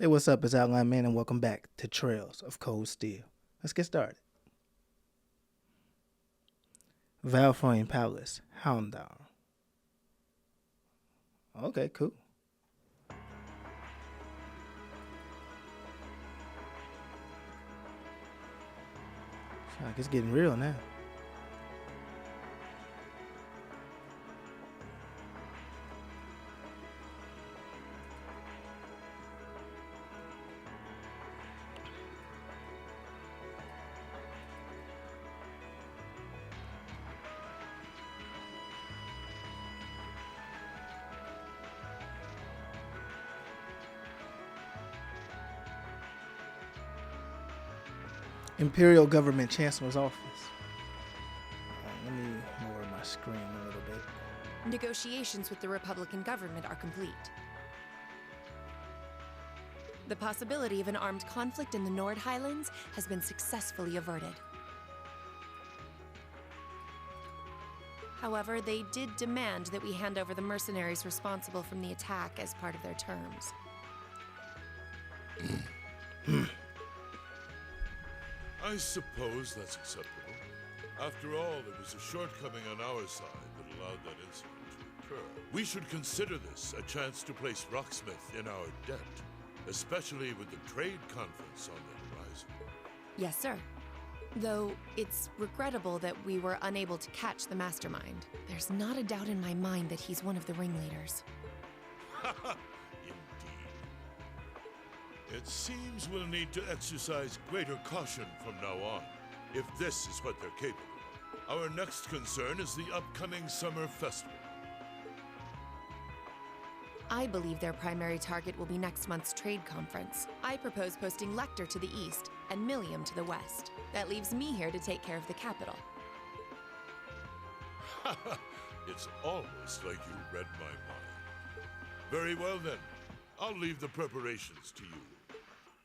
Hey, what's up? It's Outline Man, and welcome back to Trails of Cold Steel. Let's get started. Valframe Palace, Heimdallr. Okay, cool. Sound like it's getting real now. Imperial Government Chancellor's Office. Let me lower my screen a little bit. Negotiations with the Republican government are complete. The possibility of an armed conflict in the Nord Highlands has been successfully averted. However, they did demand that we hand over the mercenaries responsible from the attack as part of their terms. I suppose that's acceptable. After all, it was a shortcoming on our side that allowed that incident to occur. We should consider this a chance to place Rocksmith in our debt, especially with the trade conference on the horizon. Yes, sir. Though it's regrettable that we were unable to catch the mastermind. There's not a doubt in my mind that he's one of the ringleaders. It seems we'll need to exercise greater caution from now on, if this is what they're capable of. Our next concern is the upcoming summer festival. I believe their primary target will be next month's trade conference. I propose posting Lecter to the east and Millium to the west. That leaves me here to take care of the capital. It's almost like you read my mind. Very well then, I'll leave the preparations to you.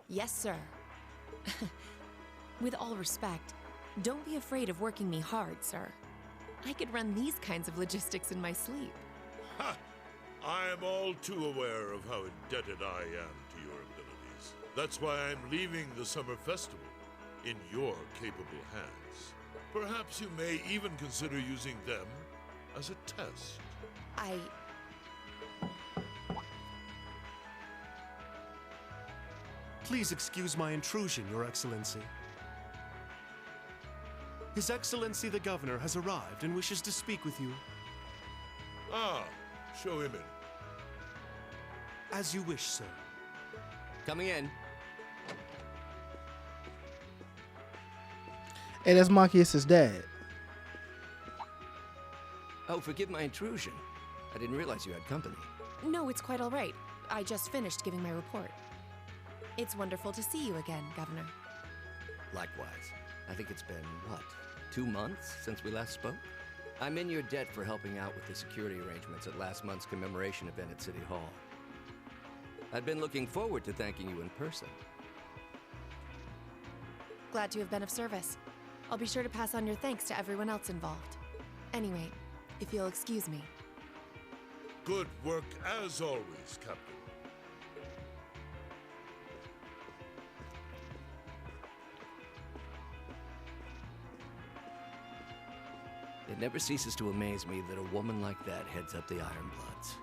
Yes, sir. With all respect, don't be afraid of working me hard, sir. I could run these kinds of logistics in my sleep. Ha! I am all too aware of how indebted I am to your abilities. That's why I'm leaving the summer festival in your capable hands. Perhaps you may even consider using them as a test. Please excuse my intrusion, Your Excellency. His Excellency the Governor has arrived and wishes to speak with you. Ah, show him in. As you wish, sir. Coming in. Hey, that's Machias' dad. Oh, forgive my intrusion. I didn't realize you had company. No, it's quite all right. I just finished giving my report. It's wonderful to see you again, Governor. Likewise. I think it's been, what, 2 months since we last spoke? I'm in your debt for helping out with the security arrangements at last month's commemoration event at City Hall. I'd been looking forward to thanking you in person. Glad to have been of service. I'll be sure to pass on your thanks to everyone else involved. Anyway, if you'll excuse me. Good work as always, Captain. It never ceases to amaze me that a woman like that heads up the Ironbloods.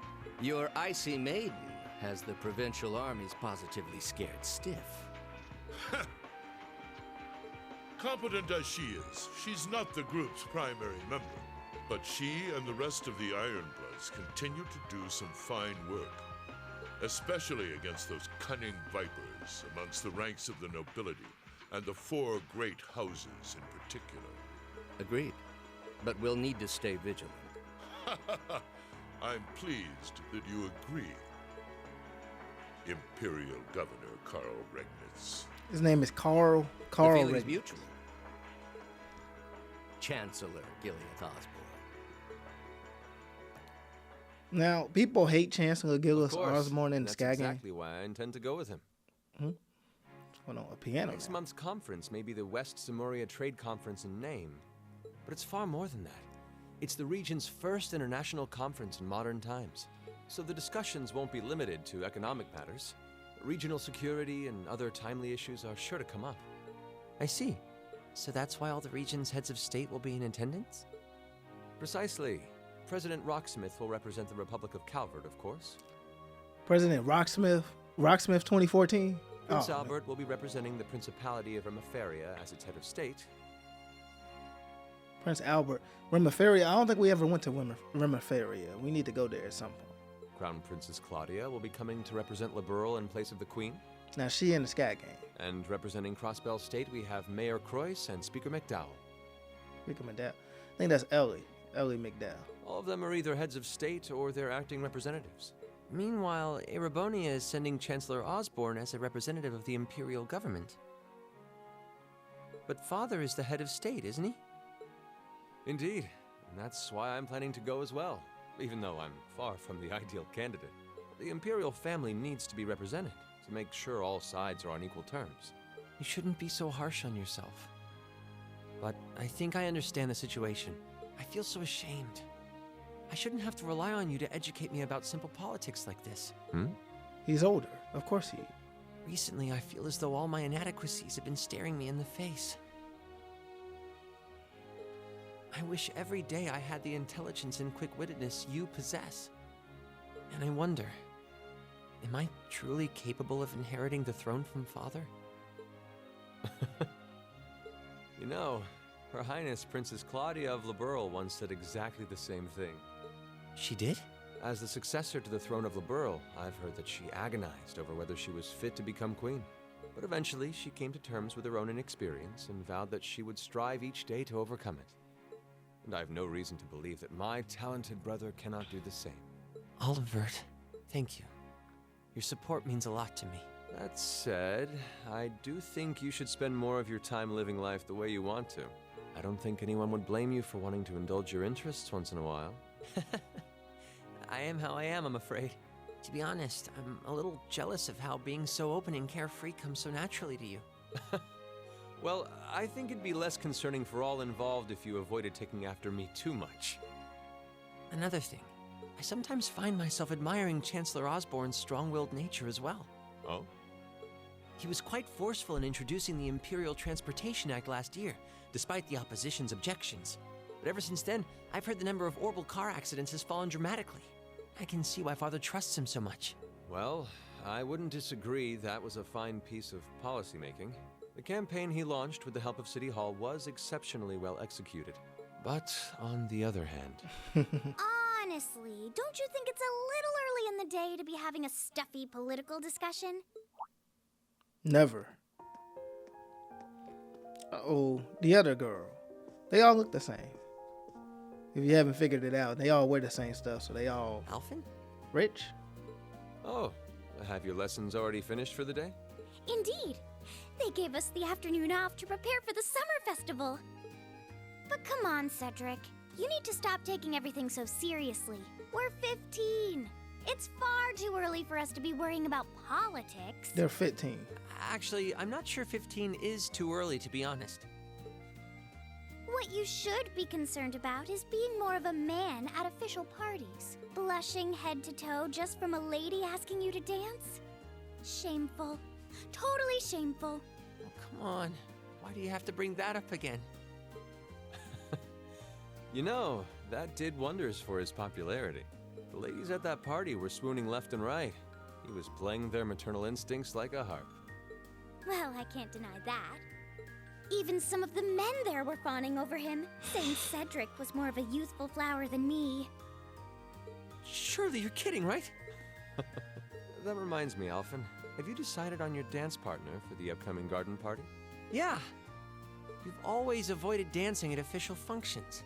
Your icy maiden has the provincial armies positively scared stiff. Competent as she is, she's not the group's primary member. But she and the rest of the Ironbloods continue to do some fine work. Especially against those cunning vipers amongst the ranks of the nobility, and the 4 great houses in particular. Agreed. But we'll need to stay vigilant. I'm pleased that you agree, Imperial Governor Karl Regnitz. His name is Karl The feeling's Rean. mutual. Chancellor Gilead Osborne. Now, people hate Chancellor Gillis Of course, Osborne in the that's Sky exactly why I intend to go with him. Game. Hold on, a piano. Next month's conference may be the West Samoria Trade Conference in name, but it's far more than that. It's the region's first international conference in modern times, so the discussions won't be limited to economic matters. Regional security and other timely issues are sure to come up. I see. So that's why all the region's heads of state will be in attendance? Precisely. President Rocksmith will represent the Republic of Calvert, of course. President Rocksmith 2014. Prince Oh, Albert will be representing the Principality of Remiferia as its head of state. Prince Albert. Remiferia. I don't think we ever went to Remiferia. We need to go there at some point. Crown Princess Claudia will be coming to represent Liberl in place of the Queen. Now she in the Scat Gang. And representing Crossbell State, we have Mayor Croyce and Speaker McDowell. Speaker McDowell. I think that's Ellie McDowell. All of them are either heads of state or their acting representatives. Meanwhile, Erabonia is sending Chancellor Osborne as a representative of the Imperial government. But Father is the head of state, isn't he? Indeed, and that's why I'm planning to go as well, even though I'm far from the ideal candidate. The Imperial family needs to be represented to make sure all sides are on equal terms. You shouldn't be so harsh on yourself. But I think I understand the situation. I feel so ashamed. I shouldn't have to rely on you to educate me about simple politics like this. He's older. Of course he. Recently, I feel as though all my inadequacies have been staring me in the face. I wish every day I had the intelligence and quick-wittedness you possess. And I wonder, am I truly capable of inheriting the throne from Father? You know, Her Highness Princess Claudia of Liberl once said exactly the same thing. She did? As the successor to the throne of Liberl, I've heard that she agonized over whether she was fit to become queen. But eventually, she came to terms with her own inexperience and vowed that she would strive each day to overcome it. And I have no reason to believe that my talented brother cannot do the same. Olivert, thank you. Your support means a lot to me. That said, I do think you should spend more of your time living life the way you want to. I don't think anyone would blame you for wanting to indulge your interests once in a while. I am how I am, I'm afraid. To be honest, I'm a little jealous of how being so open and carefree comes so naturally to you. Well, I think it'd be less concerning for all involved if you avoided taking after me too much. Another thing, I sometimes find myself admiring Chancellor Osborne's strong-willed nature as well. Oh? He was quite forceful in introducing the Imperial Transportation Act last year, despite the opposition's objections. But ever since then, I've heard the number of orbital car accidents has fallen dramatically. I can see why Father trusts him so much. Well, I wouldn't disagree that was a fine piece of policymaking. The campaign he launched with the help of City Hall was exceptionally well executed. But on the other hand... Honestly, don't you think it's a little early in the day to be having a stuffy political discussion? Never. Uh-oh, the other girl. They all look the same. If you haven't figured it out, they all wear the same stuff, so they all Alfin? rich. Oh, have your lessons already finished for the day? Indeed. They gave us the afternoon off to prepare for the summer festival. But come on, Cedric. You need to stop taking everything so seriously. We're 15. It's far too early for us to be worrying about politics. They're 15. Actually, I'm not sure 15 is too early, to be honest. What you should be concerned about is being more of a man at official parties. Blushing head to toe just from a lady asking you to dance? Shameful. Totally shameful. Oh, come on. Why do you have to bring that up again? You know, that did wonders for his popularity. The ladies at that party were swooning left and right. He was playing their maternal instincts like a harp. Well, I can't deny that. Even some of the men there were fawning over him, saying Cedric was more of a youthful flower than me. Surely you're kidding, right? That reminds me, Alfin. Have you decided on your dance partner for the upcoming garden party? Yeah. You've always avoided dancing at official functions.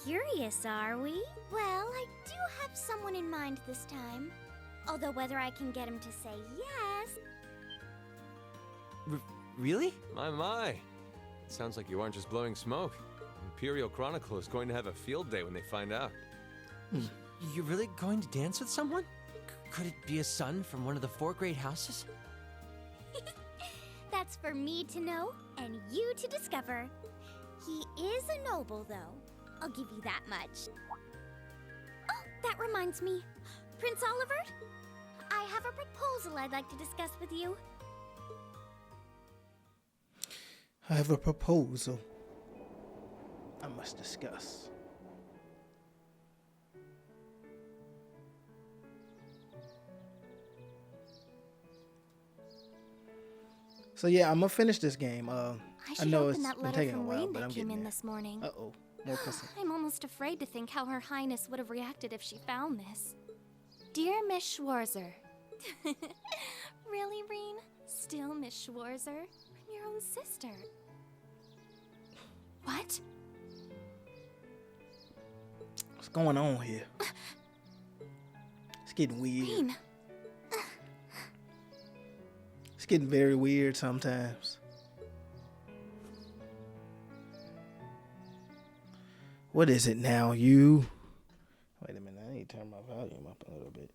Curious, are we? Well, I do have someone in mind this time. Although whether I can get him to say yes... Really? My. It sounds like you aren't just blowing smoke. Imperial Chronicle is going to have a field day when they find out. You're really going to dance with someone? Could it be a son from one of the 4 great houses? That's for me to know and you to discover. He is a noble, though. I'll give you that much. Oh, that reminds me. Prince Olivert? I I have a proposal I'd like to discuss with you. I have a proposal I must discuss. So yeah, I'm gonna finish this game. I know it's been taking a while, but I'm getting there. This morning. Uh-oh, more cussing. I'm almost afraid to think how Her Highness would have reacted if she found this. Dear Miss Schwarzer. Really, Rean? Still Miss Schwarzer? I'm your own sister. What? What's going on here? It's getting weird. Rean. It's getting very weird sometimes. What is it now, you? Wait a minute, I need to turn my volume up a little bit.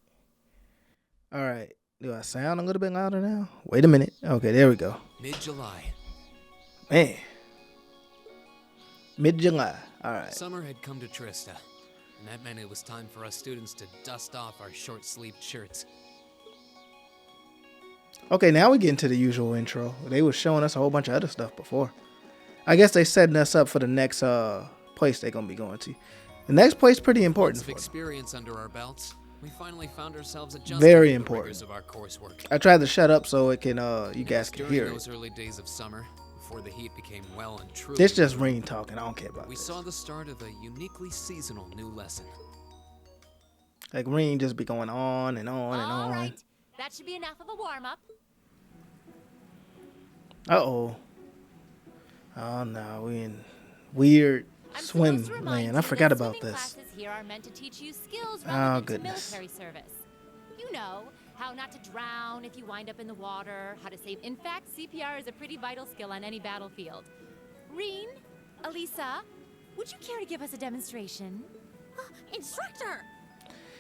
All right, do I sound a little bit louder now? Wait a minute. Okay, there we go. Mid-July. Man. Mid-July. All right. Summer had come to Trista, and that meant it was time for us students to dust off our short-sleeved shirts. Okay, now we get into the usual intro. They were showing us a whole bunch of other stuff before. I guess they setting us up for the next place they're gonna be going to. The next place pretty important. Lots of experience under our belts. We finally found ourselves adjusting very to the important rigors of our coursework. I tried to shut up so it can you guys can hear During those it. early days of summer, before the heat became well and truly. It's just Rean talking. I don't care about We this. saw the start of a uniquely seasonal new lesson. Like Rean just be going on and on and on. All right, that should be enough of a warm-up. Uh-oh. Oh no, we in weird I'm swim supposed to remind land. you I forgot that about swimming this. Classes here are meant to teach you skills Oh, relevant to goodness. military service. You know, how not to drown if you wind up in the water, how to save. In fact, CPR is a pretty vital skill on any battlefield. Rean, Alisa, would you care to give us a demonstration? Instructor!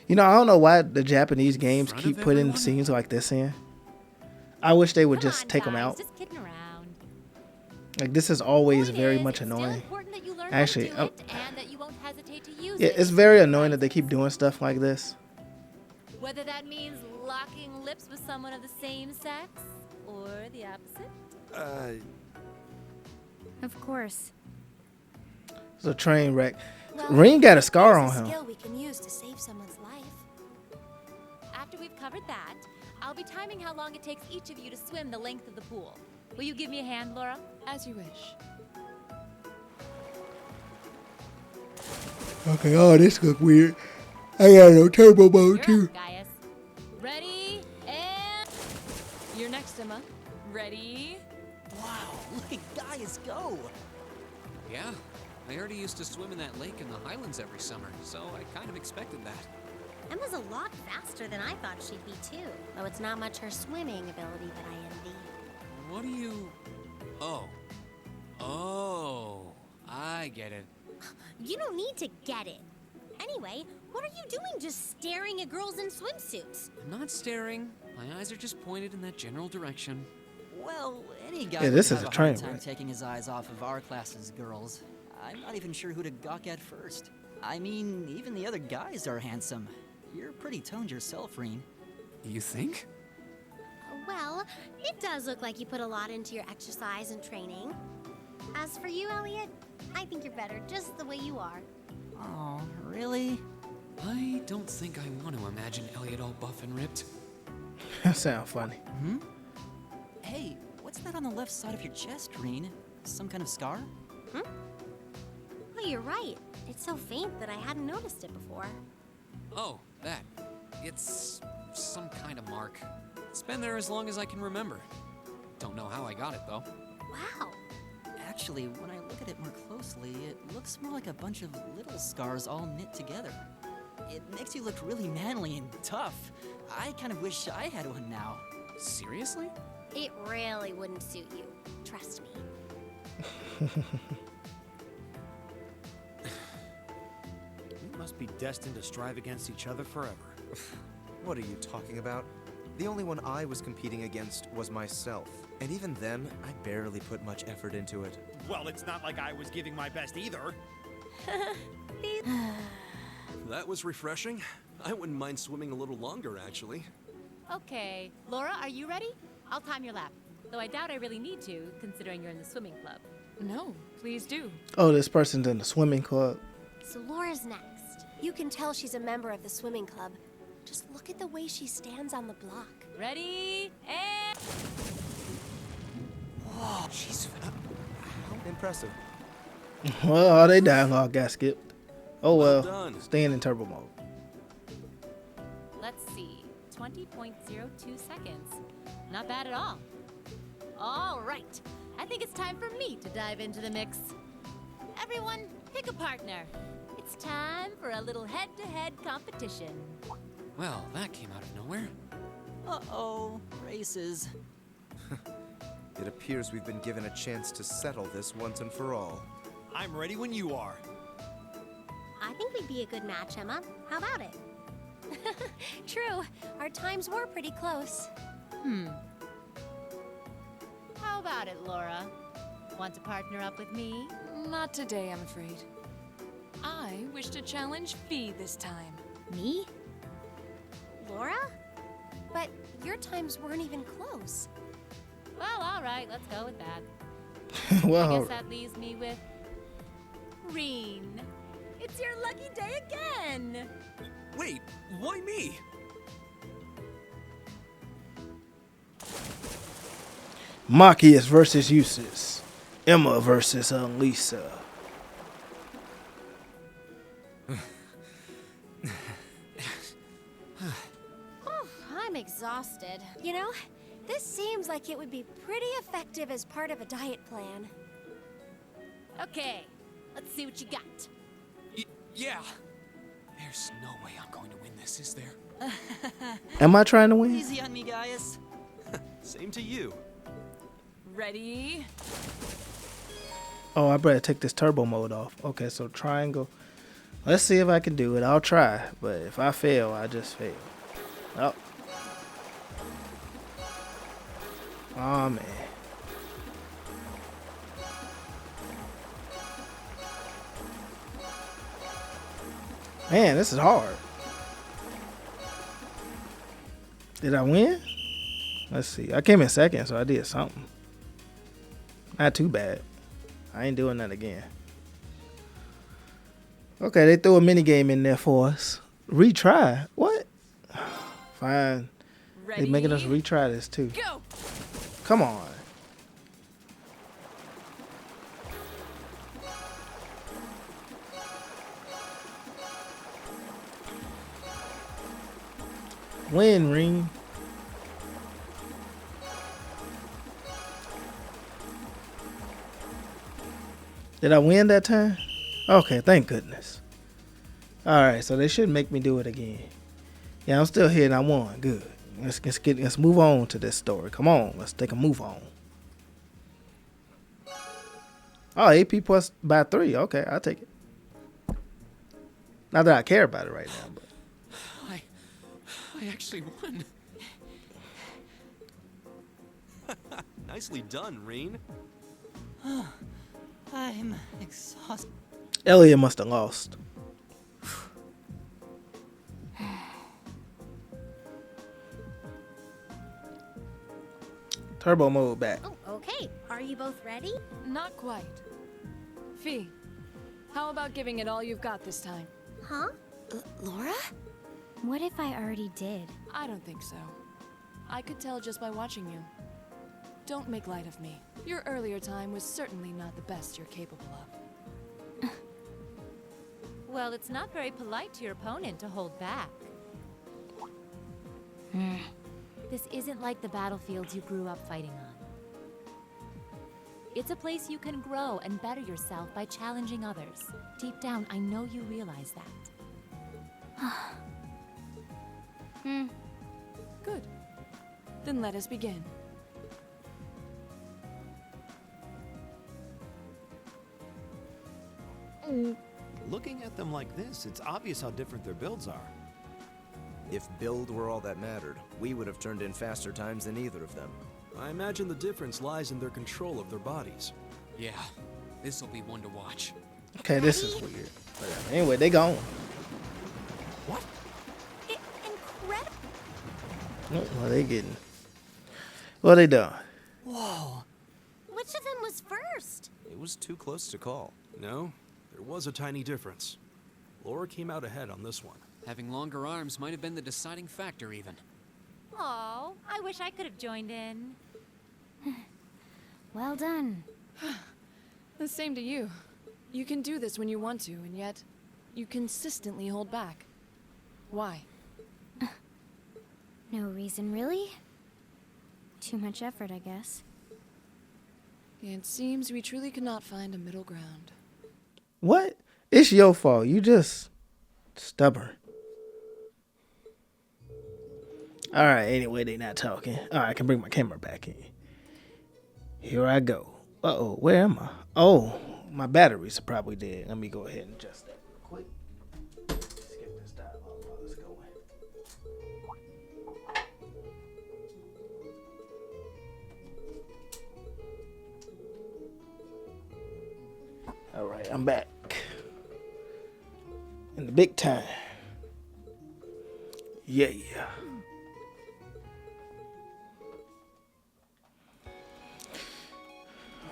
You know, I don't know why the Japanese games front keep of putting everyone? scenes like this in. I wish they would Come just on, take them guys, out. Just kidding around. Like this is always Point very is, much it's still annoying. important that you learn Actually, how to do it, and that you won't hesitate to use Yeah, it. it's very annoying that they keep doing stuff like this. Whether that means locking lips with someone of the same sex or the opposite. Of course. It's a train wreck. Well, Rean got a scar on there's a him. skill we can use to save someone's life. After we've covered that, I'll be timing how long it takes each of you to swim the length of the pool. Will you give me a hand, Laura? As you wish. Okay, oh, this look weird. I got no turbo mode You're too. up, Gaius. Ready, and... You're next, Emma. Ready? Wow, look at Gaius go! Yeah, I heard he used to swim in that lake in the Highlands every summer, so I kind of expected that. Emma's a lot faster than I thought she'd be, too. Though it's not much her swimming ability that I envy. What do you... Oh, I get it. You don't need to get it. Anyway, what are you doing just staring at girls in swimsuits? I'm not staring. My eyes are just pointed in that general direction. Well, any guy Yeah, this would is have a a train hard time wreck. taking his eyes off of our class's girls. I'm not even sure who to gawk at first. I mean, even the other guys are handsome. You're pretty toned yourself, Rean. You think? Well, it does look like you put a lot into your exercise and training. As for you, Elliot, I think you're better just the way you are. Oh, really? I don't think I want to imagine Elliot all buff and ripped. That sounds funny. Hey, what's that on the left side of your chest, Rean? Some kind of scar? Oh, you're right. It's so faint that I hadn't noticed it before. Oh, that. It's some kind of mark. It's been there as long as I can remember. Don't know how I got it, though. Wow. Actually, when I look at it more closely, it looks more like a bunch of little scars all knit together. It makes you look really manly and tough. I kind of wish I had one now. Seriously? It really wouldn't suit you. Trust me. We must be destined to strive against each other forever. What are you talking about? The only one I was competing against was myself. And even then, I barely put much effort into it. Well, it's not like I was giving my best either. That was refreshing. I wouldn't mind swimming a little longer, actually. Okay, Laura, are you ready? I'll time your lap. Though I doubt I really need to, considering you're in the swimming club. No, please do. Oh, this person's in the swimming club. So Laura's next. You can tell she's a member of the swimming club. Just look at the way she stands on the block. Ready, and... Oh, she's impressive. Well, they dialogue got skipped. Oh well, done. staying in turbo mode. Let's see, 20.02 seconds. Not bad at all. All right, I think it's time for me to dive into the mix. Everyone, pick a partner. It's time for a little head-to-head competition. Well, that came out of nowhere. Uh-oh, races. It appears we've been given a chance to settle this once and for all. I'm ready when you are. I think we'd be a good match, Emma. How about it? True, our times were pretty close. How about it, Laura? Want to partner up with me? Not today, I'm afraid. I wish to challenge Fee this time. Me? Laura? But your times weren't even close. Well, all right, let's go with that. Well, I guess that leaves me with Rean. It's your lucky day again. Wait, why me? Machias versus Jusis. Emma versus Alisa. Oh, I'm exhausted. You know, this seems like it would be pretty effective as part of a diet plan. Okay, let's see what you got. Yeah. There's no way I'm going to win this, is there? Am I trying to win? Easy on me, Gais. Same to you. Ready? Oh, I better take this turbo mode off. Okay, so triangle. Let's see if I can do it. I'll try, but if I fail, I just fail. Oh. Oh, man. Man, this is hard. Did I win? Let's see. I came in second, so I did something. Not too bad. I ain't doing that again. Okay, they threw a mini game in there for us. Retry? What? Fine. Ready? They're making us retry this too. Go! Come on. Win, Rean. Did I win that time? Okay, thank goodness. Alright, so they should make me do it again. Yeah, I'm still here and I won. Good. Let's move on to this story. Come on, let's take a move on. Oh, AP plus by 3. Okay, I'll take it. Not that I care about it right now, but I actually won. Nicely done, Rean. I'm exhausted. Elliot must have lost. Turbo mode back. Oh, okay. Are you both ready? Not quite. Fee, how about giving it all you've got this time? Huh? Laura? What if I already did? I don't think so. I could tell just by watching you. Don't make light of me. Your earlier time was certainly not the best you're capable of. Well, it's not very polite to your opponent to hold back. This isn't like the battlefields you grew up fighting on. It's a place you can grow and better yourself by challenging others. Deep down, I know you realize that. Good. Then let us begin. Looking at them like this, it's obvious how different their builds are. If build were all that mattered, we would have turned in faster times than either of them. I imagine the difference lies in their control of their bodies. Yeah, this'll be one to watch. Okay, this is weird. But anyway, they gone. What? Incredible. Oh, what are they getting? What are they doing? Whoa. Which of them was first? It was too close to call. No, there was a tiny difference. Laura came out ahead on this one. Having longer arms might have been the deciding factor, even. Oh, I wish I could have joined in. Well done. The same to you. You can do this when you want to, and yet you consistently hold back. Why? No reason, really? Too much effort, I guess. It seems we truly could not find a middle ground. What? It's your fault. You just stubborn. All right. Anyway, they not talking. All right, I can bring my camera back in. Here I go. Uh-oh. Where am I? Oh, my batteries are probably dead. Let me go ahead and adjust that real quick. Skip this dialogue while it's going. All right, I'm back. In the big time. Yeah.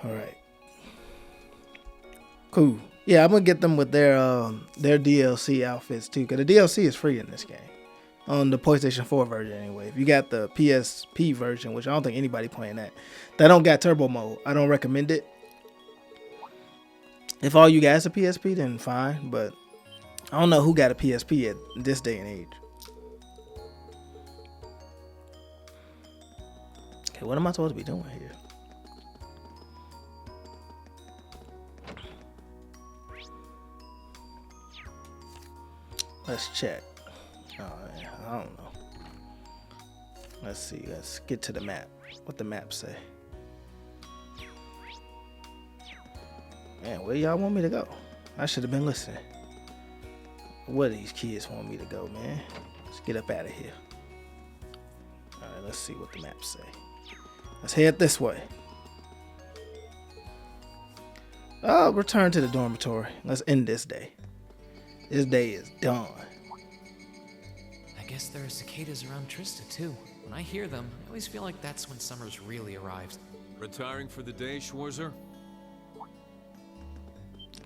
All right. Cool. Yeah, I'm gonna get them with their DLC outfits too, cause the DLC is free in this game, on the PlayStation 4 version anyway. If you got the PSP version, which I don't think anybody playing that don't got turbo mode, I don't recommend it. If all you guys are PSP, then fine, but I don't know who got a PSP at this day and age. Okay, what am I supposed to be doing here? Let's check. Oh, yeah, I don't know. Let's see. Let's get to the map. What the map say? Man, where y'all want me to go? I should have been listening. Where these kids want me to go, man? Let's get up out of here. All right, let's see what the map say. Let's head this way. Oh, return to the dormitory. Let's end this day. This day is done. I guess there are cicadas around Trista, too. When I hear them, I always feel like that's when summer's really arrives. Retiring for the day, Schwarzer?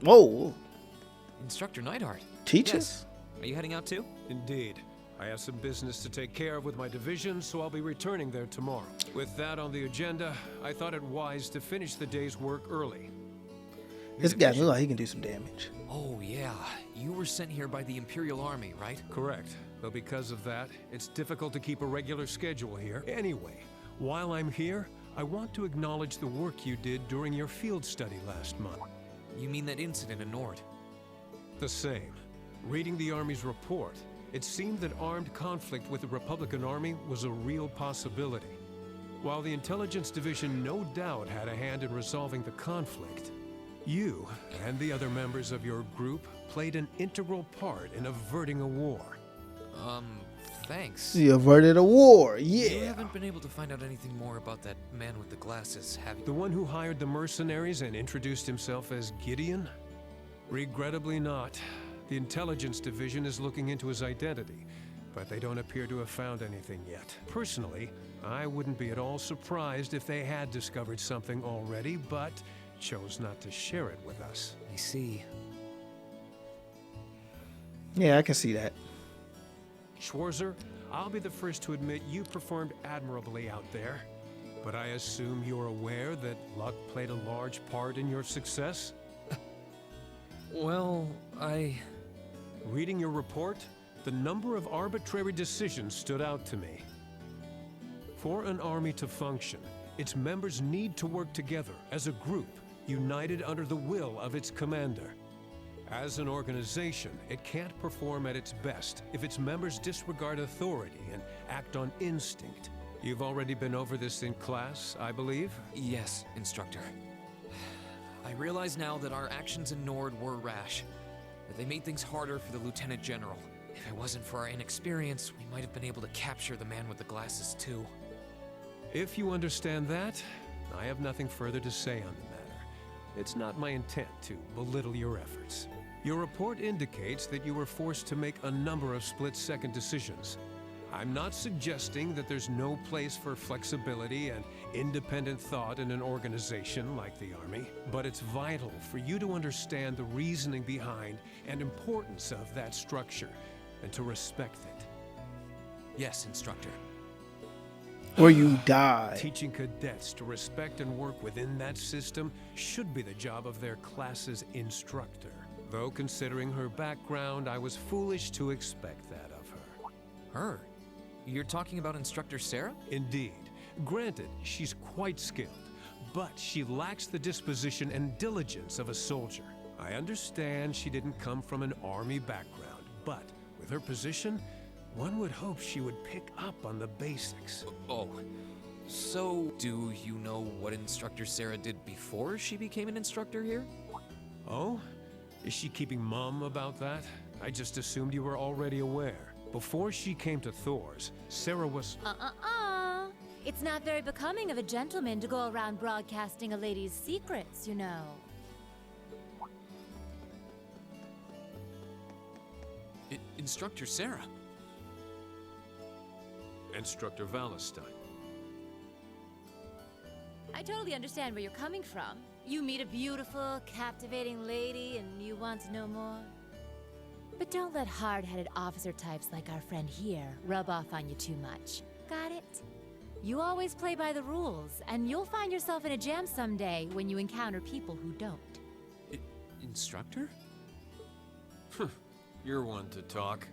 Whoa. Instructor Neidhart. Teach Yes. us? Are you heading out too? Indeed. I have some business to take care of with my division, so I'll be returning there tomorrow. With that on the agenda, I thought it wise to finish the day's work early. This guy looks like he can do some damage. Oh, yeah. You were sent here by the Imperial Army, right? Correct. Though because of that, it's difficult to keep a regular schedule here. Anyway, while I'm here, I want to acknowledge the work you did during your field study last month. You mean that incident in Nord? The same. Reading the Army's report, it seemed that armed conflict with the Republican Army was a real possibility. While the Intelligence Division no doubt had a hand in resolving the conflict, you and the other members of your group played an integral part in averting a war. Thanks. You averted a war, yeah. You haven't been able to find out anything more about that man with the glasses, have you? The one who hired the mercenaries and introduced himself as Gideon? Regrettably not. The Intelligence Division is looking into his identity, but they don't appear to have found anything yet. Personally, I wouldn't be at all surprised if they had discovered something already, but chose not to share it with us. I see. Yeah, I can see that. Schwarzer, I'll be the first to admit you performed admirably out there, but I assume you're aware that luck played a large part in your success? Well, Reading your report, the number of arbitrary decisions stood out to me. For an army to function, its members need to work together as a group, united under the will of its commander. As an organization, it can't perform at its best if its members disregard authority and act on instinct. You've already been over this in class, I believe? Yes, Instructor. I realize now that our actions in Nord were rash, that they made things harder for the Lieutenant General. If it wasn't for our inexperience, we might have been able to capture the man with the glasses too. If you understand that, I have nothing further to say on the matter. It's not my intent to belittle your efforts. Your report indicates that you were forced to make a number of split-second decisions. I'm not suggesting that there's no place for flexibility and independent thought in an organization like the Army, but it's vital for you to understand the reasoning behind and importance of that structure, and to respect it. Yes, Instructor. Or you die. Teaching cadets to respect and work within that system should be the job of their class's instructor. Though considering her background, I was foolish to expect that of her. Her? You're talking about Instructor Sarah? Indeed. Granted, she's quite skilled, but she lacks the disposition and diligence of a soldier. I understand she didn't come from an Army background, but with her position, one would hope she would pick up on the basics. Oh, so do you know what Instructor Sarah did before she became an instructor here? Oh? Is she keeping mum about that? I just assumed you were already aware. Before she came to Thor's, Sarah was... It's not very becoming of a gentleman to go around broadcasting a lady's secrets, you know. Instructor Sarah. Instructor Valentine. I totally understand where you're coming from. You meet a beautiful, captivating lady and you want to know more. But don't let hard-headed officer types like our friend here rub off on you too much. Got it? You always play by the rules, and you'll find yourself in a jam someday when you encounter people who don't. Instructor? You're one to talk.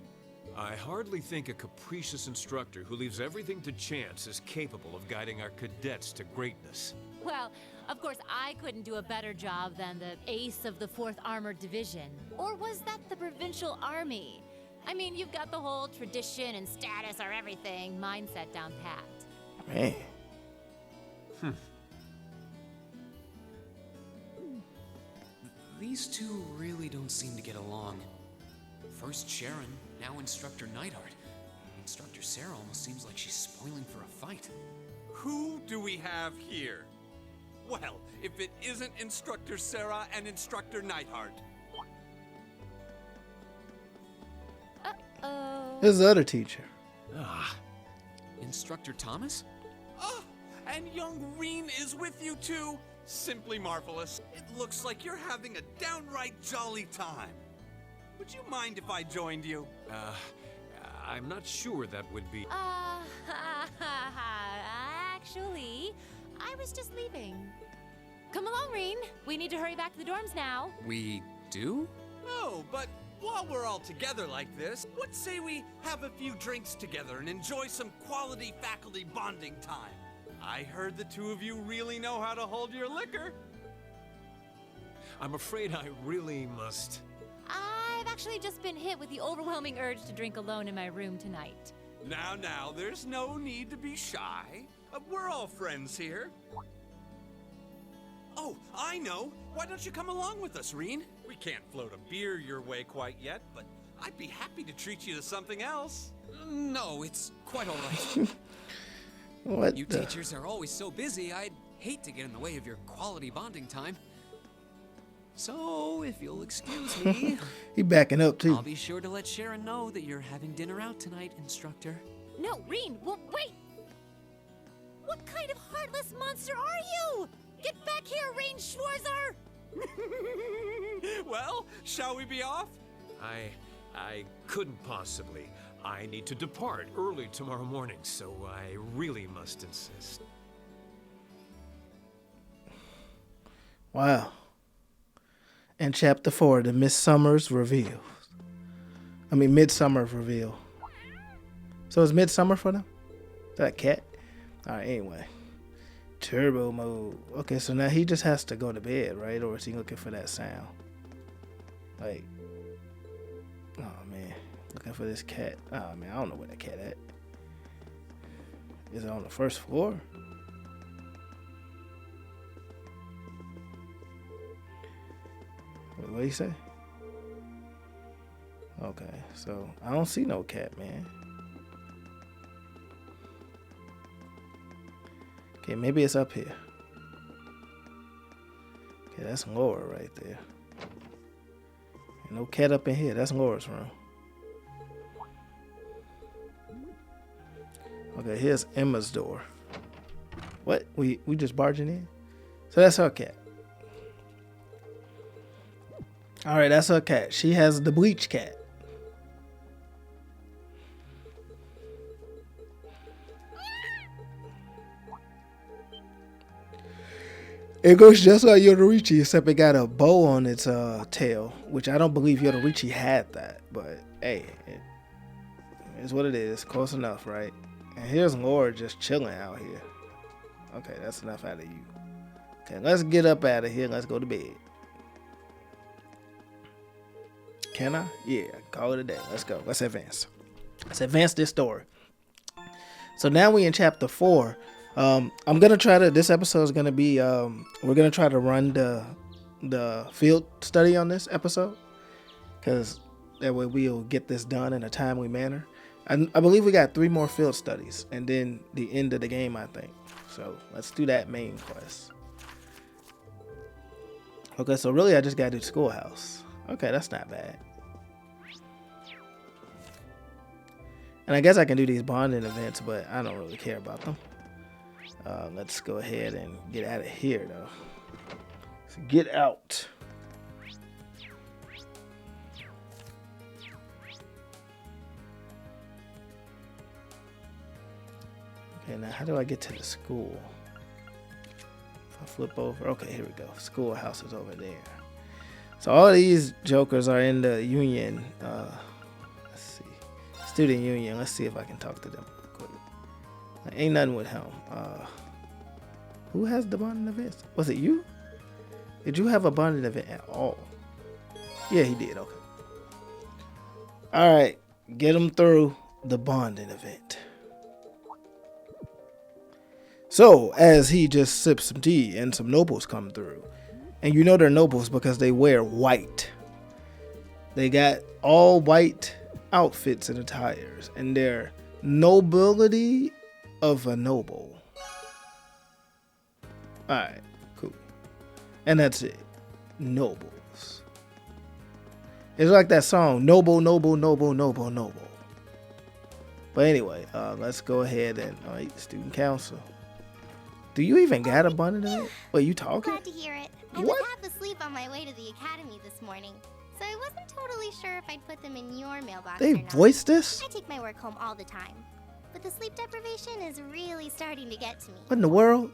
I hardly think a capricious instructor who leaves everything to chance is capable of guiding our cadets to greatness. Well, of course, I couldn't do a better job than the ace of the 4th Armored Division. Or was that the Provincial Army? I mean, you've got the whole tradition and status are everything mindset down pat. Man. These two really don't seem to get along. First Sharon, now Instructor Neidhart. Instructor Sarah almost seems like she's spoiling for a fight. Who do we have here? Well, if it isn't Instructor Sarah and Instructor Neidhart. His other teacher. Instructor Thomas? Oh, and young Rean is with you too. Simply marvelous. It looks like you're having a downright jolly time. Would you mind if I joined you? I'm not sure that would be... Actually, I was just leaving. Come along, Rean. We need to hurry back to the dorms now. We do? No, but while we're all together like this, what say we have a few drinks together and enjoy some quality faculty bonding time? I heard the two of you really know how to hold your liquor. I'm afraid I really must... I've actually just been hit with the overwhelming urge to drink alone in my room tonight. Now, there's no need to be shy. We're all friends here. Oh, I know. Why don't you come along with us, Rean? We can't float a beer your way quite yet, but I'd be happy to treat you to something else. No, it's quite all right. What You the? teachers are always so busy, I'd hate to get in the way of your quality bonding time. So, if you'll excuse me... He backing up, too. I'll be sure to let Sharon know that you're having dinner out tonight, Instructor. No, Rean, wait! What kind of heartless monster are you? Get back here, Rean Schwarzer! Well, shall we be off? I couldn't possibly. I need to depart early tomorrow morning, so I really must insist. Wow. And chapter 4, the Midsummer's reveal. Midsummer's reveal. So is Midsummer for them? Is that a cat? Alright, anyway. Turbo mode. Okay, so now he just has to go to bed, right? Or is he looking for that sound? Like, oh man, looking for this cat. Oh man, I don't know where that cat at. Is it on the first floor? Wait, what did he say? Okay, so I don't see no cat, man. Okay, maybe it's up here. Okay, that's Laura right there. Ain't no cat up in here. That's Laura's room. Okay, here's Emma's door. What? We just barging in? So that's her cat. All right, that's her cat. She has the bleach cat. It goes just like Yoruichi, except it got a bow on its tail, which I don't believe Yoruichi had that. But hey, it is what it is. Close enough, right? And here's Laura just chilling out here. Okay, that's enough out of you. Okay, let's get up out of here. Let's go to bed. Can I? Yeah, call it a day. Let's go. Let's advance. Let's advance this story. So now we in chapter 4. I'm gonna try to. This episode is gonna be. We're gonna try to run the field study on this episode, because that way we'll get this done in a timely manner. I believe we got 3 more field studies, and then the end of the game, I think. So let's do that main quest. Okay, so really I just gotta do the schoolhouse. Okay, that's not bad. And I guess I can do these bonding events, but I don't really care about them. Let's go ahead and get out of here, though. So get out. Okay, now how do I get to the school? If I flip over, okay, here we go. Schoolhouse is over there. So all these jokers are in the union. Let's see, student union. Let's see if I can talk to them quick. Ain't nothing with him. Who has the bonding events? Was it you? Did you have a bonding event at all? Yeah, he did. Okay. All right, get him through the bonding event. So, as he just sips some tea and some nobles come through, and you know they're nobles because they wear white. They got all white outfits and attires, and they're nobility of a noble. Alright, cool. And that's it. Nobles. It's like that song, Noble, Noble, Noble, Noble, Noble. But anyway, let's go ahead and, alright, student council. Do you even got a bonding event? Wait, you talking? Glad to hear it. I was half asleep on my way to the academy this morning, so I wasn't totally sure if I'd put them in your mailbox They or not. voiced this? I take my work home all the time, but the sleep deprivation is really starting to get to me. What in the world?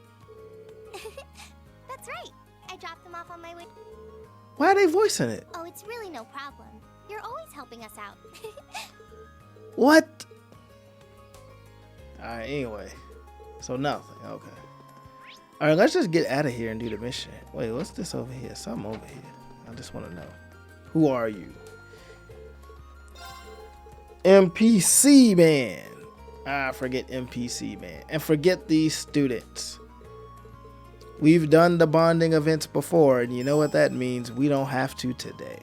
That's right. I dropped them off on my way. Why are they voicing it? Oh, it's really no problem. You're always helping us out. What? Alright, anyway. So nothing. Okay. Alright, let's just get out of here and do the mission. Wait, what's this over here? Something over here. I just want to know. Who are you? NPC man. Forget NPC man. And forget these students. We've done the bonding events before, and you know what that means. We don't have to today.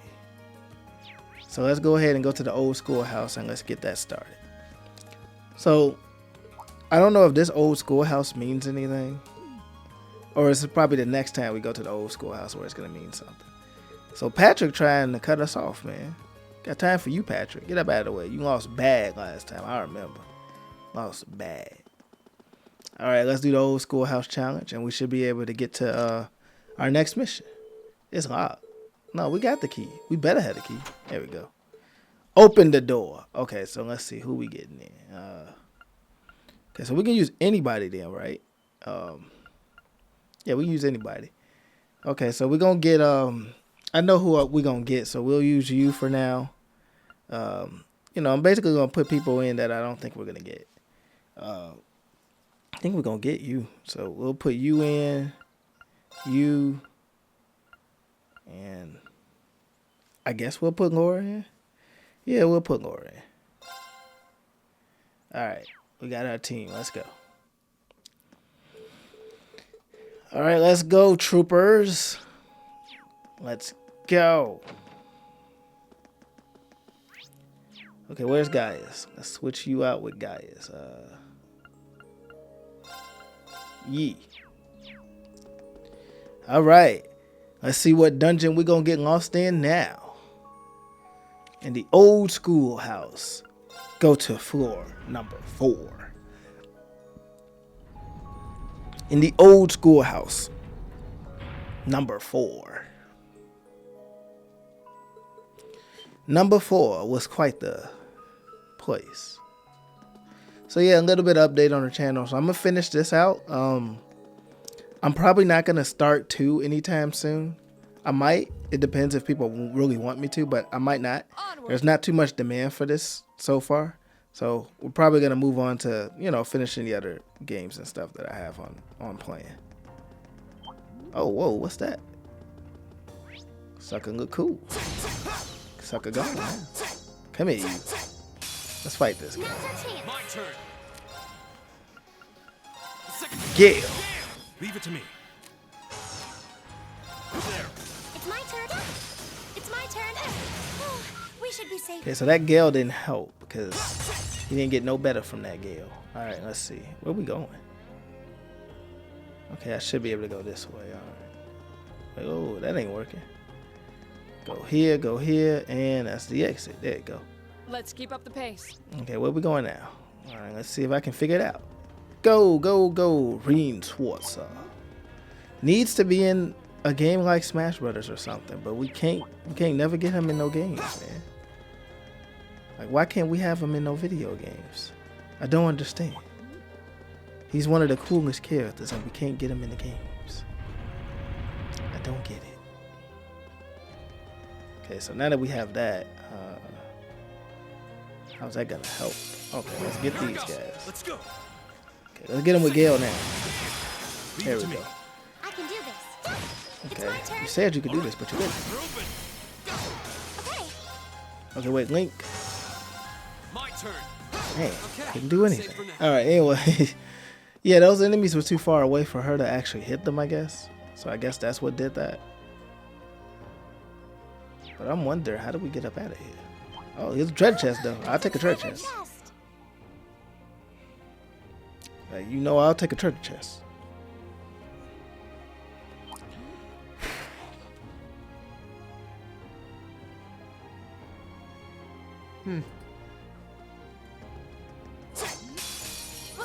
So let's go ahead and go to the old schoolhouse and let's get that started. So, I don't know if this old schoolhouse means anything. Or it's probably the next time we go to the old schoolhouse where it's going to mean something. So Patrick trying to cut us off, man. Got time for you, Patrick. Get up out of the way. You lost bad last time. I remember. Lost bad. All right, let's do the old schoolhouse challenge. And we should be able to get to our next mission. It's locked. No, we got the key. We better have the key. There we go. Open the door. Okay, so let's see who we getting in. Okay, so we can use anybody then, right? Yeah, we can use anybody. Okay, so we're going to get, I know who we're going to get, so we'll use you for now. You know, I'm basically going to put people in that I don't think we're going to get. I think we're going to get you. So we'll put you in, you, and I guess we'll put Laura in. Yeah, we'll put Laura in. All right, we got our team. Let's go. All right, let's go, troopers. Let's go. Okay, where's Gais? Let's switch you out with Gais. Yee. All right. Let's see what dungeon we're going to get lost in now. In the old schoolhouse. Go to floor number 4. In the old schoolhouse. Number 4. Number 4 was quite the place. So yeah, a little bit of update on the channel. So I'm gonna finish this out. I'm probably not gonna start 2 anytime soon. I might. It depends if people really want me to, but I might not. There's not too much demand for this so far. So we're probably gonna move on to, you know, finishing the other games and stuff that I have on playing. Oh, whoa, what's that? Sucker look cool. Sucker go. Come here, you. Let's fight this guy. My turn. Gale. Leave it to me. It's my turn. It's my turn. Oh, we should be safe. Okay, so that Gale didn't help because he didn't get no better from that Gale. All right, let's see. Where we going? Okay, I should be able to go this way. All right. Oh, that ain't working. Go here, and that's the exit. There you go. Let's keep up the pace. Okay, where we going now? All right, let's see if I can figure it out. Go, go, go, Rean Schwarzer. Needs to be in a game like Smash Brothers or something, but we can't never get him in no games, man. Like, why can't we have him in no video games? I don't understand. He's one of the coolest characters, and we can't get him in the games. I don't get it. Okay, so now that we have that, how's that gonna help? Okay, let's get these guys. Let's go. Okay, let's get him with Gale now. There we go. I can do this. Okay, you said you could do this, but you didn't. Okay. Okay, wait, Link. My turn. Man, couldn't do anything. All right, anyway. Yeah, those enemies were too far away for her to actually hit them, I guess. So I guess that's what did that. But I'm wondering, how do we get up out of here? Oh, here's a treasure chest, though. I'll take a treasure chest. You know, I'll take a treasure chest. We'll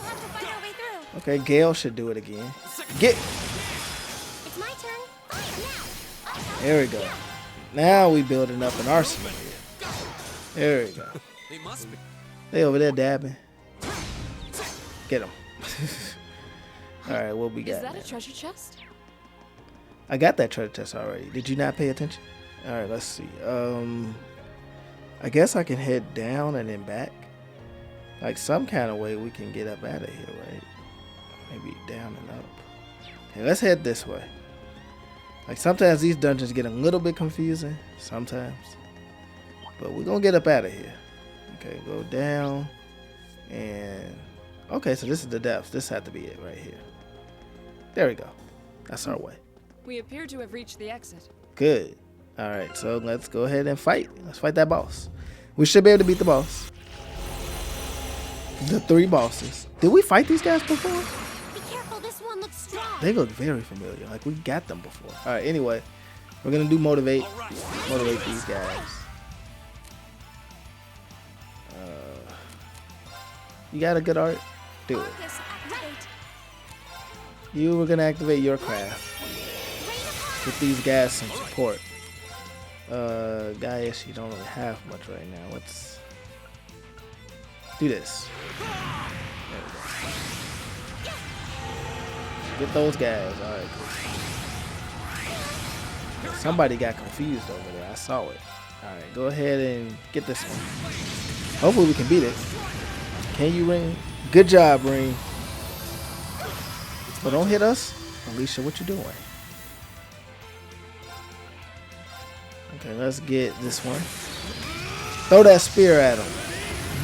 have to find our way through. Okay, Gale should do it again. Get. It's my turn. Now. There we go. Now we building up an arsenal here. There we go. They must be. They over there dabbing. Get them. All right, what we got? Is that now? a treasure chest? I got that treasure chest already. Did you not pay attention? All right, let's see. I guess I can head down and then back. Like some kind of way we can get up out of here, right? Maybe down and up. Okay, let's head this way. Like sometimes these dungeons get a little bit confusing, sometimes. But we're gonna get up out of here. Okay, go down and okay, so this is the depths. This had to be it right here. There we go. That's our way. We appear to have reached the exit. Good. All right, so let's go ahead and fight. Let's fight that boss. We should be able to beat the boss. The 3 bosses. Did we fight these guys before? Be careful, this one looks strong. They look very familiar. Like we got them before. All right, anyway, we're gonna do motivate. Motivate these guys. You got a good art? Do it. You were gonna activate your craft. Get these guys some support. Gais, you don't really have much right now. Let's do this. There we go. Get those guys. All right, cool. Somebody got confused over there. I saw it. All right, go ahead and get this one. Hopefully we can beat it. Can you, Rean? Good job, Rean. But don't hit us. Alicia, what you doing? Okay, let's get this one. Throw that spear at him.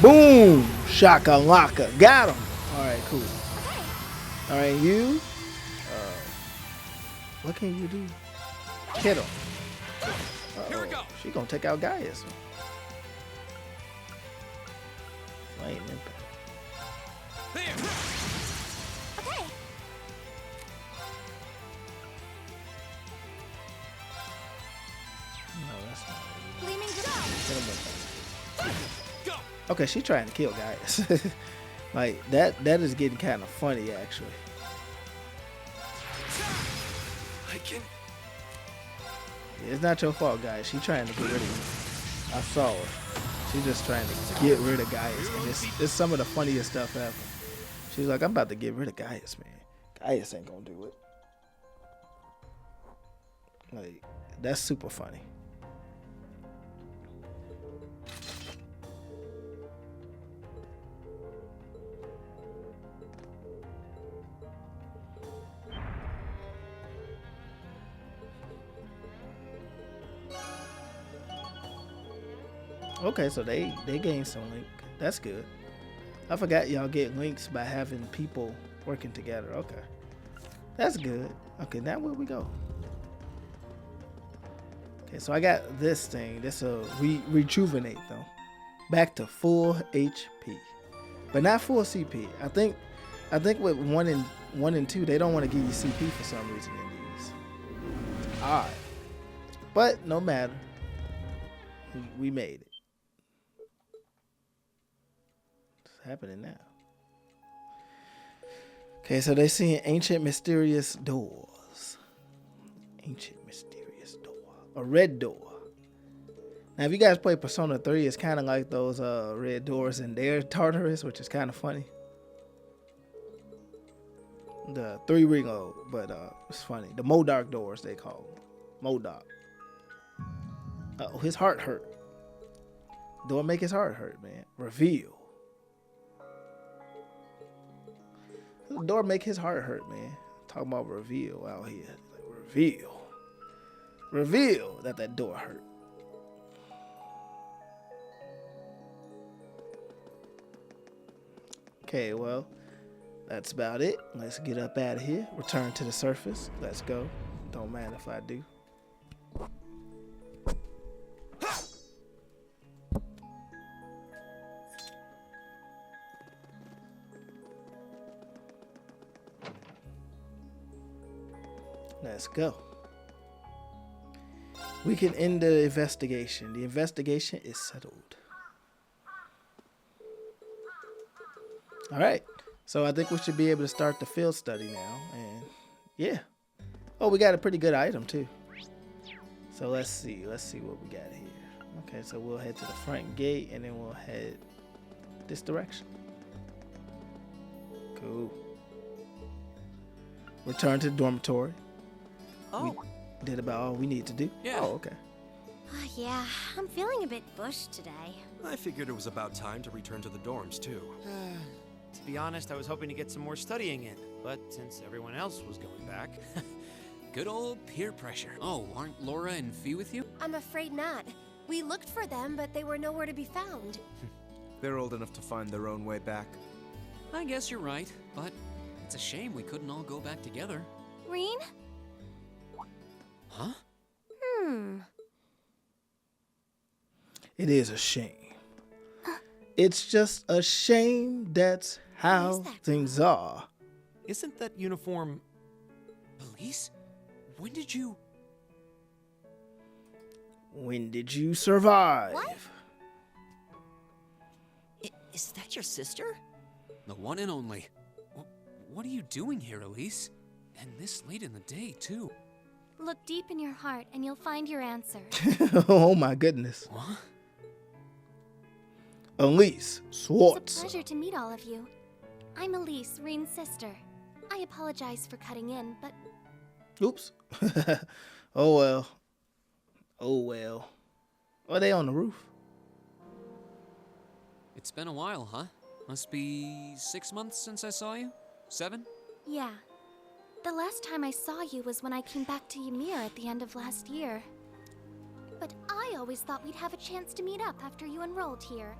Boom! Shaka-laka. Got him. All right, cool. All right, you. What can you do? Hit him. Here we go. She gonna take out Gaius. Lame impact. There. Okay. No, that's not it. Gleaming Hit him with that. Go. Okay, she's trying to kill Gaius. Like that is getting kind of funny actually. I can... It's not your fault, guys. She trying to get rid of you. I saw her. She's just trying to get rid of Gais. And it's some of the funniest stuff ever. She's like, I'm about to get rid of Gais, man. Gais ain't gonna do it. Like, that's super funny. Okay, so they gained some link. That's good. I forgot y'all get links by having people working together. Okay. That's good. Okay, now where we go? Okay, so I got this thing. This rejuvenate though. Back to full HP. But not full CP. I think with 1 and 2, they don't want to give you CP for some reason in these. Alright. But no matter. We made it. Happening now. Okay, so they seeing ancient mysterious doors. Ancient mysterious door. A red door. Now, if you guys play Persona 3, it's kind of like those red doors in their Tartarus, which is kind of funny. The 3 Ringo, but it's funny. The Modark doors, they call them. Modark. Oh, his heart hurt. Door make his heart hurt, man. Reveal. The door make his heart hurt, man. Talking about reveal out here. Like, reveal. Reveal that door hurt. Okay, well, that's about it. Let's get up out of here. Return to the surface. Let's go. Don't mind if I do. Let's go. We can end the investigation. The investigation is settled. All right. So I think we should be able to start the field study now. And yeah. Oh, we got a pretty good item too. So let's see. Let's see what we got here. Okay, so we'll head to the front gate and then we'll head this direction. Cool. Return to the dormitory. Oh. We did about all we need to do. Yeah. Oh, okay. Yeah, I'm feeling a bit bushed today. I figured it was about time to return to the dorms, too. To be honest, I was hoping to get some more studying in, but since everyone else was going back... Good old peer pressure. Oh, aren't Laura and Fee with you? I'm afraid not. We looked for them, but they were nowhere to be found. They're old enough to find their own way back. I guess you're right, but it's a shame we couldn't all go back together. Rean? Huh? It is a shame. It's just a shame that's how things are. Isn't that uniform... Elise? When did you... When did you survive? What? Is that your sister? The one and only. What are you doing here, Elise? And this late in the day, too. Look deep in your heart and you'll find your answer. Oh my goodness. What? Elise Swartz. It's a pleasure to meet all of you. I'm Elise, Rean's sister. I apologize for cutting in, but... Oops. Oh well. Oh well. Are they on the roof? It's been a while, huh? Must be 6 months since I saw you? 7? Yeah. The last time I saw you was when I came back to Ymir at the end of last year. But I always thought we'd have a chance to meet up after you enrolled here.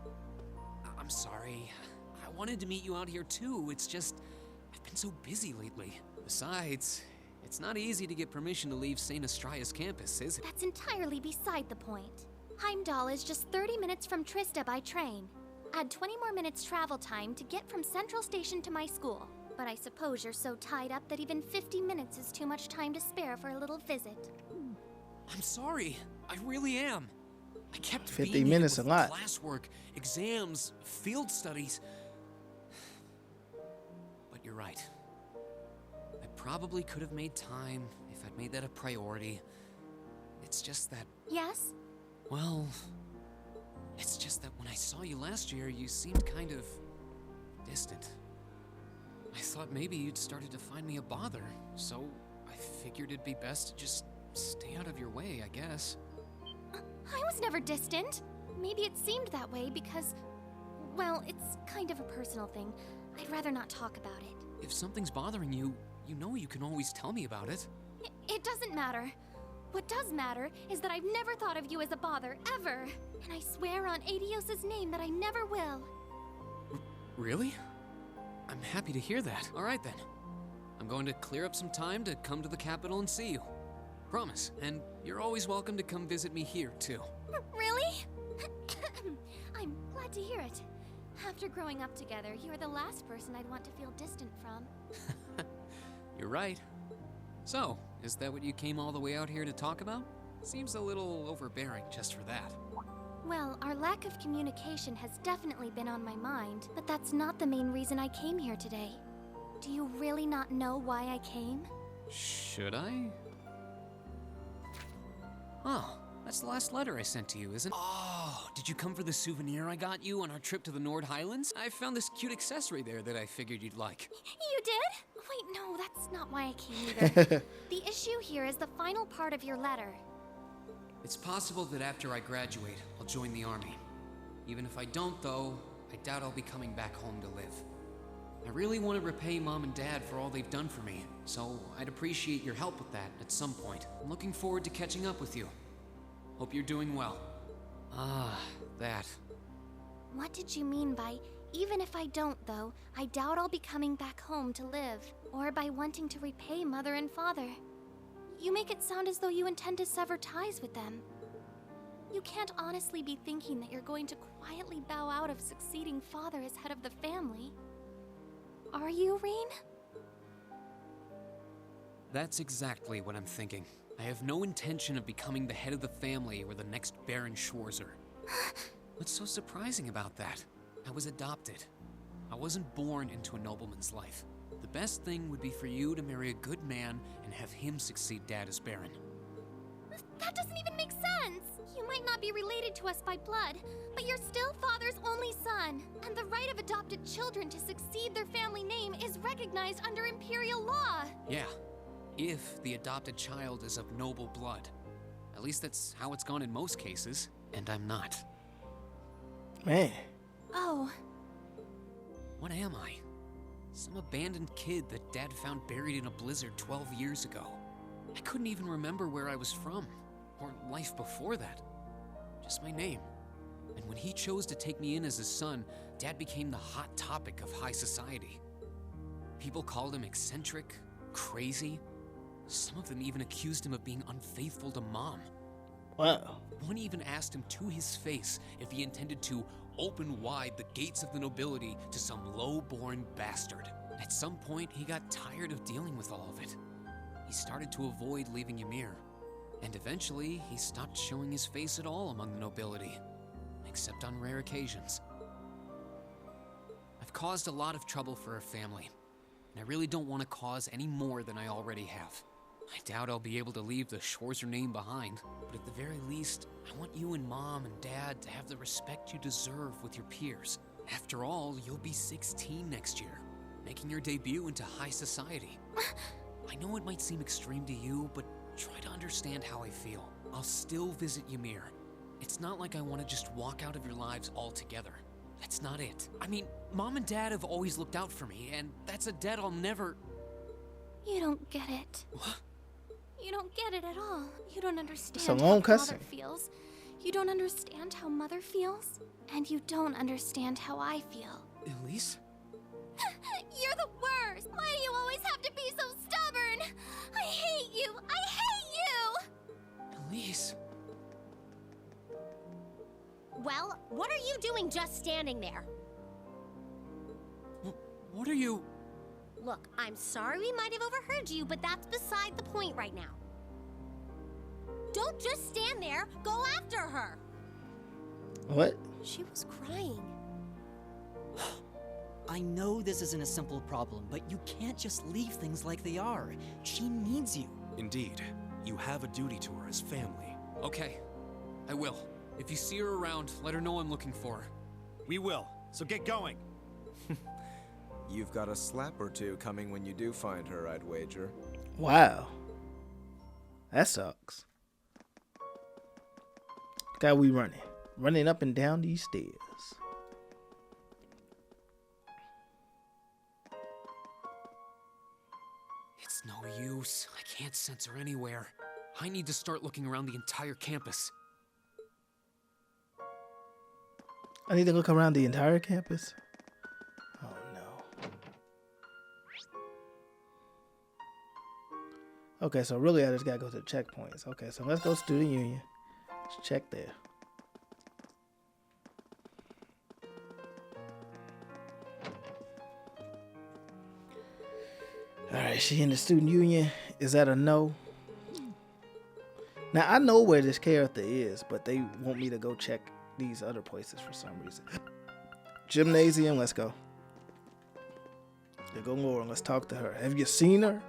I'm sorry. I wanted to meet you out here too. It's just, I've been so busy lately. Besides, it's not easy to get permission to leave St. Astraeus campus, is it? That's entirely beside the point. Heimdallr is just 30 minutes from Trista by train. Add 20 more minutes travel time to get from Central Station to my school. But I suppose you're so tied up that even 50 minutes is too much time to spare for a little visit. I'm sorry. I really am. I kept 50 minutes a lot. Classwork, exams, field studies. But you're right. I probably could have made time if I'd made that a priority. It's just that... Yes? Well... It's just that when I saw you last year, you seemed kind of... distant. I thought maybe you'd started to find me a bother, so I figured it'd be best to just stay out of your way, I guess. I was never distant. Maybe it seemed that way because... Well, it's kind of a personal thing. I'd rather not talk about it. If something's bothering you, you know you can always tell me about it. It doesn't matter. What does matter is that I've never thought of you as a bother, ever. And I swear on Adios's name that I never will. Really? I'm happy to hear that. All right, then. I'm going to clear up some time to come to the capital and see you. Promise. And you're always welcome to come visit me here, too. Really? I'm glad to hear it. After growing up together, you are the last person I'd want to feel distant from. You're right. So, is that what you came all the way out here to talk about? Seems a little overbearing just for that. Well, our lack of communication has definitely been on my mind, but that's not the main reason I came here today. Do you really not know why I came? Should I? Oh, that's the last letter I sent to you, isn't it? Oh, did you come for the souvenir I got you on our trip to the Nord Highlands? I found this cute accessory there that I figured you'd like. You did? Wait, no, that's not why I came either. The issue here is the final part of your letter. It's possible that after I graduate, I'll join the army. Even if I don't, though, I doubt I'll be coming back home to live. I really want to repay Mom and Dad for all they've done for me, so I'd appreciate your help with that at some point. I'm looking forward to catching up with you. Hope you're doing well. Ah, that. What did you mean by, even if I don't, though, I doubt I'll be coming back home to live, or by wanting to repay Mother and Father? You make it sound as though you intend to sever ties with them. You can't honestly be thinking that you're going to quietly bow out of succeeding father as head of the family. Are you, Rean? That's exactly what I'm thinking. I have no intention of becoming the head of the family or the next Baron Schwarzer. What's so surprising about that? I was adopted. I wasn't born into a nobleman's life. The best thing would be for you to marry a good man and have him succeed Dad as Baron. That doesn't even make sense! You might not be related to us by blood, but you're still Father's only son, and the right of adopted children to succeed their family name is recognized under Imperial law! Yeah, if the adopted child is of noble blood. At least that's how it's gone in most cases, and I'm not. Man. Oh. What am I? Some abandoned kid that Dad found buried in a blizzard 12 years ago. I couldn't even remember where I was from, or life before that. Just my name. And when he chose to take me in as his son, Dad became the hot topic of high society. People called him eccentric, crazy. Some of them even accused him of being unfaithful to Mom. Wow. One even asked him to his face if he intended to open wide the gates of the nobility to some low-born bastard. At some point, he got tired of dealing with all of it. He started to avoid leaving Ymir, and eventually he stopped showing his face at all among the nobility, except on rare occasions. I've caused a lot of trouble for our family, and I really don't want to cause any more than I already have. I doubt I'll be able to leave the Schwarzer name behind, but at the very least, I want you and Mom and Dad to have the respect you deserve with your peers. After all, you'll be 16 next year, making your debut into high society. I know it might seem extreme to you, but try to understand how I feel. I'll still visit Ymir. It's not like I want to just walk out of your lives altogether. That's not it. I mean, Mom and Dad have always looked out for me, and that's a debt I'll never... You don't get it. What? You don't get it at all. You don't understand Some how long Father cussing. feels. You don't understand how Mother feels. And you don't understand how I feel. Elise? You're the worst! Why do you always have to be so stubborn? I hate you! I hate you! Elise? Well, what are you doing just standing there? What are you... Look, I'm sorry we might have overheard you, but that's beside the point right now. Don't just stand there, go after her! What? She was crying. I know this isn't a simple problem, but you can't just leave things like they are. She needs you. Indeed. You have a duty to her as family. Okay, I will. If you see her around, let her know I'm looking for her. We will, so get going. You've got a slap or two coming when you do find her, I'd wager. Wow. That sucks. Look how we running. Running up and down these stairs. It's no use. I can't sense her anywhere. I need to start looking around the entire campus. I need to look around the entire campus? Oh no. Okay, so really I just gotta go to the checkpoints. Okay, so let's go Student Union. Let's check there. Alright, she in the Student Union. Is that a no? Now I know where this character is, but they want me to go check these other places for some reason. Gymnasium, let's go. Go Lauren, let's talk to her. Have you seen her?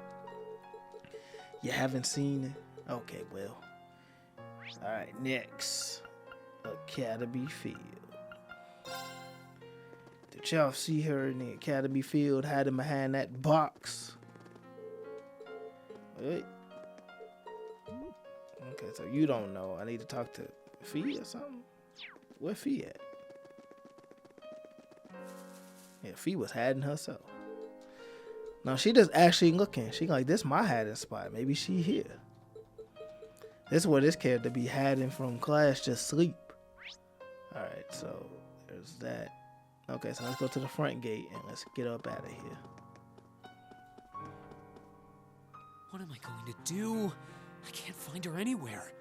You haven't seen it? Okay, well. Alright, next. Academy Field. Did y'all see her in the Academy Field hiding behind that box? Wait. Okay, so you don't know. I need to talk to Fee or something? Where Fee at? Yeah, Fee was hiding herself. No, she just actually looking. She like, this my hiding spot. Maybe she here. This is where this character be hiding from class, just sleep. Alright, so there's that. Okay, so let's go to the front gate and let's get up out of here. What am I going to do? I can't find her anywhere.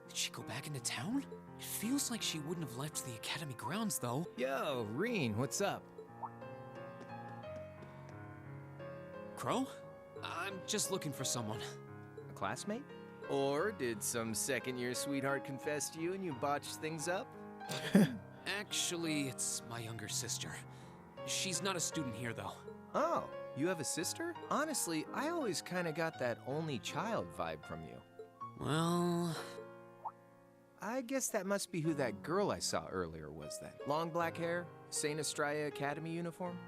Did she go back into town? It feels like she wouldn't have left the academy grounds, though. Yo, Rean, what's up? Crow? I'm just looking for someone. A classmate? Or did some second-year sweetheart confess to you and you botched things up? Actually, it's my younger sister. She's not a student here, though. Oh, you have a sister? Honestly, I always kind of got that only child vibe from you. Well... I guess that must be who that girl I saw earlier was then. Long black hair, St. Estrella Academy uniform,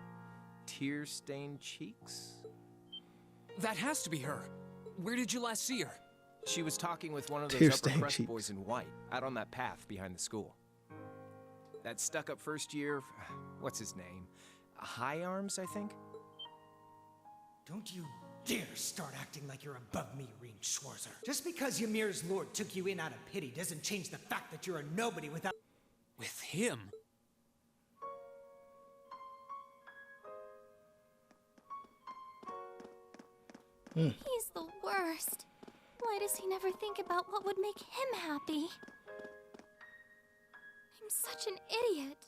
tear-stained cheeks. That has to be her. Where did you last see her? She was talking with one of those upper crust boys in white, out on that path behind the school. That stuck-up first year, what's his name? High Arms, I think? Don't you dare start acting like you're above me, Rean Schwarzer. Just because Ymir's lord took you in out of pity doesn't change the fact that you're a nobody without... With him? He's the worst. Why does he never think about what would make him happy? I'm such an idiot.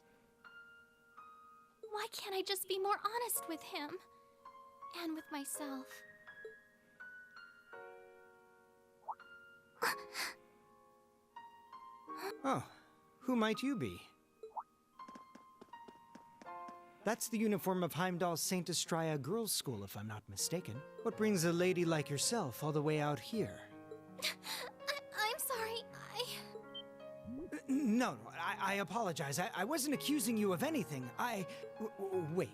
Why can't I just be more honest with him? And with myself? Oh, who might you be? That's the uniform of Heimdall's St. Estrella Girls' School, if I'm not mistaken. What brings a lady like yourself all the way out here? I'm sorry, No, I apologize. I wasn't accusing you of anything. Wait,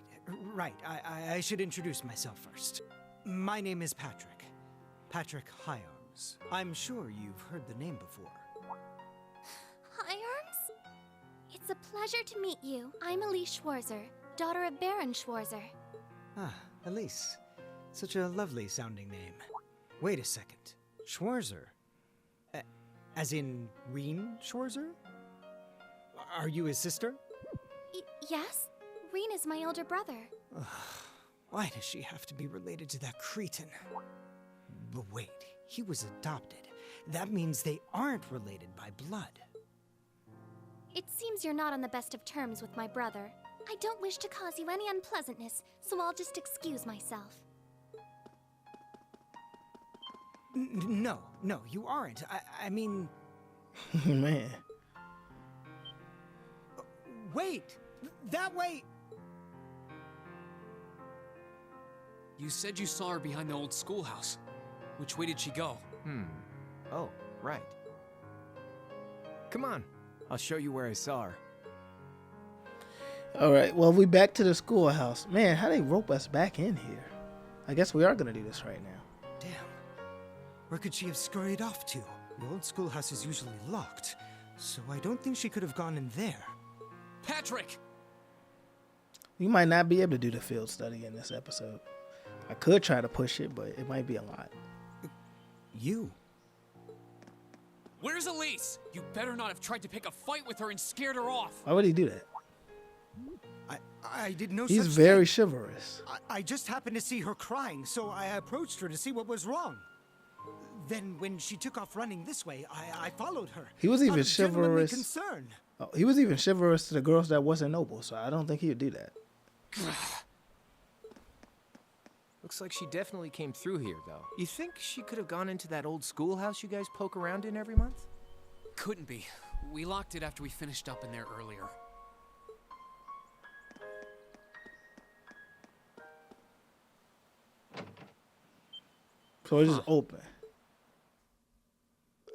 right. I should introduce myself first. My name is Patrick. Patrick High Arms. I'm sure you've heard the name before. High Arms? It's a pleasure to meet you. I'm Elise Schwarzer, daughter of Baron Schwarzer. Ah, Elise. Such a lovely sounding name. Wait a second. Schwarzer? As in Rean Schwarzer? Are you his sister? Yes? Rean is my older brother. Why does she have to be related to that cretin? But wait, he was adopted. That means they aren't related by blood. It seems you're not on the best of terms with my brother. I don't wish to cause you any unpleasantness, so I'll just excuse myself. No, you aren't. I mean... Man. Wait! That way... You said you saw her behind the old schoolhouse. Which way did she go? Oh, right. Come on, I'll show you where I saw her. All right, well, we back to the schoolhouse. Man, how they rope us back in here? I guess we are gonna do this right now. Damn. Where could she have scurried off to? The old schoolhouse is usually locked, so I don't think she could have gone in there. Patrick! We might not be able to do the field study in this episode. I could try to push it, but it might be a lot. You? Where's Elise? You better not have tried to pick a fight with her and scared her off. Why would he do that? I did no He's such very thing. chivalrous. I just happened to see her crying, so I approached her to see what was wrong. Then when she took off running this way, I followed her. He was even Out of genuine chivalrous. concern. Oh, he was even chivalrous to the girls that wasn't noble, so I don't think he would do that. Looks like she definitely came through here, though. You think she could have gone into that old schoolhouse you guys poke around in every month? Couldn't be. We locked it after we finished up in there earlier. So it's just open.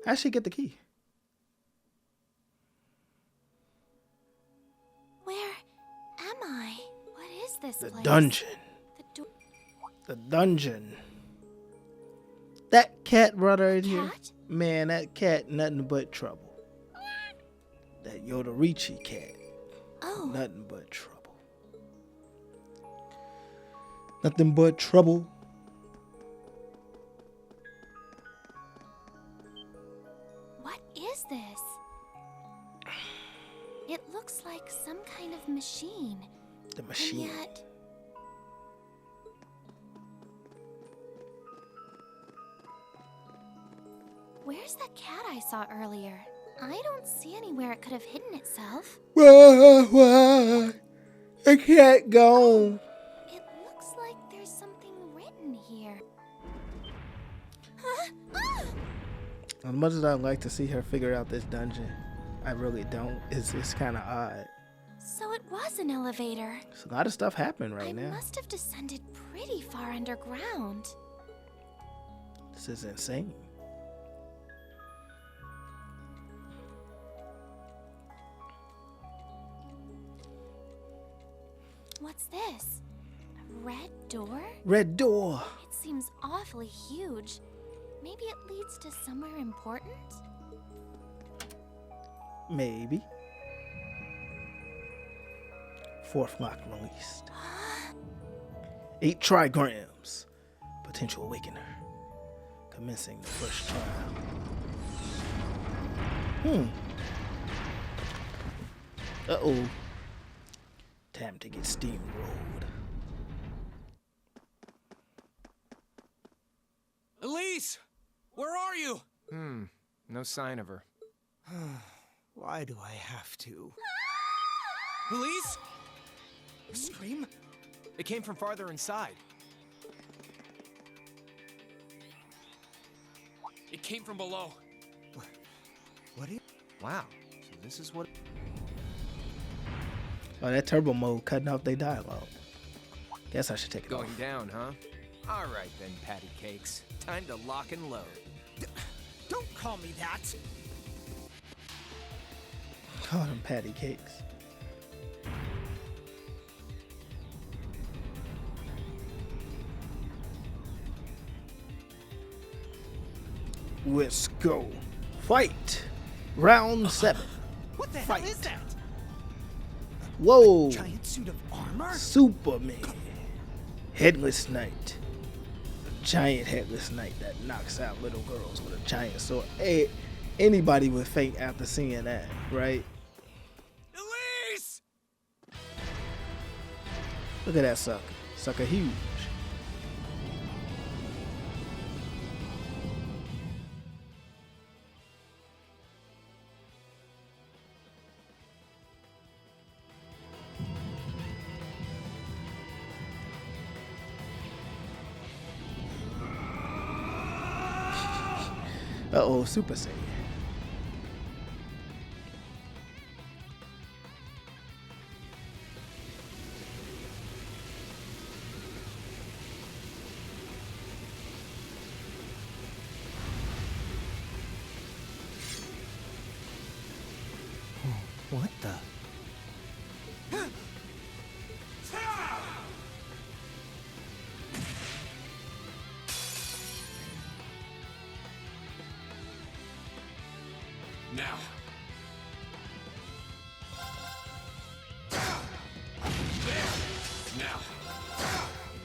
How'd she get the key? Where am I? What is this The place? dungeon. The door. The dungeon. That cat right here. Cat? Man, that cat nothing but trouble. That Yodorichi cat. Oh. Nothing but trouble. Nothing but trouble. What is this? It looks like some kind of machine. The machine. And yet... Where's that cat I saw earlier? I don't see anywhere it could have hidden itself. Why? The cat gone. It looks like there's something written here. As much as I'd like to see her figure out this dungeon, I really don't. It's kind of odd. So it was an elevator. There's a lot of stuff happening right I now. must have descended pretty far underground. This is insane. What's this? A red door? Red door. It seems awfully huge. Maybe it leads to somewhere important? Maybe. Fourth lock released. 8 trigrams. Potential awakener. Commencing the first trial. Uh-oh. Time to get steamrolled. Elise! Where are you? No sign of her. Why do I have to? Elise? A scream? It came from farther inside. It came from below. What? Wow. So this is what... Oh, that turbo mode cutting off their dialogue. Guess I should take it Going off. down, huh? All right then, patty cakes. Time to lock and load. Don't call me that. Call them patty cakes. Let's go. Fight. Round 7. What the Fight. hell is that? Whoa. A giant suit of armor? Superman. Headless Knight. A giant headless knight that knocks out little girls with a giant sword. Hey, anybody would faint after seeing that, right? Elise! Look at that sucker. Sucker huge. Uh-oh, Super Saiyan. What the? Now. Now.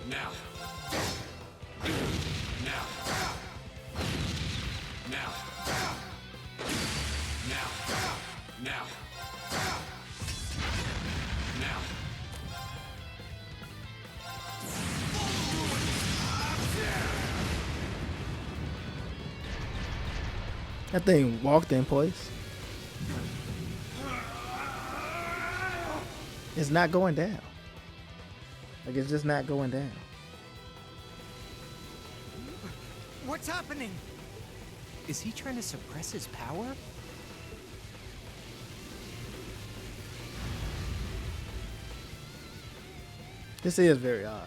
Now. Now. Now. Now. Now. Now. That thing walked in place. It's not going down. Like, it's just not going down. What's happening? Is he trying to suppress his power? This is very odd.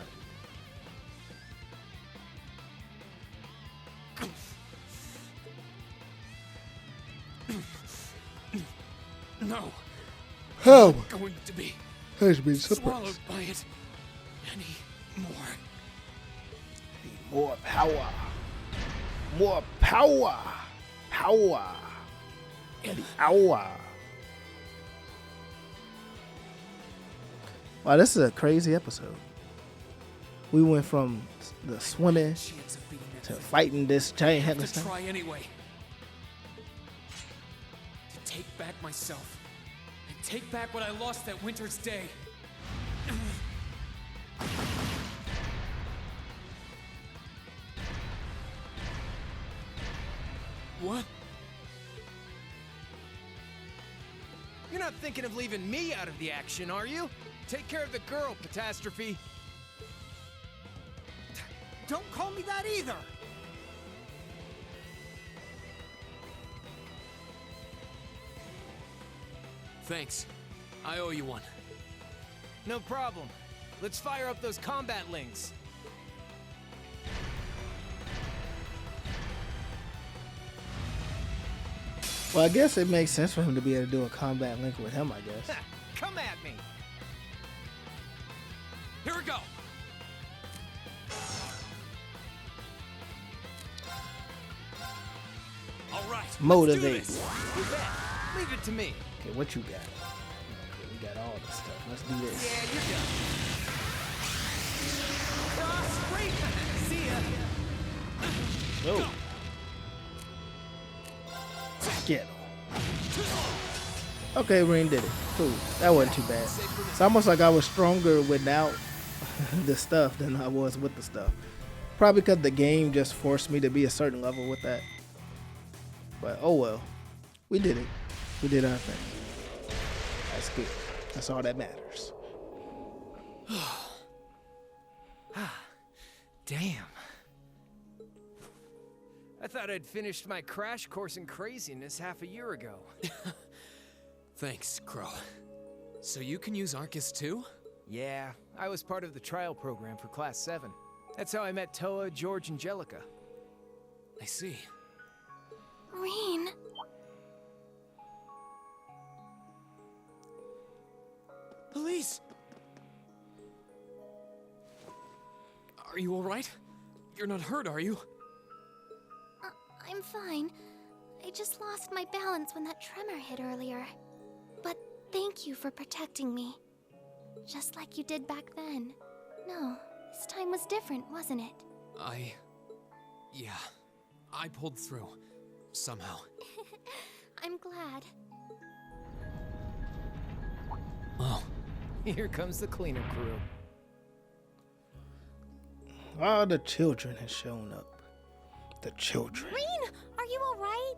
No. How? I'm not going to be Has been swallowed suppressed. by it anymore. More power. More power. Power. And the hour. Wow, this is a crazy episode. We went from the swimming to fighting this giant I have headless to thing. try anyway. To take back myself. And take back what I lost that winter's day. What? You're not thinking of leaving me out of the action, are you? Take care of the girl, Catastrophe. Don't call me that either! Thanks. I owe you one. No problem. Let's fire up those combat links. Well, I guess it makes sense for him to be able to do a combat link with him, I guess. Come at me. Here we go. All right. Motivate. Let's do this. You bet. Leave it to me. Okay, what you got? Okay, we got all this stuff. Let's do this. Yeah, you're done. Great. See ya. Oh. Get him. Okay, Rean did it. Cool. That wasn't too bad. It's almost like I was stronger without the stuff than I was with the stuff. Probably because the game just forced me to be a certain level with that. But oh well. We did it. We did our thing. That's good. That's all that matters. Damn. I thought I'd finished my crash course in craziness half a year ago. Thanks, Crow. So you can use Arcus too? Yeah, I was part of the trial program for Class 7. That's how I met Toa, George, and Jellica. I see. Rean. Elise! Are you alright? You're not hurt, are you? I'm fine. I just lost my balance when that tremor hit earlier. But thank you for protecting me. Just like you did back then. No, this time was different, wasn't it? Yeah. I pulled through. Somehow. I'm glad. Oh. Here comes the cleaner crew. All the children have shown up. The children. Rean, are you alright?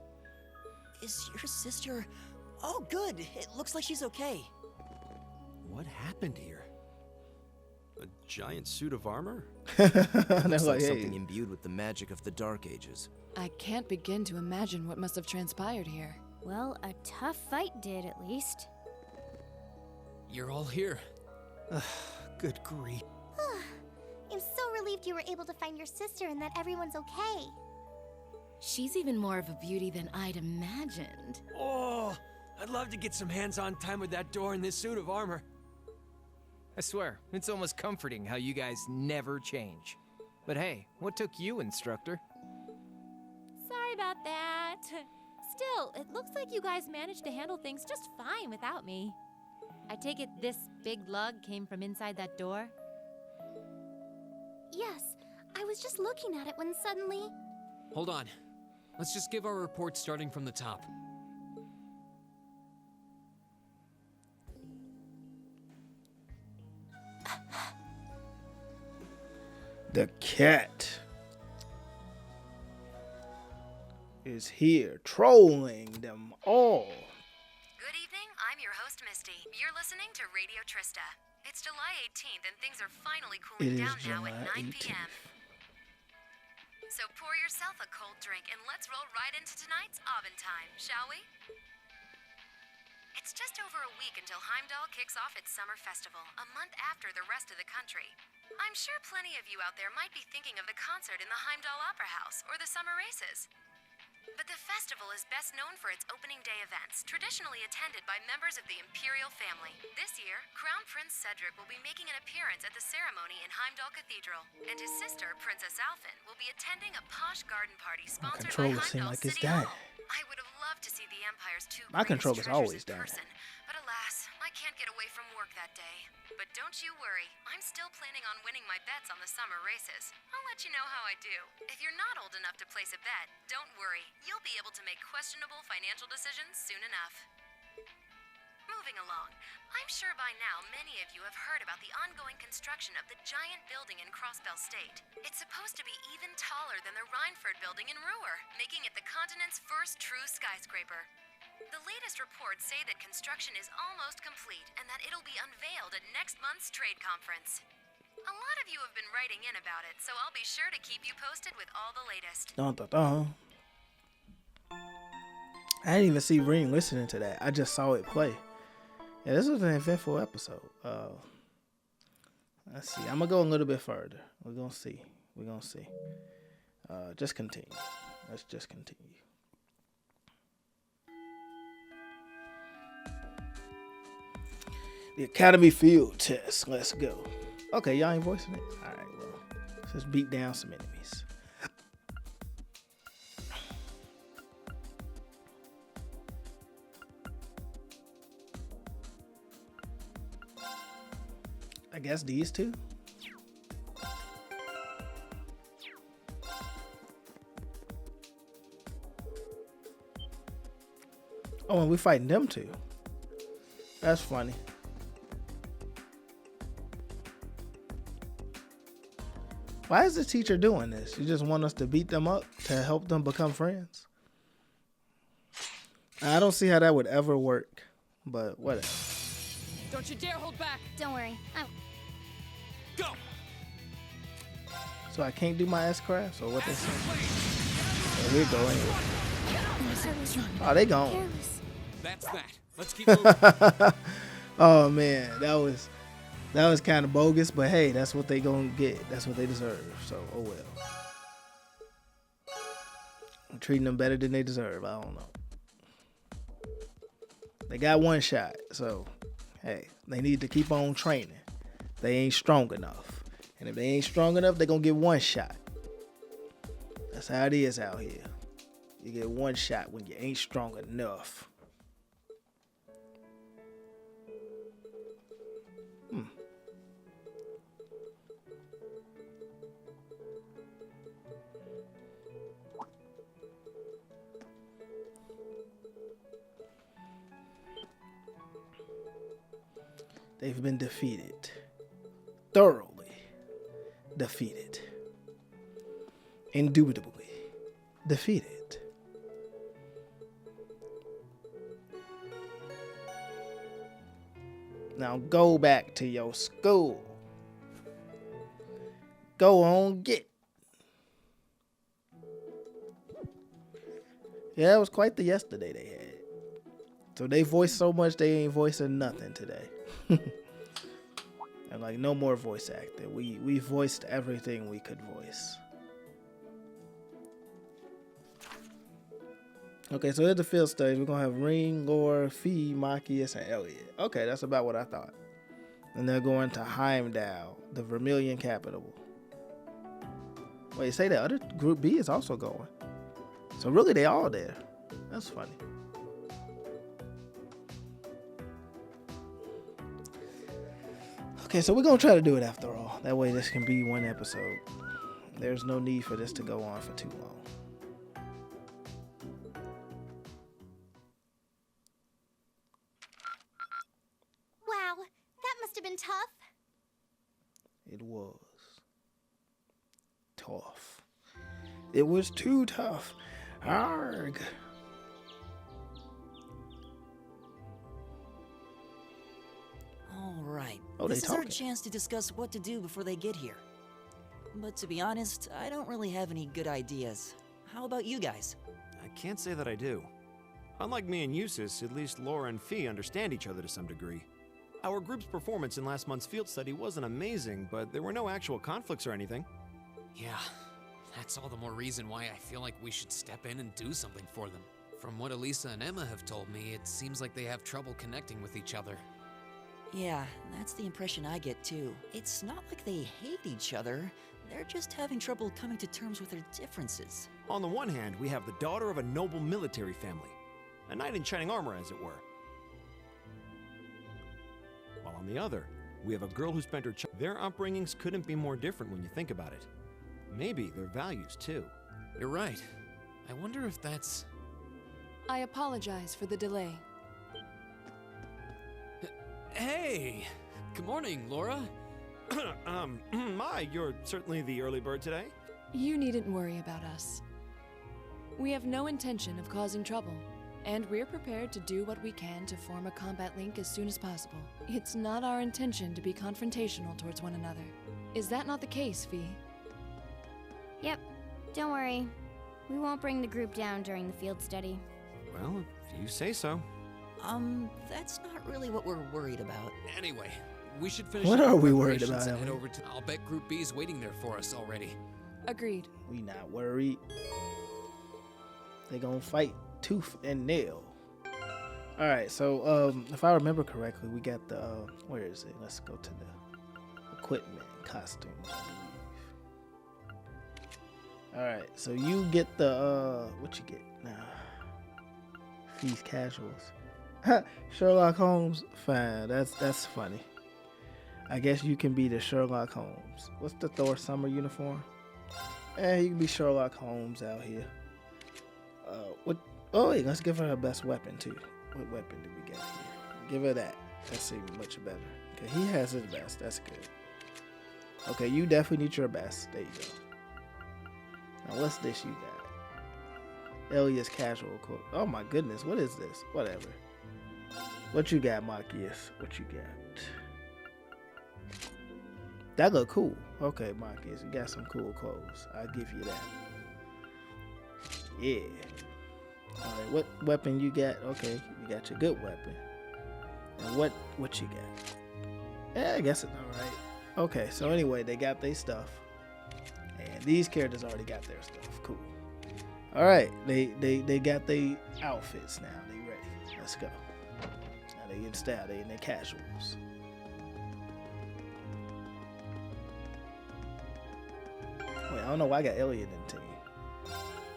Is your sister... Oh, good. It looks like she's okay. What happened here? A giant suit of armor? Looks like something imbued with the magic of the Dark Ages. I can't begin to imagine what must have transpired here. Well, a tough fight did, at least. You're all here. Good grief. I'm so relieved you were able to find your sister and that everyone's okay. She's even more of a beauty than I'd imagined. Oh, I'd love to get some hands-on time with that door in this suit of armor. I swear, it's almost comforting how you guys never change. But hey, what took you, instructor? Sorry about that. Still, it looks like you guys managed to handle things just fine without me. I take it this big lug came from inside that door? Yes, I was just looking at it when suddenly... Hold on. Let's just give our report starting from the top. The cat is here, trolling them all. Good evening, I'm your host, Misty. You're listening to Radio Trista. It's July 18th and things are finally cooling down now at 9 p.m. So pour yourself a cold drink and let's roll right into tonight's Oven Time, shall we? It's just over a week until Heimdallr kicks off its summer festival, a month after the rest of the country. I'm sure plenty of you out there might be thinking of the concert in the Heimdallr Opera House or the summer races. But the festival is best known for its opening day events, traditionally attended by members of the Imperial family. This year, Crown Prince Cedric will be making an appearance at the ceremony in Heimdallr Cathedral, and his sister, Princess Alfin, will be attending a posh garden party sponsored by Heimdallr City Hall. I would have loved to see the Empire's two My greatest controller's treasures always in dying. person, but alas, I can't get away from work that day. But don't you worry, I'm still planning on winning my bets on the summer races. I'll let you know how I do. If you're not old enough to place a bet, don't worry. You'll be able to make questionable financial decisions soon enough. Moving along, I'm sure by now many of you have heard about the ongoing construction of the giant building in Crossbell State. It's supposed to be even taller than the Rhineford building in Ruhr, making it the continent's first true skyscraper. The latest reports say that construction is almost complete and that it'll be unveiled at next month's trade conference. A lot of you have been writing in about it, so I'll be sure to keep you posted with all the latest. Dun, dun, dun. I didn't even see Rean listening to that. I just saw it play. Yeah, this was an eventful episode. Let's see. I'm gonna go a little bit further. We're gonna see. Just continue. Let's just continue. The Academy Field Test. Let's go. Okay, y'all ain't voicing it? Alright, well. Let's just beat down some enemies. I guess these two. Oh, and we're fighting them too. That's funny. Why is the teacher doing this? You just want us to beat them up to help them become friends? I don't see how that would ever work, but whatever. Don't you dare hold back! Don't worry. Go! So I can't do my S-crafts or what they say? Oh, here we go anyway. Oh, they gone. That's that. Let's keep moving. Oh man, that was kind of bogus, but hey, that's what they gonna get. That's what they deserve. So, oh well. I'm treating them better than they deserve. I don't know. They got one shot, so hey, they need to keep on training. They ain't strong enough, and if they ain't strong enough, they gonna get one shot. That's how it is out here. You get one shot when you ain't strong enough. They've been defeated. Thoroughly defeated. Indubitably defeated. Now go back to your school. Go on, get. Yeah, it was quite the yesterday they had. So they voiced so much, they ain't voicing nothing today. And like, no more voice acting. We voiced everything we could voice. Okay, so here's the field stage. We're gonna have Rean, Laura, Fee, Machias, and Elliot. Okay, that's about what I thought. And they're going to Heimdallr, the Vermilion capital. Wait, say the other group B is also going. So really, they all there. That's funny. Okay, so we're gonna try to do it after all. That way, this can be one episode. There's no need for this to go on for too long. Wow, that must have been tough. It was tough. It was too tough. Arg. All right. Oh, This they is our talking. chance to discuss what to do before they get here. But to be honest, I don't really have any good ideas. How about you guys? I can't say that I do. Unlike me and Jusis, at least Laura and Fee understand each other to some degree. Our group's performance in last month's field study wasn't amazing, but there were no actual conflicts or anything. Yeah, that's all the more reason why I feel like we should step in and do something for them. From what Alisa and Emma have told me, it seems like they have trouble connecting with each other. Yeah, that's the impression I get too. It's not like they hate each other. They're just having trouble coming to terms with their differences. On the one hand, we have the daughter of a noble military family, a knight in shining armor, as it were. While on the other, we have a girl who spent her their upbringings couldn't be more different when you think about it. Maybe their values, too. You're right. I wonder if that's... I apologize for the delay. Hey! Good morning, Laura. You're certainly the early bird today. You needn't worry about us. We have no intention of causing trouble, and we're prepared to do what we can to form a combat link as soon as possible. It's not our intention to be confrontational towards one another. Is that not the case, Fee? Yep, don't worry. We won't bring the group down during the field study. Well, if you say so. That's not really what we're worried about. Anyway, we should finish What our are we worried preparations about, and head Ellie? over to... I'll bet Group B is waiting there for us already. Agreed. We not worried. They gonna fight tooth and nail. All right, so if I remember correctly, we got the where is it? Let's go to the equipment costumes, I believe. All right, so you get the what you get? Nah, Feast casuals. Sherlock Holmes, fine. That's funny. I guess you can be the Sherlock Holmes. What's the Thor summer uniform? You can be Sherlock Holmes out here. What? Oh, wait, let's give her her best weapon too. What weapon did we get here? Give her that. That's even much better. Okay, he has his best. That's good. Okay, you definitely need your best. There you go. Now, what's this you got? Elliot's casual coat. Oh my goodness, what is this? Whatever. What you got, Machias? What you got? That look cool. Okay, Machias, you got some cool clothes. I'll give you that. Yeah. Alright, what weapon you got? Okay, you got your good weapon. And what you got? Yeah, I guess it's alright. Okay, so anyway, they got their stuff. And these characters already got their stuff. Cool. Alright, they got their outfits now. They ready. Let's go. Now they in style, they in their casuals. Wait, I don't know why I got Elliot in the team.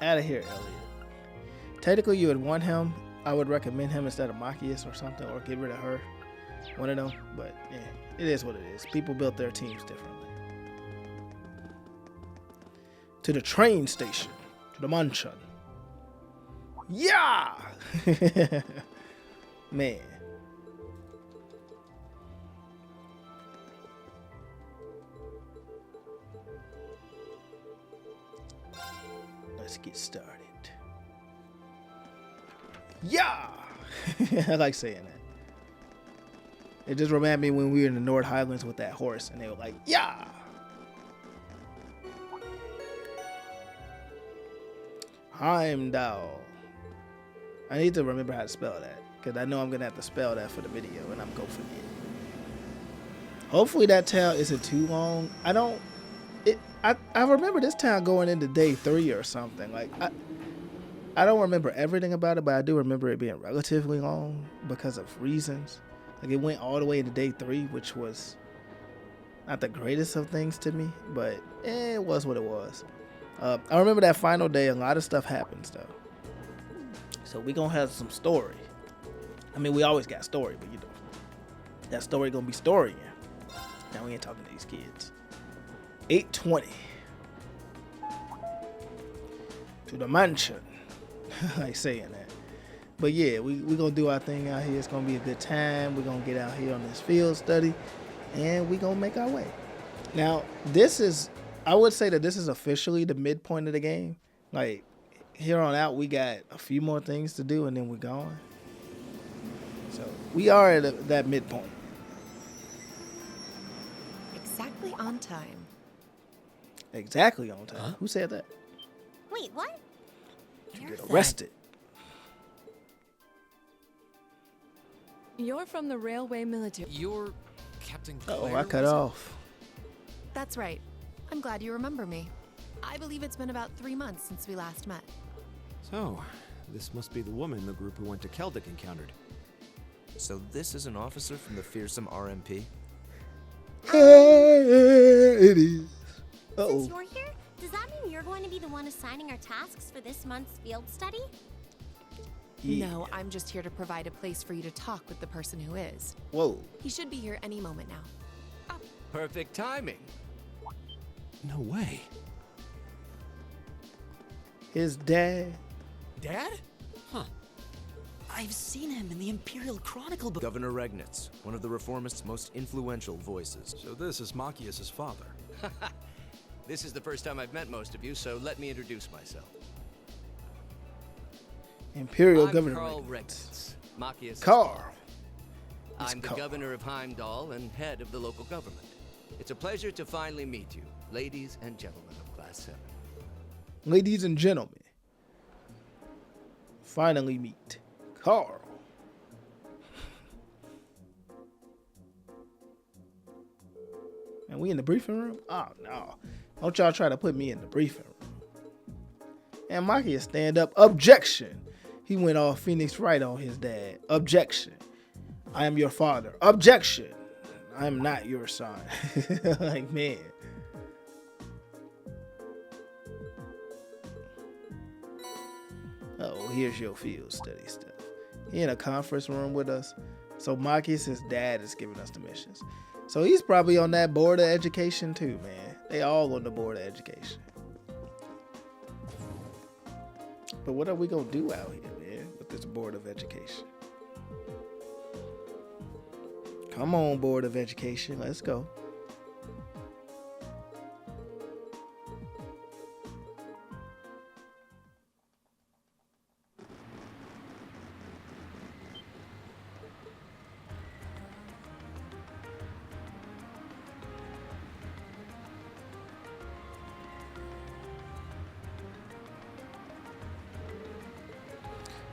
Out of here, Elliot. Technically, you would want him. I would recommend him instead of Machias or something, or get rid of her. One of them. But yeah, it is what it is. People built their teams differently. To the train station. To the mansion. Yeah! Man. Let's get started. Yeah! I like saying that. It just reminded me when we were in the North Highlands with that horse and they were like, yeah! Heimdallr. I need to remember how to spell that because I know I'm going to have to spell that for the video and I'm going to forget. Hopefully that town isn't too long. I remember this town going into day 3 or something. Like I don't remember everything about it, but I do remember it being relatively long because of reasons. Like, it went all the way into day 3, which was not the greatest of things to me, but it was what it was. I remember that final day, a lot of stuff happens, though. So we gonna have some story. I mean, we always got story, but you know, that story gonna be storying. Now we ain't talking to these kids. 8:20 to the mansion. I like saying that. But yeah, we gonna do our thing out here. It's gonna be a good time. We're gonna get out here on this field study, and we gonna make our way. Now, I would say that this is officially the midpoint of the game. Like, here on out, we got a few more things to do, and then we're gone. So we are at that midpoint. Exactly on time. Exactly on time. Huh? Who said that? Wait, what? You get arrested. You're from the railway military. You're Captain Claire. Oh, I cut off. That's right. I'm glad you remember me. I believe it's been about 3 months since we last met. So, this must be the woman the group who went to Keldic encountered. So this is an officer from the fearsome RMP? It is. Since you're here, does that mean you're going to be the one assigning our tasks for this month's field study? Yeah. No, I'm just here to provide a place for you to talk with the person who is. Whoa. He should be here any moment now. Perfect timing. No way. His dad. Dad? Huh. I've seen him in the Imperial Chronicle book. Governor Regnitz, one of the Reformists' most influential voices. So this is Machias' father. This is the first time I've met most of you, so let me introduce myself. Imperial I'm Governor Carl Regnitz. Machias. Carl. I'm the Carl. governor of Heimdallr and head of the local government. It's a pleasure to finally meet you, ladies and gentlemen of Class 7. Ladies and gentlemen, finally meet Carl. And we in the briefing room? Oh, no. Don't y'all try to put me in the briefing room. And Machias stand up. Objection. He went all Phoenix Wright on his dad. Objection. I am your father. Objection. I am not your son. Like, man. Oh, here's your field study stuff. He in a conference room with us. So Machias' dad is giving us the missions. So he's probably on that board of education too, man. They all on the board of education. But what are we gonna do out here, man, with this board of education? Come on, board of education, let's go.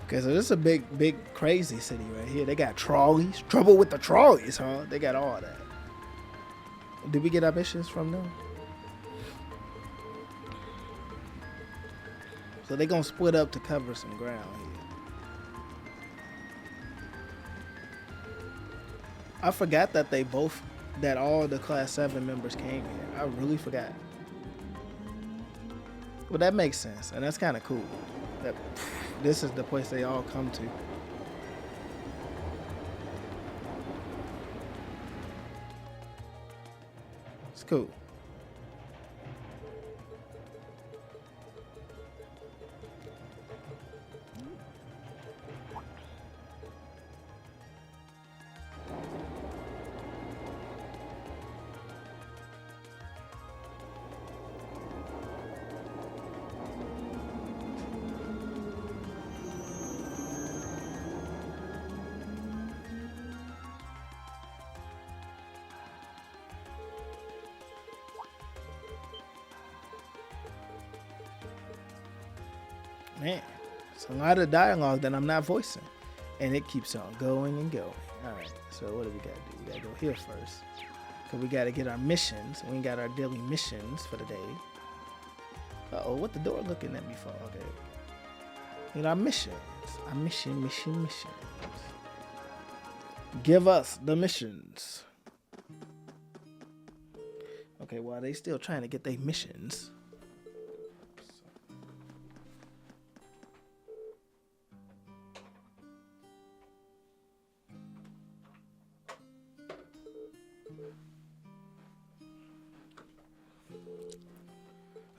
Okay, so this is a big, crazy city right here. They got trolleys. Trouble with the trolleys, huh? They got all that. Did we get our missions from them? So they gonna split up to cover some ground here. I forgot that that all the Class 7 members came here. I really forgot. Well, that makes sense, and that's kind of cool. That this is the place they all come to. It's cool. Man, it's a lot of dialogue that I'm not voicing. And it keeps on going and going. Alright, so what do we gotta do? We gotta go here first. Because we gotta get our missions. We ain't got our daily missions for the day. Uh-oh, what the door looking at me for? Okay. Need our missions. Our missions. Give us the missions. Okay, well, they still trying to get their missions.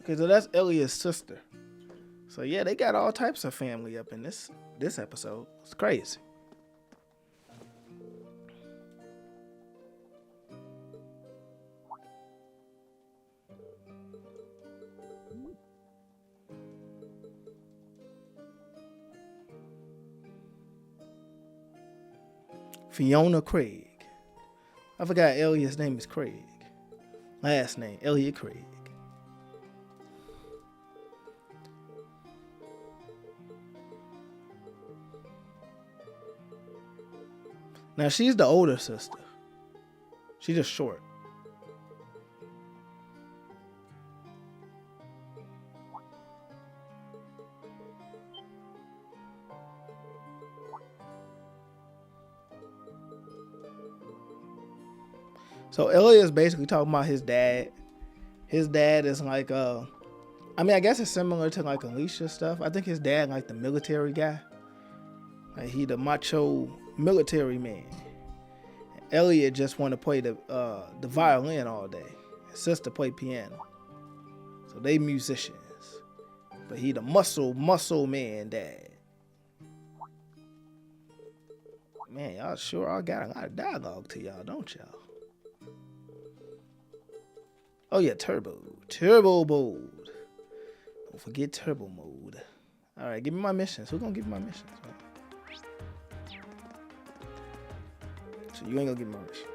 Okay, so that's Elliot's sister. So yeah, they got all types of family up in this episode. It's crazy. Fiona Craig. I forgot Elliot's name is Craig. Last name, Elliot Craig. Now she's the older sister. She's just short. So Elliot's basically talking about his dad. His dad is like, I mean, I guess it's similar to like Alicia stuff. I think his dad like the military guy. Like he the macho military man. Elliot just want to play the violin all day. His sister play piano. So they musicians. But he the muscle man dad. Man, y'all sure all got a lot of dialogue to y'all, don't y'all? Oh yeah, turbo mode. Don't forget turbo mode. All right, give me my missions. Who's gonna give me my missions, man? So you ain't gonna give me my mission.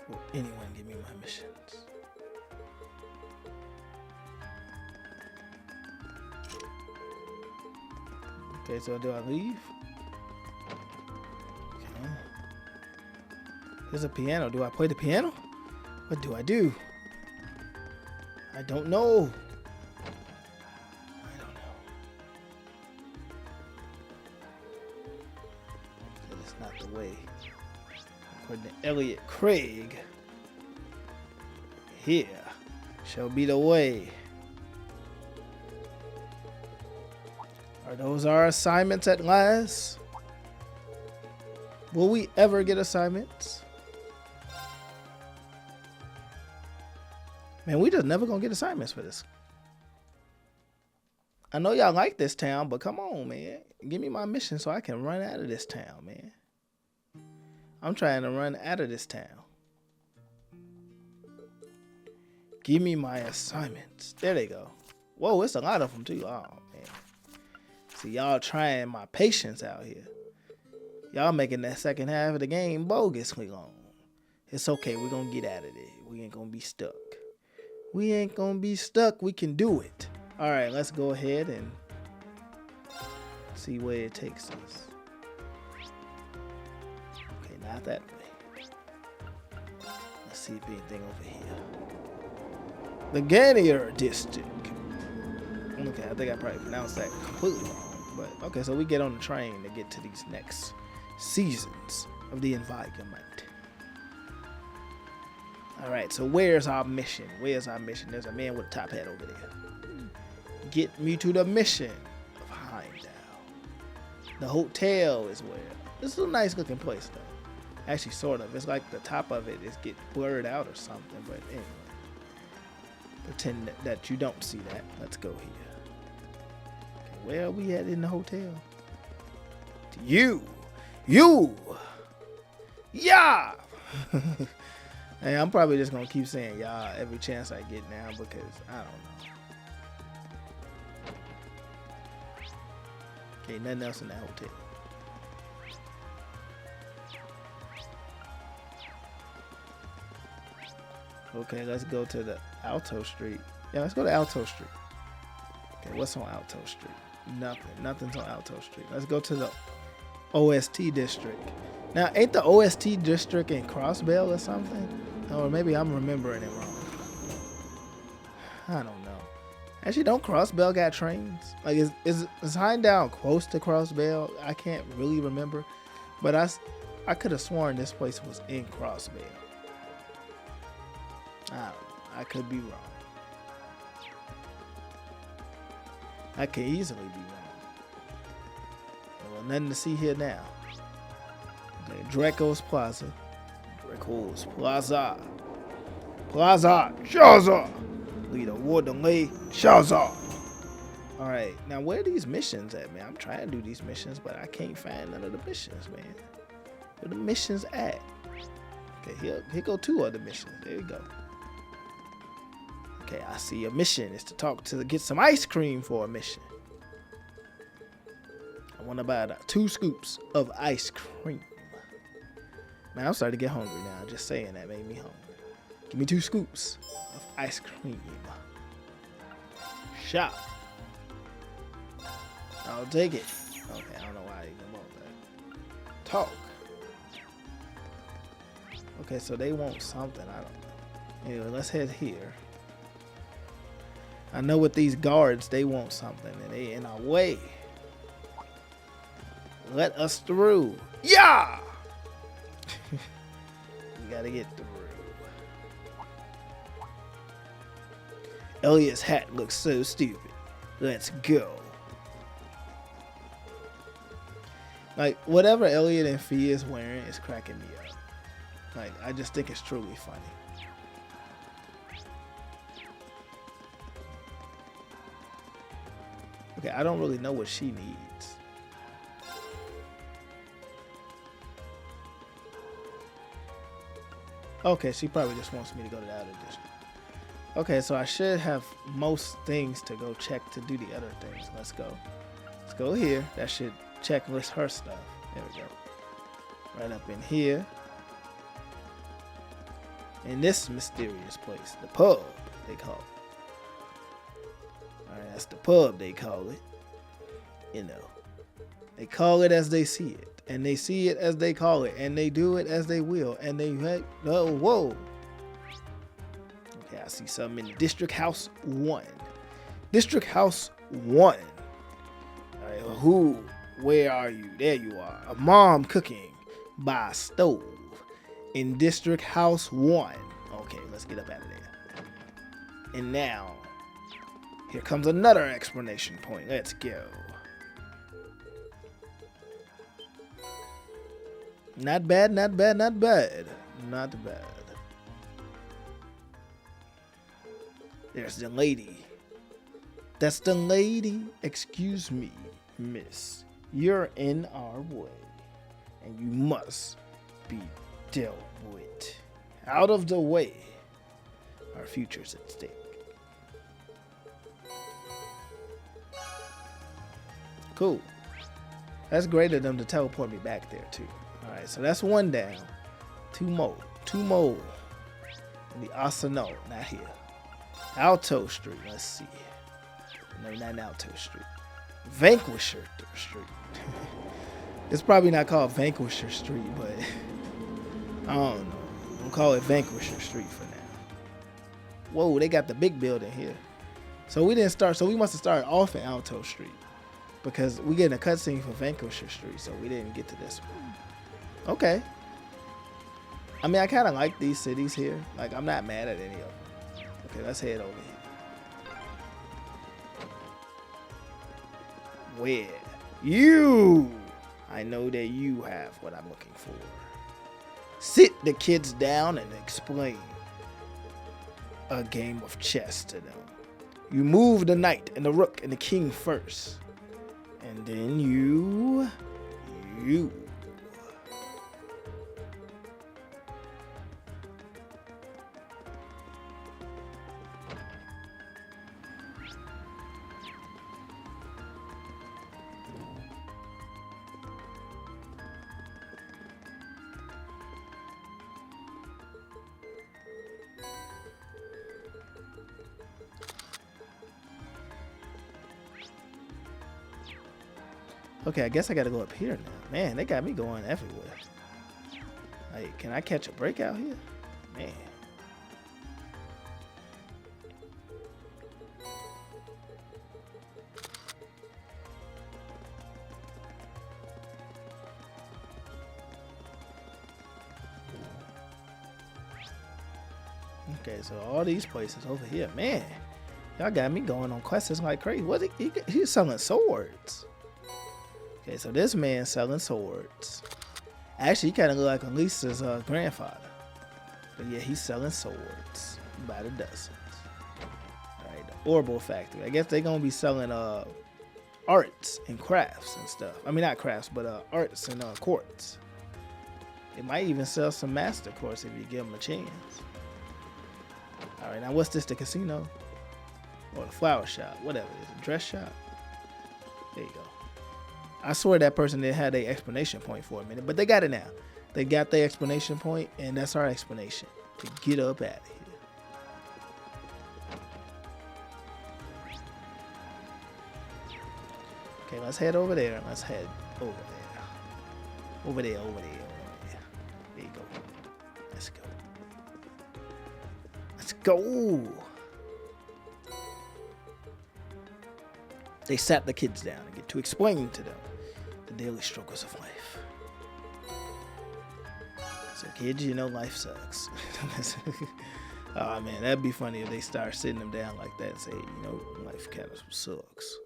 Will anyone give me my missions? Okay, so do I leave? Okay. Here's a piano. Do I play the piano? What do I do? I don't know. That is not the way. According to Elliot Craig, here shall be the way. Are those our assignments at last? Will we ever get assignments? Man, we just never gonna get assignments for this. I know y'all like this town, but come on, man. Give me my mission so I can run out of this town, man. I'm trying to run out of this town. Give me my assignments. There they go. Whoa, it's a lot of them too. Oh, man. See, y'all trying my patience out here. Y'all making that second half of the game bogusly long. It's okay. We're going to get out of there. We ain't going to be stuck. We ain't going to be stuck. We can do it. All right, let's go ahead and see where it takes us. Okay, not that way. Let's see if anything over here. The Ganier District. Okay, I think I probably pronounced that completely wrong. But okay, so we get on the train to get to these next seasons of the environment. All right, so where's our mission? Where's our mission? There's a man with a top hat over there. Get me to the mission of Heimdallr. The hotel is where. This is a nice looking place though. Actually, sort of. It's like the top of it is get blurred out or something. But anyway, pretend that you don't see that. Let's go here. Okay, where are we at in the hotel? You. Yeah. Hey, I'm probably just gonna keep saying y'all every chance I get now because I don't know. Okay, nothing else in that hotel. Okay, let's go to the Alto Street. Yeah, let's go to Alto Street. Okay, what's on Alto Street? Nothing. Nothing's on Alto Street. Let's go to the OST district. Now, ain't the OST district in Crossbell or something? Or maybe I'm remembering it wrong. I don't know. Actually, don't Crossbell got trains? Like, is Heimdallr close to Crossbell? I can't really remember, but I could have sworn this place was in Crossbell. I could be wrong. I could easily be wrong. Well, nothing to see here now. Draco's Plaza. Draco's Plaza. Plaza. Shaza. Leader Wardenley. Shaza. Alright, now where are these missions at, man? I'm trying to do these missions, but I can't find none of the missions, man. Where the missions at? Okay, here go 2 other missions. There you go. Okay, I see a mission is to get some ice cream for a mission. I want to buy 2 scoops of ice cream. Man, I'm starting to get hungry now. Just saying that made me hungry. Give me 2 scoops of ice cream. Shop. I'll take it. Okay, I don't know why I even want that. Talk. Okay, so they want something. I don't know. Anyway, let's head here. I know with these guards, they want something, and they in our way. Let us through. Yeah! We gotta get through. Elliot's hat looks so stupid. Let's go. Like, whatever Elliot and Fee is wearing is cracking me up. Like, I just think it's truly funny. Okay, I don't really know what she needs. Okay, she probably just wants me to go to the other district. Okay, so I should have most things to go check to do the other things. Let's go. Let's go here. That should checklist her stuff. There we go. Right up in here. In this mysterious place. The pub, they call it. Alright, that's the pub, they call it. You know. They call it as they see it. And they see it as they call it. And they do it as they will. And they... Oh, whoa. Okay, I see something in District House 1. District House 1. Alright, who... Where are you? There you are. A mom cooking by a stove in District House 1. Okay, let's get up out of there. And now, here comes another explanation point. Let's go. Not bad, not bad, not bad. Not bad. There's the lady. That's the lady. Excuse me, miss. You're in our way, and you must be dealt with. Out of the way. Our future's at stake. Cool. That's great of them to teleport me back there, too. Alright, so that's 1 down. 2 more. 2 more. And the Asano, not here. Alto Street, let's see. No, not Alto Street. Vanquisher Street. It's probably not called Vanquisher Street, but I don't know. We'll call it Vanquisher Street for now. Whoa, they got the big building here. So we didn't start, so we must have started off in Alto Street because we getting a cutscene for Vanquisher Street, so we didn't get to this one. Okay. I mean, I kind of like these cities here. Like, I'm not mad at any of them. Okay, let's head over here. Where? You! I know that you have what I'm looking for. Sit the kids down and explain a game of chess to them. You move the knight and the rook and the king first. And then you... Okay, I guess I gotta go up here now. Man, they got me going everywhere. Like, can I catch a break out here? Man. Okay, so all these places over here, man. Y'all got me going on quests like crazy. What he's selling swords. Okay, so this man's selling swords. Actually, he kind of look like Elisa's grandfather. But yeah, he's selling swords by the dozens. All right, the Orbital Factory. I guess they're gonna be selling arts and crafts and stuff. I mean, not crafts, but arts and quartz. They might even sell some master quartz if you give them a chance. All right, now what's this? The casino or the flower shop? Whatever it is, a dress shop. There you go. I swear that person didn't have their explanation point for a minute, but they got it now. They got their explanation point, and that's our explanation to get up out of here. Okay, let's head over there. Let's head over there. Over there, over there, over there. There you go. Let's go. Let's go. They sat the kids down and get to explain to them the daily struggles of life. So kids, you know life sucks. Oh man, that'd be funny if they start sitting them down like that and say, you know, life kind of sucks,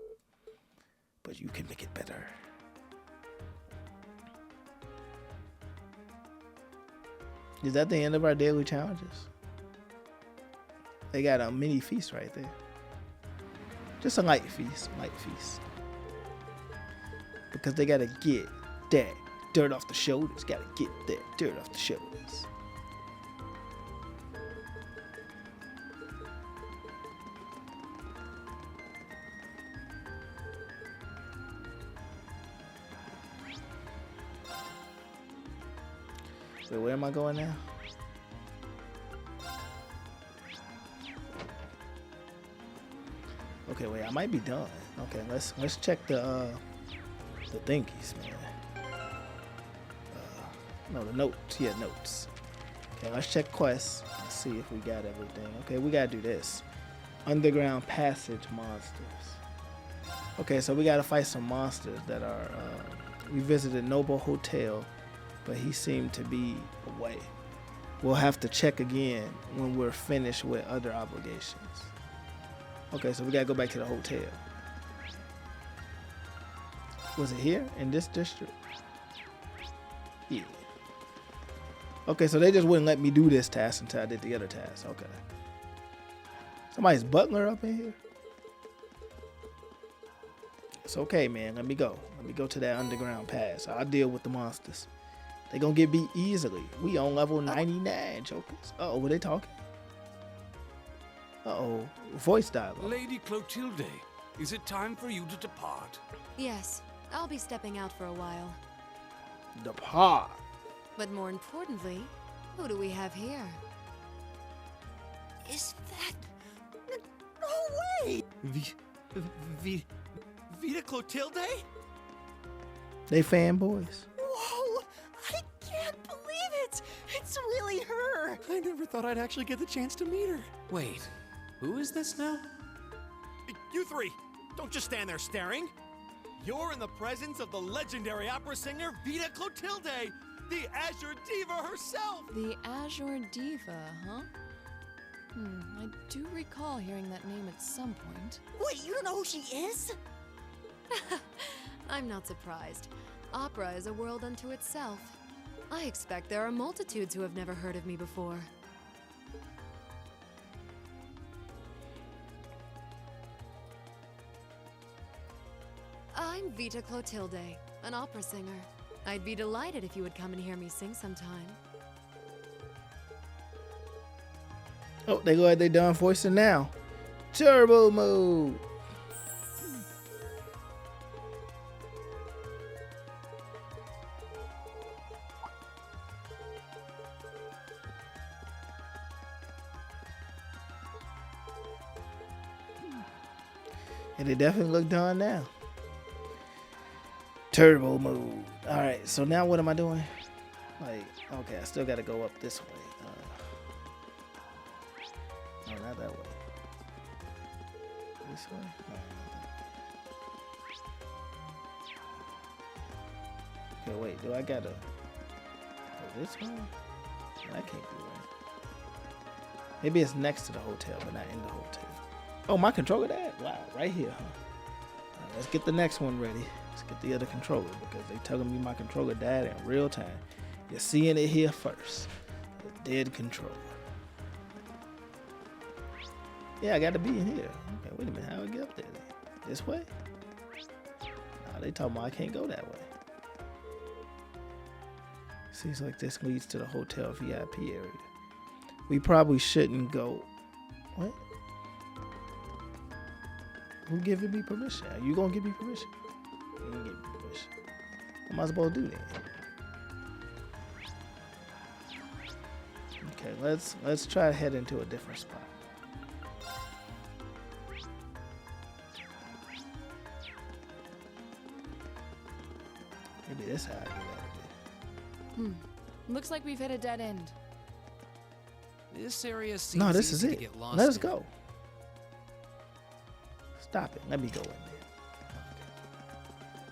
but you can make it better. Is that the end of our daily challenges? They got a mini feast right there. Just a light feast, because they gotta get that dirt off the shoulders. Gotta get that dirt off the shoulders. Wait, where am I going now? Okay, wait, I might be done. Okay, let's check the thingies, man. No, the notes. Yeah, notes. Okay, let's check quests. Let's see if we got everything. Okay, we gotta do this. Underground passage monsters. Okay, so we gotta fight some monsters that are. We visited Noble Hotel, but he seemed to be away. We'll have to check again when we're finished with other obligations. Okay, so we gotta go back to the hotel. Was it here in this district? Yeah. Okay, so they just wouldn't let me do this task until I did the other task. Okay. Somebody's butler up in here? It's okay, man. Let me go. Let me go to that underground pass. I'll deal with the monsters. They gonna get beat easily. We on level 99, jokers. Uh-oh, were they talking? Uh-oh, voice dialogue. Lady Clotilde, is it time for you to depart? Yes, I'll be stepping out for a while. Depart. But more importantly, who do we have here? Is that... No way! Vita Clotilde? They fanboys. Whoa! I can't believe it! It's really her! I never thought I'd actually get the chance to meet her. Wait, who is this now? You three! Don't just stand there staring! You're in the presence of the legendary opera singer Vita Clotilde, the Azure Diva herself! The Azure Diva, huh? I do recall hearing that name at some point. Wait, you don't know who she is? I'm not surprised. Opera is a world unto itself. I expect there are multitudes who have never heard of me before. I'm Vita Clotilde, an opera singer. I'd be delighted if you would come and hear me sing sometime. Oh, they go ahead, they done voicing now. Turbo mode. And they definitely look done now. Turbo mode. All right, so now what am I doing? Like, okay, I still got to go up this way. No, not that way. This way? No, not that way. Okay, wait, do I gotta go this way? No, that can't be right. Maybe it's next to the hotel, but not in the hotel. Oh, my controller died? Wow, right here, huh? All right, let's get the next one ready. Let's get the other controller because they telling me my controller died in real time. You're seeing it here first. The dead controller. Yeah, I got to be in here. Okay, wait a minute. How do I get up there? This way? Nah, they talking about I can't go that way. Seems like this leads to the hotel VIP area. We probably shouldn't go. What? Who giving me permission? Are you gonna give me permission? You ain't give me permission. What am I supposed to do then? Okay, let's try to head into a different spot. Maybe this how I get out of there. Looks like we've hit a dead end. This area seems No, this is easy it. to get lost Let us in. go. Stop it. Let me go in there.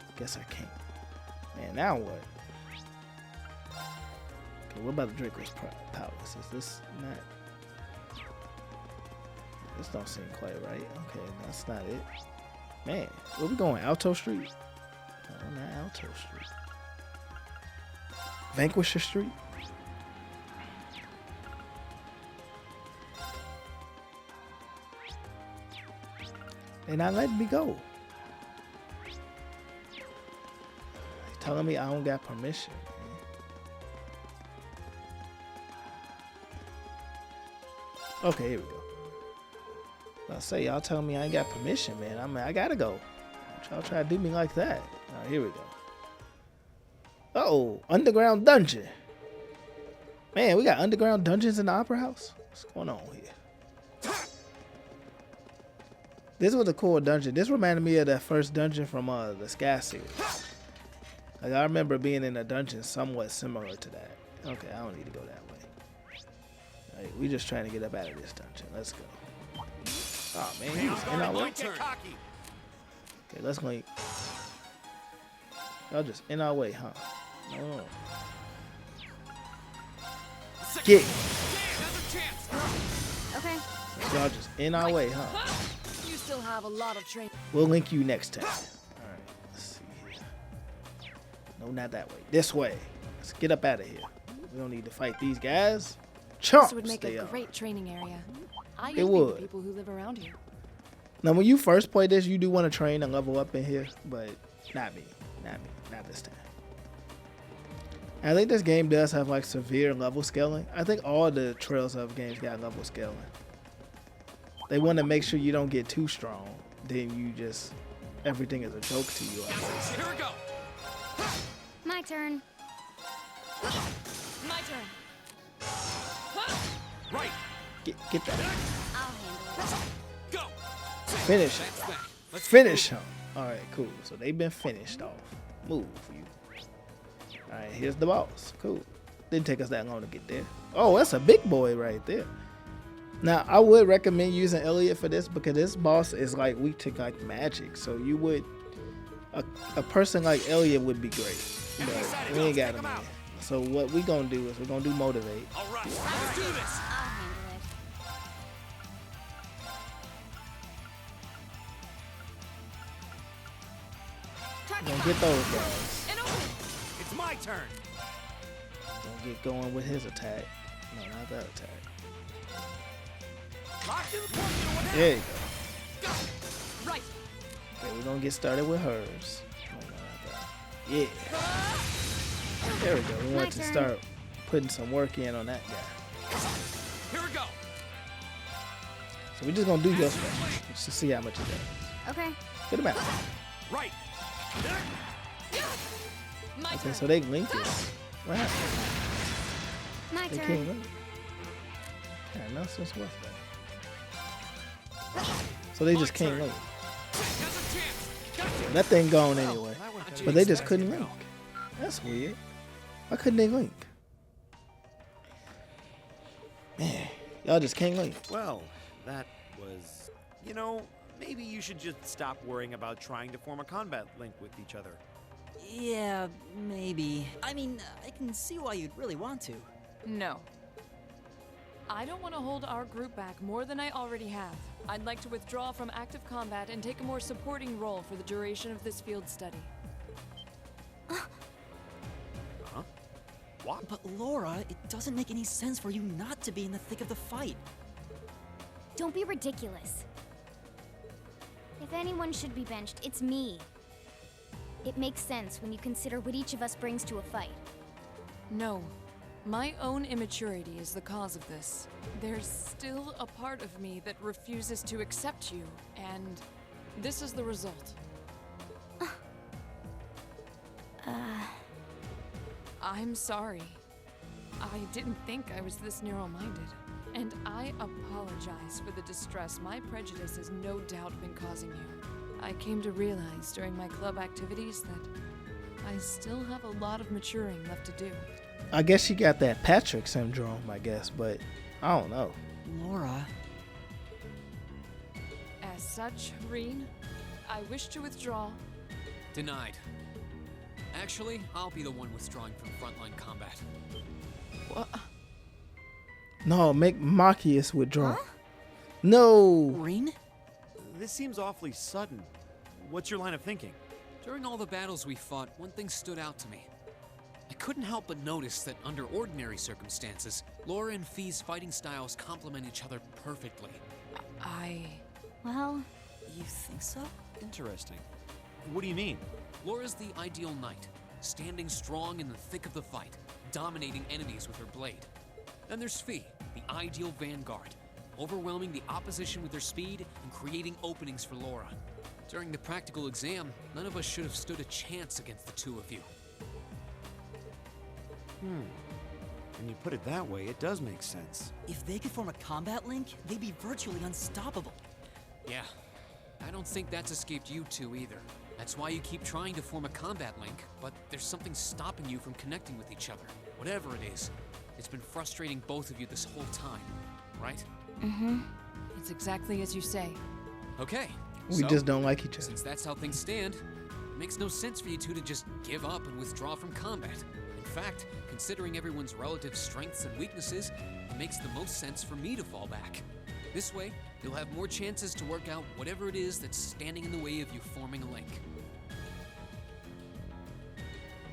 Okay. Guess I can't. Man, now what? Okay, what about the Draco's Palace? Is this not... This don't seem quite right. Okay, that's not it. Man, where we going? Alto Street? No, not Alto Street. Vanquisher Street? They're not letting me go. They're telling me I don't got permission. Man. Okay, here we go. I say y'all telling me I ain't got permission, man. I gotta go. Y'all try to do me like that. All right, here we go. Uh-oh, underground dungeon. Man, we got underground dungeons in the Opera House. What's going on here? This was a cool dungeon. This reminded me of that first dungeon from the Sky series. Like, I remember being in a dungeon somewhat similar to that. Okay, I don't need to go that way. All right, we just trying to get up out of this dungeon. Let's go. Oh man, he was in our way. Okay, let's go. Y'all just in our way, huh? No. Get. Okay. Y'all just in our way, huh? You still have a lot of training. We'll link you next time. All right, let's see here. No, not that way. This way. Let's get up out of here. We don't need to fight these guys. Chumps. This would make a they are. great training area. I It envy would. the people who live around here. Now, when you first play this, you do want to train and level up in here, but not me. Not this time. I think this game does have like severe level scaling. I think all the Trails of games got level scaling. They want to make sure you don't get too strong. Then you just, everything is a joke to you. I guess. Here we go. My turn. My turn. Right. Get that. I'll handle it. Go. Finish him. Finish him. All right, cool. So they've been finished off. Move, you. All right, here's the boss. Cool. Didn't take us that long to get there. Oh, that's a big boy right there. Now, I would recommend using Elliot for this because this boss is like weak to like magic. So you would, a person like Elliot would be great. But we ain't got him in. So what we gonna do is we're gonna do motivate. All right, let's do this. I'll handle it. We're gonna get those guys. It's my turn. Gonna get going with his attack. No, not that attack. There you go. Right. Okay, we're gonna get started with hers. No, not that. Yeah. There we go. We want to start putting some work in on that guy. Here we go. So we're just gonna do your special just to see how much it does. Okay. Get him out. Right. My Okay, turn. so they link it. What happened? My They turn. can't link. What kind of nonsense was that? So they just can't link. That thing gone anyway. But they just couldn't link. That's weird. Why couldn't they link? Man, y'all just can't link. Well, that was... You know, maybe you should just stop worrying about trying to form a combat link with each other. Yeah, maybe. I mean, I can see why you'd really want to. No. I don't want to hold our group back more than I already have. I'd like to withdraw from active combat and take a more supporting role for the duration of this field study. Huh? What? But Laura, it doesn't make any sense for you not to be in the thick of the fight. Don't be ridiculous. If anyone should be benched, it's me. It makes sense when you consider what each of us brings to a fight. No. My own immaturity is the cause of this. There's still a part of me that refuses to accept you, and this is the result. I'm sorry. I didn't think I was this narrow-minded. And I apologize for the distress my prejudice has no doubt been causing you. I came to realize during my club activities that I still have a lot of maturing left to do. I guess she got that Patrick syndrome, I guess, but I don't know. Laura. As such, Rean, I wish to withdraw. Denied. Actually, I'll be the one withdrawing from frontline combat. What? No, make Machias withdraw. Huh? No. Rean? This seems awfully sudden. What's your line of thinking? During all the battles we fought, one thing stood out to me. I couldn't help but notice that under ordinary circumstances, Laura and Fee's fighting styles complement each other perfectly. Well... You think so? Interesting. What do you mean? Laura's the ideal knight, standing strong in the thick of the fight, dominating enemies with her blade. Then there's Fee, the ideal vanguard, overwhelming the opposition with her speed and creating openings for Laura. During the practical exam, none of us should have stood a chance against the two of you. When you put it that way, it does make sense. If they could form a combat link, they'd be virtually unstoppable. Yeah, I don't think that's escaped you two either. That's why you keep trying to form a combat link, but there's something stopping you from connecting with each other. Whatever it is, it's been frustrating both of you this whole time, right? Mm-hmm. It's exactly as you say. Okay. We just don't like each other. Since that's how things stand, it makes no sense for you two to just give up and withdraw from combat. In fact, considering everyone's relative strengths and weaknesses, it makes the most sense for me to fall back. This way, you'll have more chances to work out whatever it is that's standing in the way of you forming a link.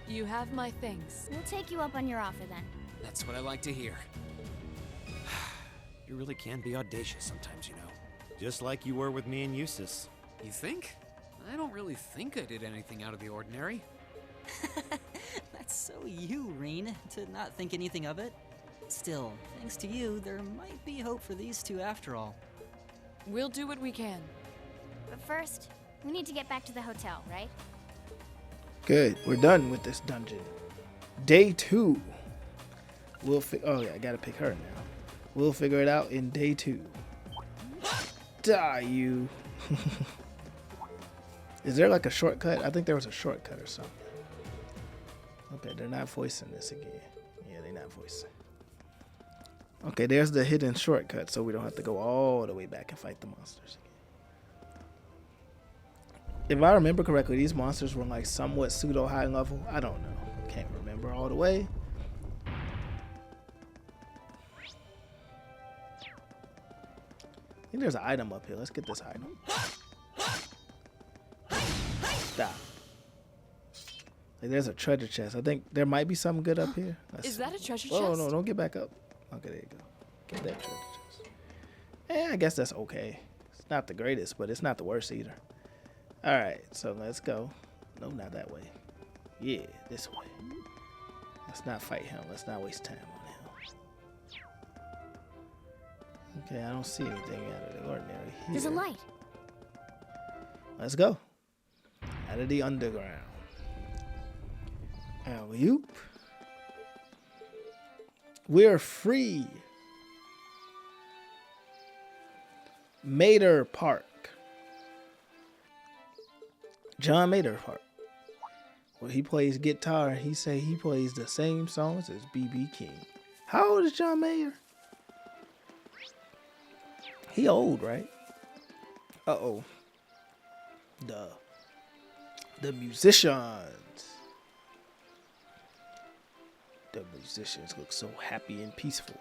You have my things. We'll take you up on your offer then. That's what I like to hear. You really can be audacious sometimes, you know. Just like you were with me and Jusis. You think? I don't really think I did anything out of the ordinary. That's so you, Rean, to not think anything of it. Still, thanks to you, there might be hope for these two after all. We'll do what we can. But first, we need to get back to the hotel, right? Good. We're done with this dungeon. Day 2. Oh yeah, I gotta pick her now. We'll figure it out in day 2. Die, you. Is there like a shortcut? I think there was a shortcut or something. Okay, they're not voicing this again. Yeah, they're not voicing. Okay, there's the hidden shortcut, so we don't have to go all the way back and fight the monsters again. If I remember correctly, these monsters were like somewhat pseudo high level. I don't know. Can't remember all the way. I think there's an item up here. Let's get this item. Stop. Like there's a treasure chest. I think there might be something good up here. Is that a treasure chest? Oh no, don't get back up. Okay, there you go. Get that treasure chest. I guess that's okay. It's not the greatest, but it's not the worst either. Alright, so let's go. No, not that way. Yeah, this way. Let's not fight him. Let's not waste time on him. Okay, I don't see anything out of the ordinary here. There's a light. Let's go. Out of the underground. Alley-oop. We're free. Mater Park. John Mater Park. Well, he plays guitar. He say he plays the same songs as B.B. King. How old is John Mayer? He old, right? Uh-oh. The musicians. The musicians look so happy and peaceful.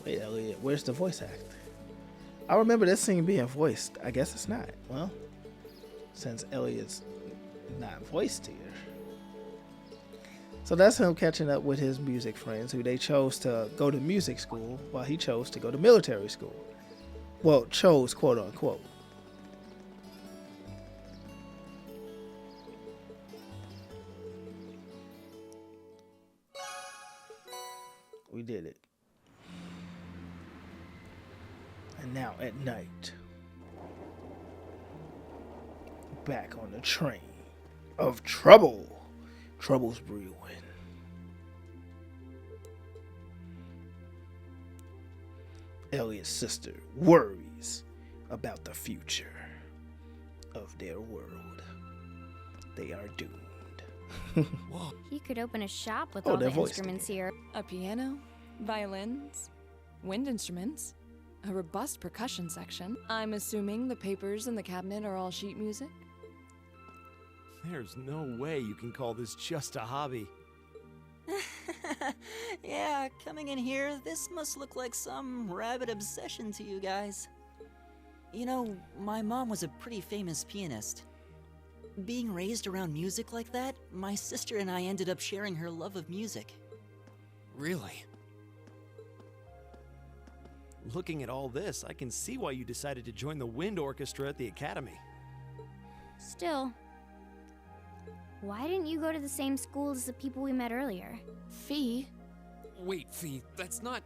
Wait, Elliot, where's the voice act? I remember this scene being voiced. I guess it's not. Well, since Elliot's not voiced here. So that's him catching up with his music friends who they chose to go to music school while he chose to go to military school. Well, chose, quote unquote. We did it. And now at night, back on the train of trouble. Trouble's brewing. Elliot's sister worries about the future of their world. They are doomed. You could open a shop with Oh, all they're the voiced instruments here. A piano, violins, wind instruments, a robust percussion section. I'm assuming the papers in the cabinet are all sheet music? There's no way you can call this just a hobby. Yeah, coming in here, this must look like some rabid obsession to you guys. You know, my mom was a pretty famous pianist. Being raised around music like that, my sister and I ended up sharing her love of music. Really? Looking at all this, I can see why you decided to join the wind orchestra at the academy. Still, why didn't you go to the same school as the people we met earlier? Fee? Wait, Fee, that's not...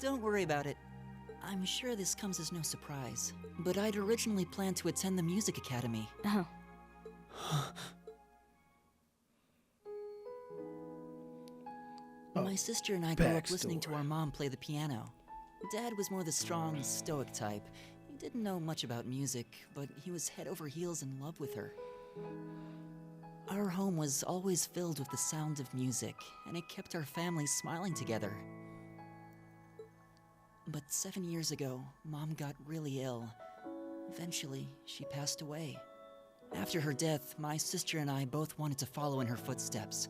Don't worry about it. I'm sure this comes as no surprise, but I'd originally planned to attend the music academy. Oh. My sister and I grew up listening to our mom play the piano. Dad was more the strong, stoic type. He didn't know much about music, but he was head over heels in love with her. Our home was always filled with the sound of music, and it kept our family smiling together. But 7 years ago, Mom got really ill. Eventually, she passed away. After her death, my sister and I both wanted to follow in her footsteps.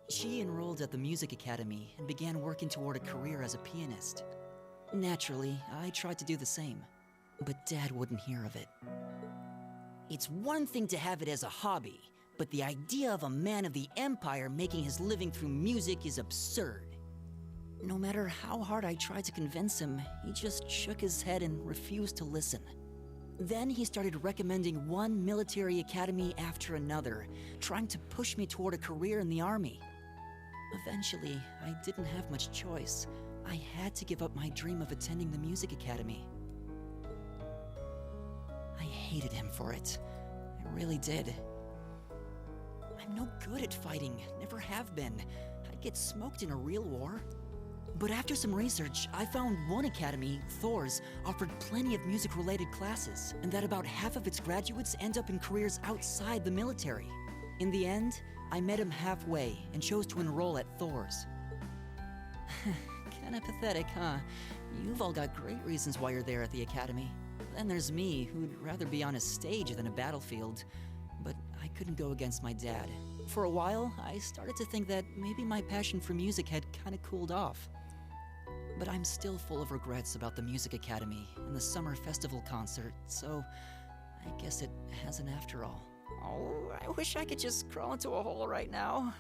She enrolled at the music academy and began working toward a career as a pianist. Naturally, I tried to do the same, but Dad wouldn't hear of it. It's one thing to have it as a hobby, but the idea of a man of the Empire making his living through music is absurd. No matter how hard I tried to convince him, he just shook his head and refused to listen. Then he started recommending one military academy after another, trying to push me toward a career in the army. Eventually, I didn't have much choice. I had to give up my dream of attending the music academy. I hated him for it. I really did. I'm no good at fighting, never have been. I'd get smoked in a real war. But after some research, I found one academy, Thor's, offered plenty of music-related classes, and that about half of its graduates end up in careers outside the military. In the end, I met him halfway and chose to enroll at Thor's. Kinda pathetic, huh? You've all got great reasons why you're there at the academy. Then there's me, who'd rather be on a stage than a battlefield. But I couldn't go against my dad. For a while, I started to think that maybe my passion for music had kinda cooled off. But I'm still full of regrets about the music academy and the summer festival concert, so I guess it hasn't after all. Oh, I wish I could just crawl into a hole right now.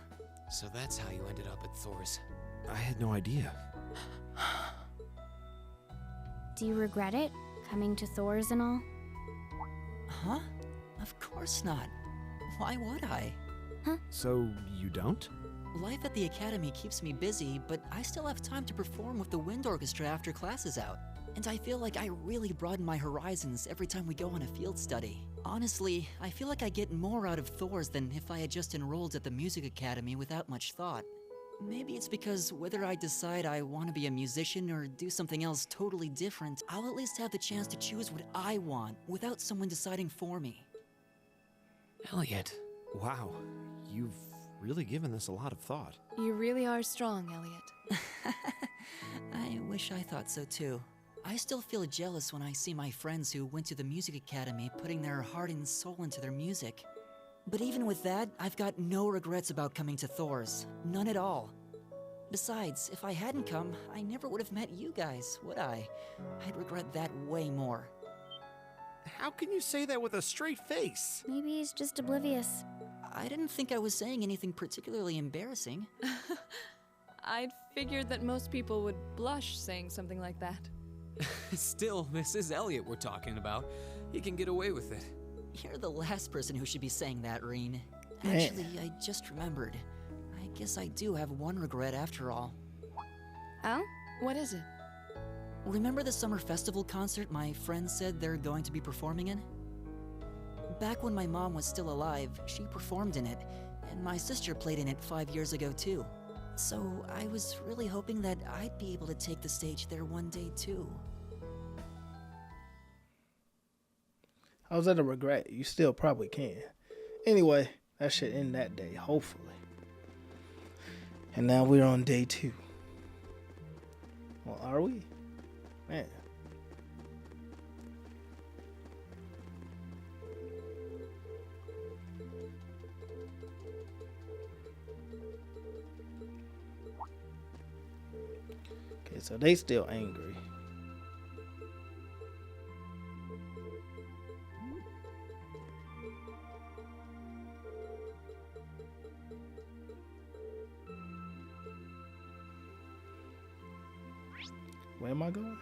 So that's how you ended up at Thor's. I had no idea. Do you regret it? Coming to Thor's and all? Huh? Of course not. Why would I? Huh? So, you don't? Life at the academy keeps me busy, but I still have time to perform with the wind orchestra after class is out. And I feel like I really broaden my horizons every time we go on a field study. Honestly, I feel like I get more out of Thor's than if I had just enrolled at the music academy without much thought. Maybe it's because whether I decide I want to be a musician or do something else totally different, I'll at least have the chance to choose what I want without someone deciding for me. Elliot. Wow, you've really given this a lot of thought. You really are strong, Elliot. I wish I thought so too. I still feel jealous when I see my friends who went to the music academy putting their heart and soul into their music. But even with that, I've got no regrets about coming to Thor's. None at all. Besides, if I hadn't come, I never would have met you guys, would I? I'd regret that way more. How can you say that with a straight face? Maybe he's just oblivious. I didn't think I was saying anything particularly embarrassing. I'd figured that most people would blush saying something like that. Still, this is Elliot we're talking about. He can get away with it. You're the last person who should be saying that, Rean. Man. Actually, I just remembered. I guess I do have one regret after all. Oh? What is it? Remember the summer festival concert my friends said they're going to be performing in? Back when my mom was still alive, she performed in it, and my sister played in it 5 years ago too. So I was really hoping that I'd be able to take the stage there one day too. How's that a regret? You still probably can. Anyway, that should end that day, hopefully. And now we're on day 2. Well, are we? Man. Okay, so they still angry. Where am I going?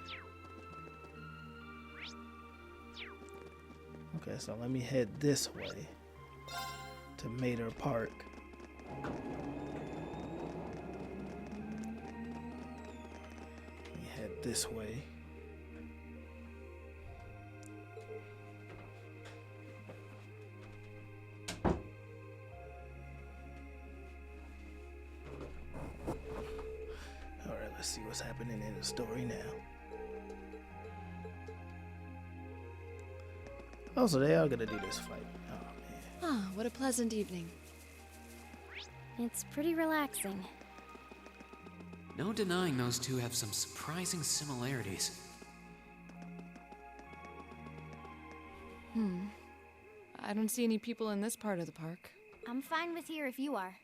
Okay, so let me head this way to Mater Park. Let me head this way. Alright, let's see what's happening in the story now. Oh, so they are gonna do this fight. Oh, man. Ah, what a pleasant evening. It's pretty relaxing. No denying those two have some surprising similarities. I don't see any people in this part of the park. I'm fine with here if you are.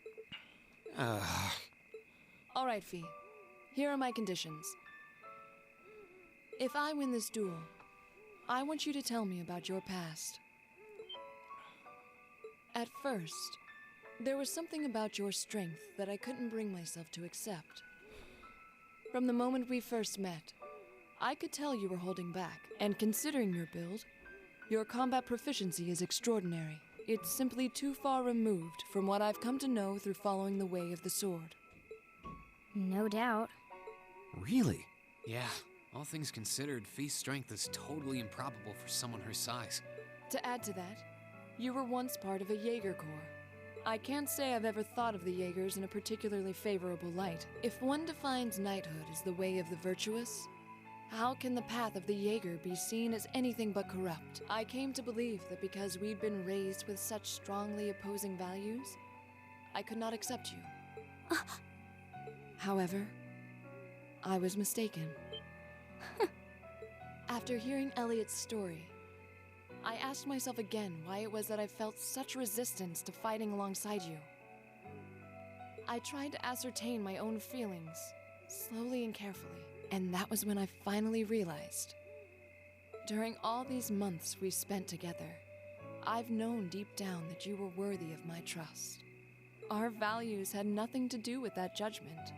All right, Fee. Here are my conditions. If I win this duel, I want you to tell me about your past. At first, there was something about your strength that I couldn't bring myself to accept. From the moment we first met, I could tell you were holding back, and considering your build, your combat proficiency is extraordinary. It's simply too far removed from what I've come to know through following the way of the sword. No doubt. Really? Yeah. All things considered, Fee's strength is totally improbable for someone her size. To add to that, you were once part of a Jaeger Corps. I can't say I've ever thought of the Jaegers in a particularly favorable light. If one defines knighthood as the way of the virtuous, how can the path of the Jaeger be seen as anything but corrupt? I came to believe that because we'd been raised with such strongly opposing values, I could not accept you. However, I was mistaken. After hearing Elliot's story, I asked myself again why it was that I felt such resistance to fighting alongside you. I tried to ascertain my own feelings, slowly and carefully, and that was when I finally realized. During all these months we spent together, I've known deep down that you were worthy of my trust. Our values had nothing to do with that judgment.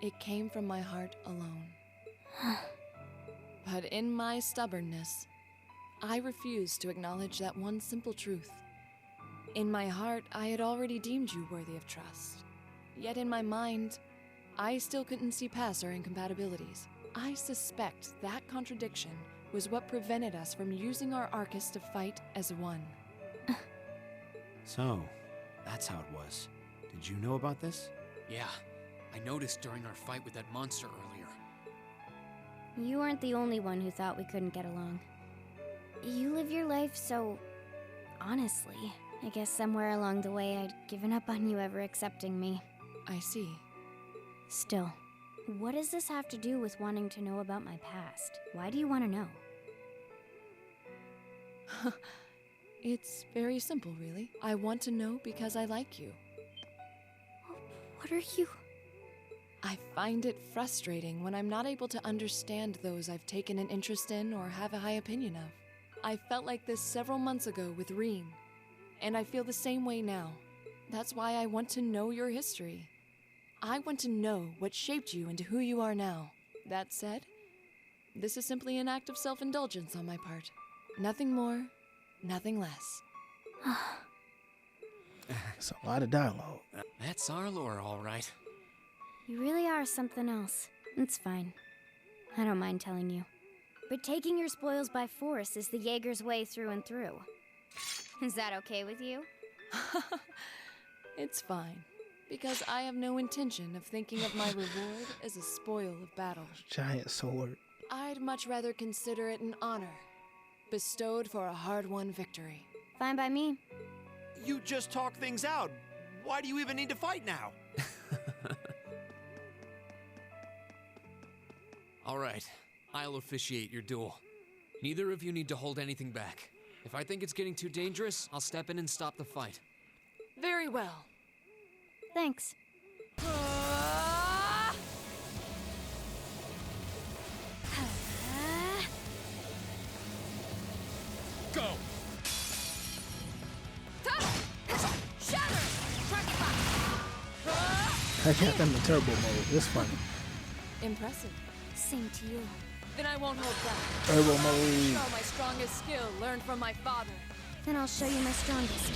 It came from my heart alone. But in my stubbornness, I refused to acknowledge that one simple truth. In my heart, I had already deemed you worthy of trust. Yet in my mind, I still couldn't see past our incompatibilities. I suspect that contradiction was what prevented us from using our Arcus to fight as one. So, that's how it was. Did you know about this? Yeah, I noticed during our fight with that monster earlier. You weren't the only one who thought we couldn't get along. You live your life so honestly. I guess somewhere along the way I'd given up on you ever accepting me. I see. Still, what does this have to do with wanting to know about my past? Why do you want to know? It's very simple, really. I want to know because I like you. What are you... I find it frustrating when I'm not able to understand those I've taken an interest in or have a high opinion of. I felt like this several months ago with Rean, and I feel the same way now. That's why I want to know your history. I want to know what shaped you into who you are now. That said, this is simply an act of self-indulgence on my part. Nothing more, nothing less. It's a lot of dialogue. That's our lore, all right. You really are something else. It's fine. I don't mind telling you. But taking your spoils by force is the Jaeger's way through and through. Is that okay with you? It's fine, because I have no intention of thinking of my reward as a spoil of battle. Giant sword. I'd much rather consider it an honor, bestowed for a hard-won victory. Fine by me. You just talk things out. Why do you even need to fight now? All right, I'll officiate your duel. Neither of you need to hold anything back. If I think it's getting too dangerous, I'll step in and stop the fight. Very well. Thanks. Go! I got them in turbo mode. It's funny. Impressive. Same to you. Then I won't hold back. Turbo mode. Show my strongest skill learned from my father. Then I'll show you my strongest.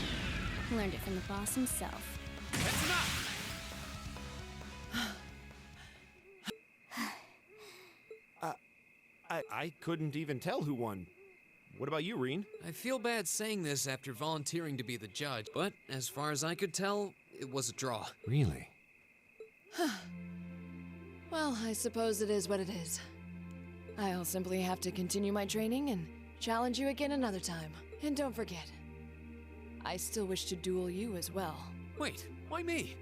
Learned it from the boss himself. That's enough! I couldn't even tell who won. What about you, Rean? I feel bad saying this after volunteering to be the judge, but as far as I could tell, it was a draw. Really? Well, I suppose it is what it is. I'll simply have to continue my training and challenge you again another time. And don't forget, I still wish to duel you as well. Wait, why me?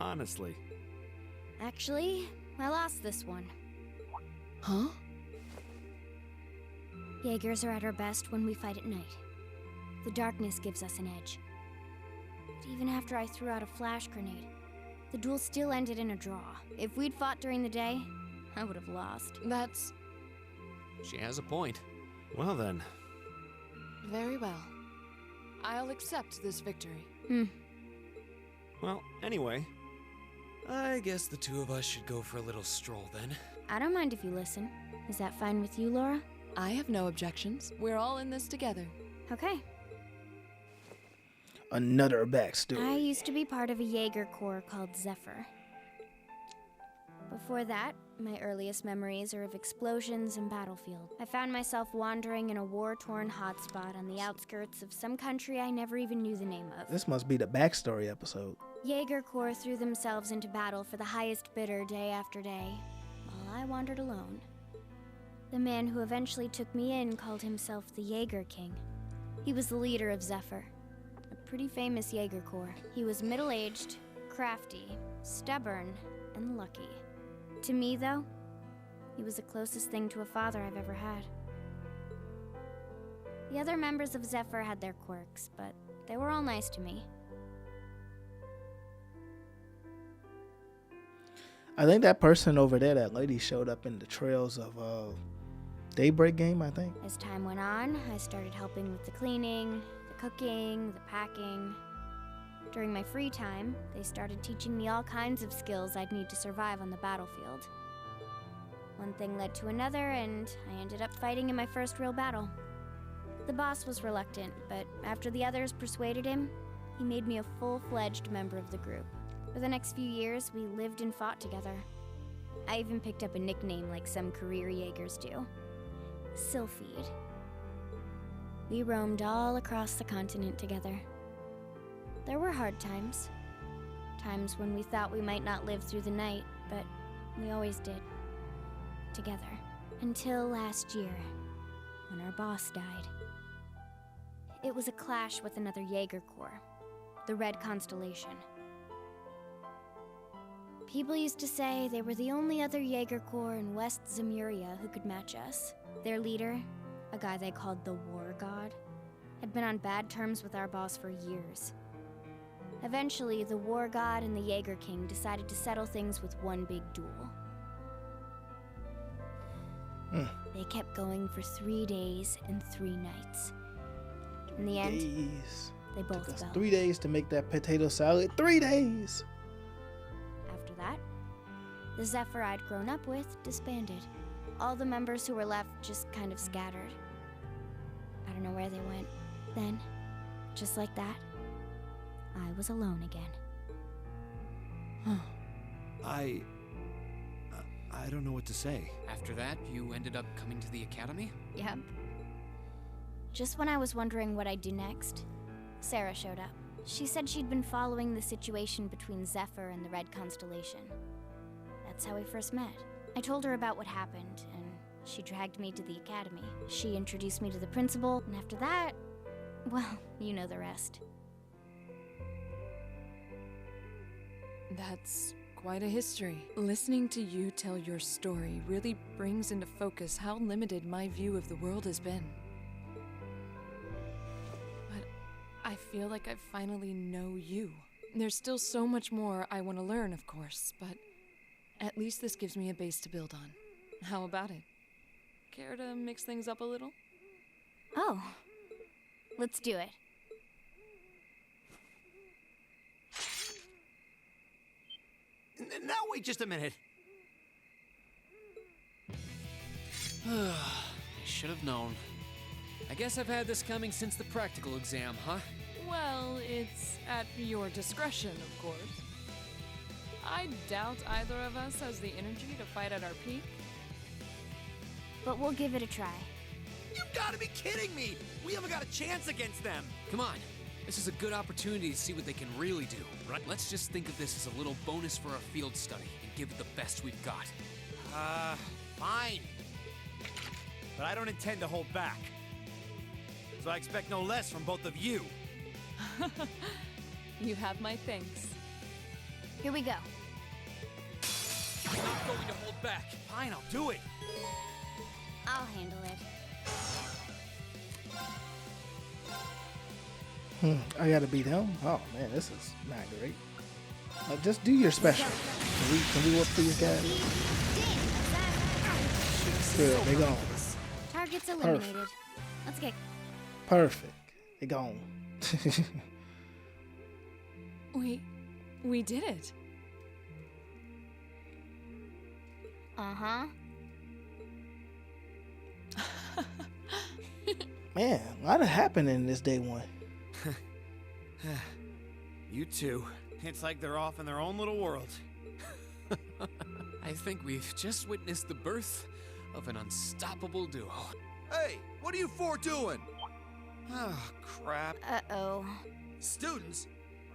Honestly. Actually, I lost this one. Huh? Jaegers are at our best when we fight at night. The darkness gives us an edge. But even after I threw out a flash grenade, the duel still ended in a draw. If we'd fought during the day, I would have lost. That's... She has a point. Well then. Very well. I'll accept this victory. Well, anyway. I guess the two of us should go for a little stroll then. I don't mind if you listen. Is that fine with you, Laura? I have no objections. We're all in this together. Okay. Another backstory. I used to be part of a Jaeger corps called Zephyr. Before that, my earliest memories are of explosions and battlefield. I found myself wandering in a war-torn hotspot on the outskirts of some country I never even knew the name of. This must be the backstory episode. Jaeger corps threw themselves into battle for the highest bidder day after day, while I wandered alone. The man who eventually took me in called himself the Jaeger King. He was the leader of Zephyr, a pretty famous Jaeger corps. He was middle-aged, crafty, stubborn, and lucky. To me, though, he was the closest thing to a father I've ever had. The other members of Zephyr had their quirks, but they were all nice to me. I think that person over there, that lady, showed up in the trails of Daybreak game, I think. As time went on, I started helping with the cleaning, the cooking, the packing. During my free time, they started teaching me all kinds of skills I'd need to survive on the battlefield. One thing led to another, and I ended up fighting in my first real battle. The boss was reluctant, but after the others persuaded him, he made me a full-fledged member of the group. For the next few years, we lived and fought together. I even picked up a nickname like some career Jaegers do. Sylphide. We roamed all across the continent together. There were hard times. Times when we thought we might not live through the night, but we always did. Together. Until last year, when our boss died. It was a clash with another Jaeger corps, the Red Constellation. People used to say they were the only other Jaeger corps in West Zemuria who could match us. Their leader, a guy they called the War God, had been on bad terms with our boss for years. Eventually, the War God and the Jaeger King decided to settle things with one big duel. They kept going for 3 days and 3 nights. In the end, they both Took us fell. 3 days to make that potato salad. 3 days! After that, the Zephyr I'd grown up with disbanded. All the members who were left just kind of scattered. I don't know where they went. Then, just like that, I was alone again. I don't know what to say. After that, you ended up coming to the academy? Yep. Just when I was wondering what I'd do next, Sarah showed up. She said she'd been following the situation between Zephyr and the Red Constellation. That's how we first met. I told her about what happened, and she dragged me to the academy. She introduced me to the principal, and after that, well, you know the rest. That's quite a history. Listening to you tell your story really brings into focus how limited my view of the world has been. But I feel like I finally know you. There's still so much more I want to learn, of course, but at least this gives me a base to build on. How about it? Care to mix things up a little? Oh, let's do it. Now wait just a minute. I should have known. I guess I've had this coming since the practical exam, huh? Well, it's at your discretion, of course. I doubt either of us has the energy to fight at our peak. But we'll give it a try. You gotta be kidding me! We haven't got a chance against them! Come on. This is a good opportunity to see what they can really do, right? Let's just think of this as a little bonus for our field study and give it the best we've got. Fine. But I don't intend to hold back. So I expect no less from both of you. You have my thanks. Here we go. I'm not going to hold back. Fine, I'll do it. I'll handle it. I gotta beat him? Oh man, this is not great. Just do your special. Can we whoop these guys? Good, they gone. Target's eliminated. Let's get... Perfect. They gone. We did it. Uh-huh. Man, a lot happened in this day one. You two. It's like they're off in their own little world. I think we've just witnessed the birth of an unstoppable duo. Hey, what are you four doing? Oh, crap. Uh-oh. Students,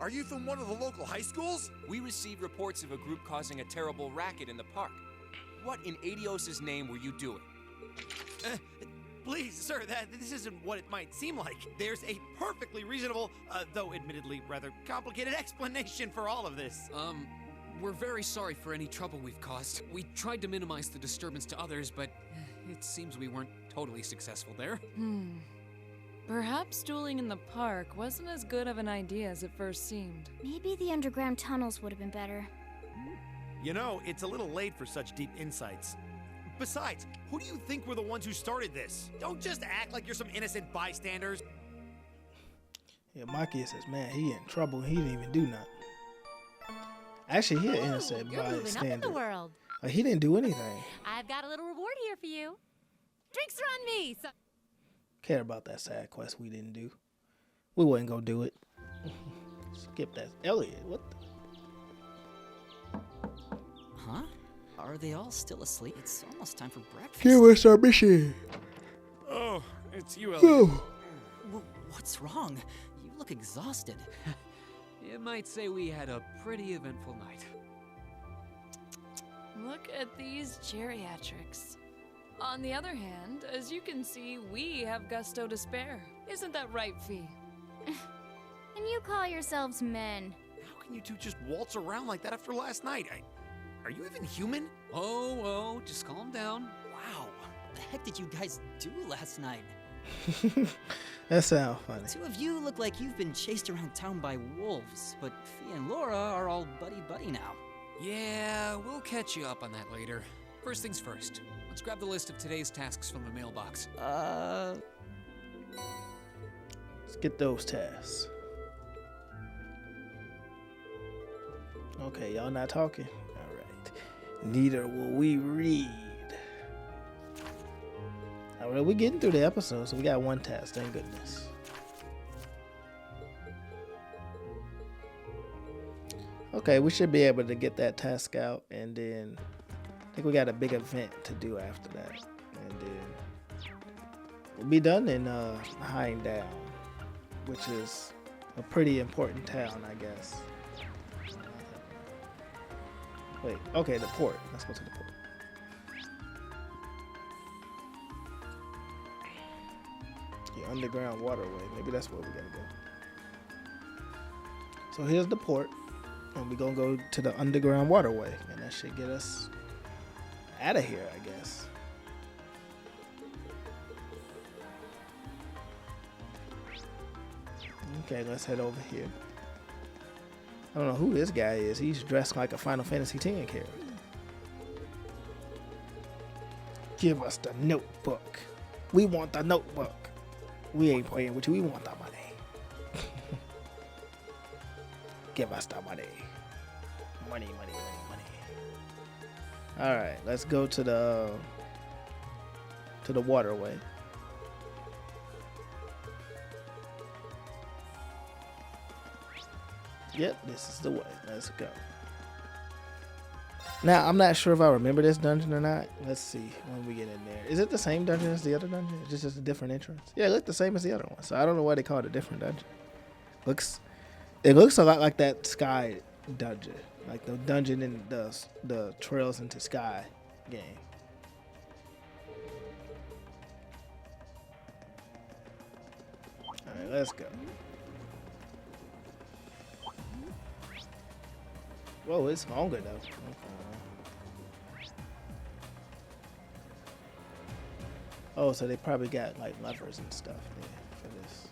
are you from one of the local high schools? We received reports of a group causing a terrible racket in the park. What in Adios' name were you doing? Please, sir, this isn't what it might seem like. There's a perfectly reasonable, though admittedly rather complicated explanation for all of this. We're very sorry for any trouble we've caused. We tried to minimize the disturbance to others, but it seems we weren't totally successful there. Perhaps dueling in the park wasn't as good of an idea as it first seemed. Maybe the underground tunnels would have been better. You know, it's a little late for such deep insights. Besides, who do you think were the ones who started this? Don't just act like you're some innocent bystanders. Yeah, Machias says, man, he in trouble. He didn't even do nothing. Actually, he an innocent You're moving up in the bystander. world. Like, he didn't do anything. I've got a little reward here for you. Drinks are on me. So Care about that side quest we didn't do. We wasn't gonna do it. Skip that. Elliot, what the? Huh? Are they all still asleep? It's almost time for breakfast. Give us our mission. Oh, it's you, Elliot. Oh. What's wrong? You look exhausted. You might say we had a pretty eventful night. Look at these geriatrics. On the other hand, as you can see, we have gusto to spare. Isn't that right, Fee? And you call yourselves men. How can you two just waltz around like that after last night? Are you even human? Oh, just calm down. Wow, what the heck did you guys do last night? That sounds funny. The two of you look like you've been chased around town by wolves, but Fee and Laura are all buddy-buddy now. Yeah, we'll catch you up on that later. First things first. Let's grab the list of today's tasks from the mailbox. Let's get those tasks. Okay, y'all not talking? All right. Neither will we read. All right, we're getting through the episode, so we got one task, thank goodness. Okay, we should be able to get that task out, and then I think we got a big event to do after that. And then we'll be done in Heimdallr, which is a pretty important town, I guess. Wait, okay, the port. Let's go to the port. The underground waterway. Maybe that's where we gotta go. So here's the port, and we're gonna go to the underground waterway, and that should get us out of here, I guess. Okay, let's head over here. I don't know who this guy is. He's dressed like a Final Fantasy X character. Give us the notebook. We want the notebook. We ain't playing with you. We want the money. Give us the money. Money, money, money, money. All right, let's go to the waterway. Yep, this is the way. Let's go. Now, I'm not sure if I remember this dungeon or not. Let's see when we get in there. Is it the same dungeon as the other dungeon? Is it just a different entrance? Yeah, it looked the same as the other one. So I don't know why they call it a different dungeon. It looks a lot like that Sky dungeon. Like the dungeon in the Trails into Sky game. Alright, let's go. Whoa, it's longer though. Okay. Oh, so they probably got like levers and stuff there for this.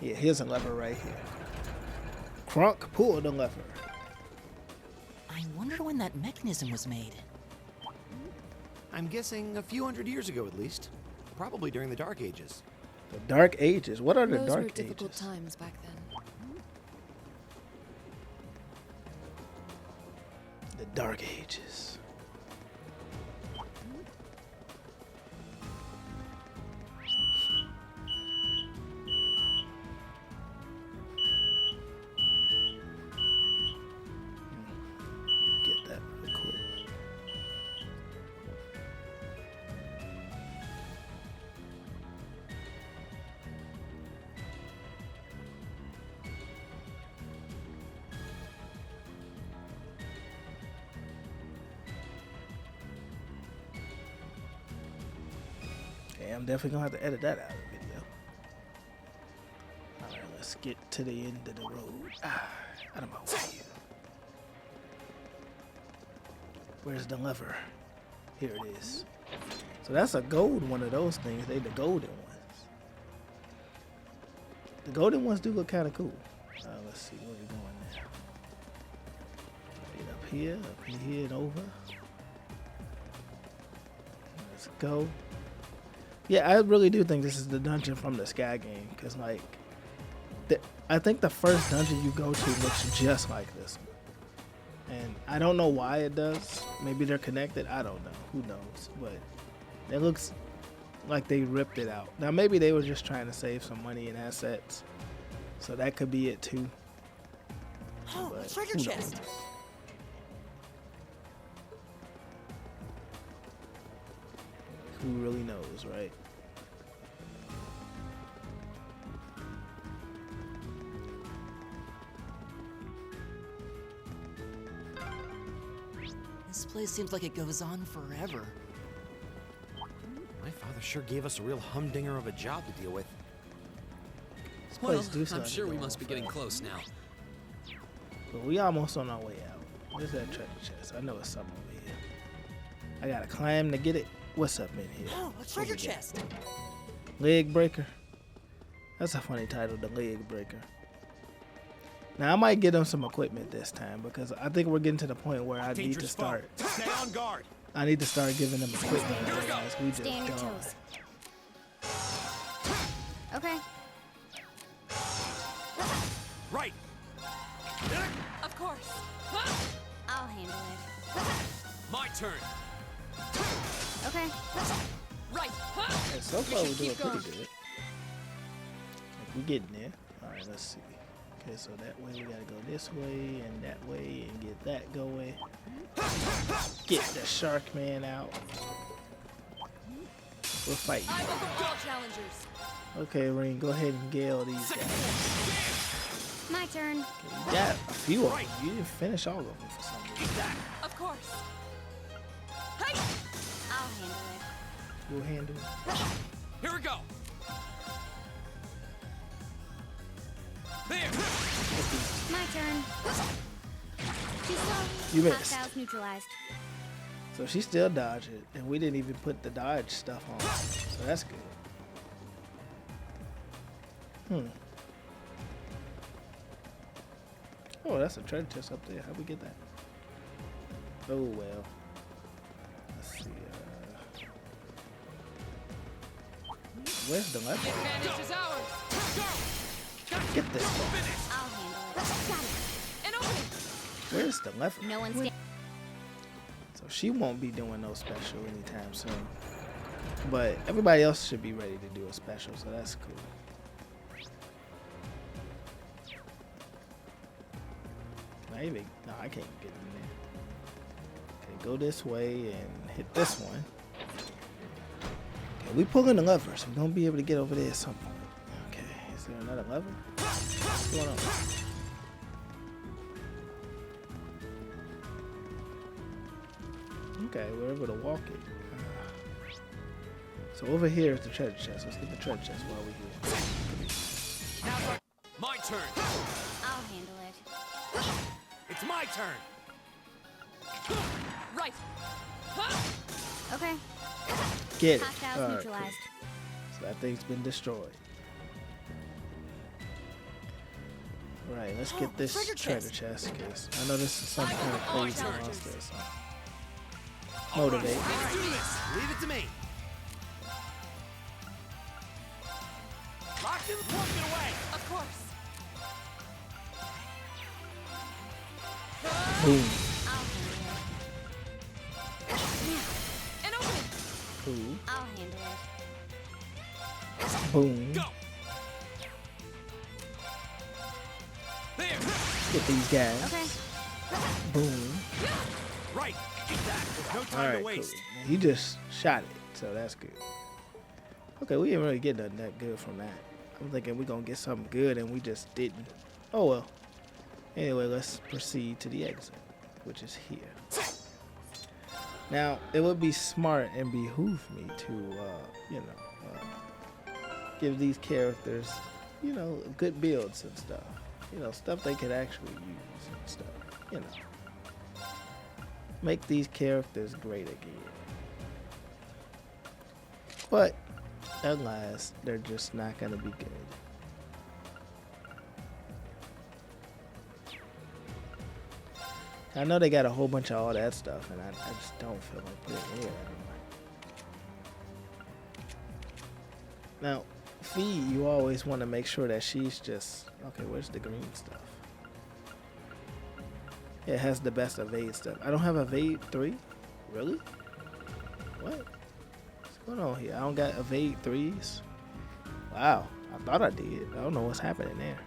Yeah, here's a lever right here. Crunk, pull the lever. I wonder when that mechanism was made. I'm guessing a few hundred years ago at least. Probably during the Dark Ages. The Dark Ages? What are the Those Dark were Ages? difficult times back then. The Dark Ages. Get that real quick. I'm definitely gonna have to edit that out of the video. Alright, let's get to the end of the road. Out of my way. Where's the lever? Here it is. So that's a gold one of those things. They the golden ones. The golden ones do look kind of cool. Let's see where we're going now. Right up here, and over. Let's go. Yeah, I really do think this is the dungeon from the Sky game, because like, I think the first dungeon you go to looks just like this one. And I don't know why it does. Maybe they're connected. I don't know. Who knows? But it looks like they ripped it out. Now maybe they were just trying to save some money and assets, so that could be it too. Oh, a treasure chest. Who really knows, right? This place seems like it goes on forever. My father sure gave us a real humdinger of a job to deal with. Well, I'm sure we must be getting close now. But we almost on our way out. Where's that treasure chest? I know it's something over here. I gotta climb to get it. What's up in here? Oh, a treasure chest. Leg breaker. That's a funny title, the leg breaker. Now I might get him some equipment this time because I think we're getting to the point where I need to start. Stay on guard. I need to start giving them equipment. Otherwise, we just Stay on your gone. toes. Okay. Right. Of course. I'll handle it. My turn. Okay. Right. Yeah, so far we're doing pretty good. Like, we getting there. All right, let's see. Okay, so that way we gotta go this way and that way and get that going. Get the shark man out. We're fighting. I welcome all challengers. Okay, Rean, go ahead and gale these guys. My turn. Okay, you got a few of them. You didn't finish all of them for some reason. Of course. I'll handle it. We'll handle it. Here we go. There. My turn. Too slow. You missed. Hostiles neutralized. So she still dodged it, and we didn't even put the dodge stuff on. So that's good. Oh, that's a treasure chest up there. How'd we get that? Oh, well. Let's see. Where's the lever? The advantage is ours. Get this one. I'll handle it. Got it. An opening. Where's the lever? No one's dead. So she won't be doing no special anytime soon. But everybody else should be ready to do a special, so that's cool. Maybe. No, I can't get in there. Okay, go this way and hit this one. Okay, we pulling the levers. We're gonna be able to get over there at some point. Okay, is there another lever? What's going on? Okay, we're able to walk it. So over here is the treasure chest. Let's get the treasure chest while we're here. My turn. I'll handle it. It's my turn. Right. Okay. Get it. Hostiles All right, neutralized. cool. So that thing's been destroyed. Right, let's get this treasure chest because I know this is some kind of crazy monster or something. Motivate. Let's do this. Leave it to me. Locked in, walk it away. Of course. Boom. I'll handle it. An opening. Cool. I'll handle it. Boom. Go. There. Get these guys. Okay. Boom. Right. Eat that. There's no All time right, to waste. cool. He just shot it, so that's good. Okay, we didn't really get nothing that good from that. I'm thinking we're gonna get something good, and we just didn't. Oh well. Anyway, let's proceed to the exit, which is here. Now, it would be smart and behoove me to, give these characters, good builds and stuff. Stuff they could actually use and stuff. Make these characters great again. But, alas, they're just not gonna be good. I know they got a whole bunch of all that stuff, and I just don't feel like putting it in anymore. Now, Fee, you always want to make sure that she's just... Okay, where's the green stuff? It has the best evade stuff. I don't have evade 3? Really? What? What's going on here? I don't got evade 3s? Wow, I thought I did. I don't know what's happening there.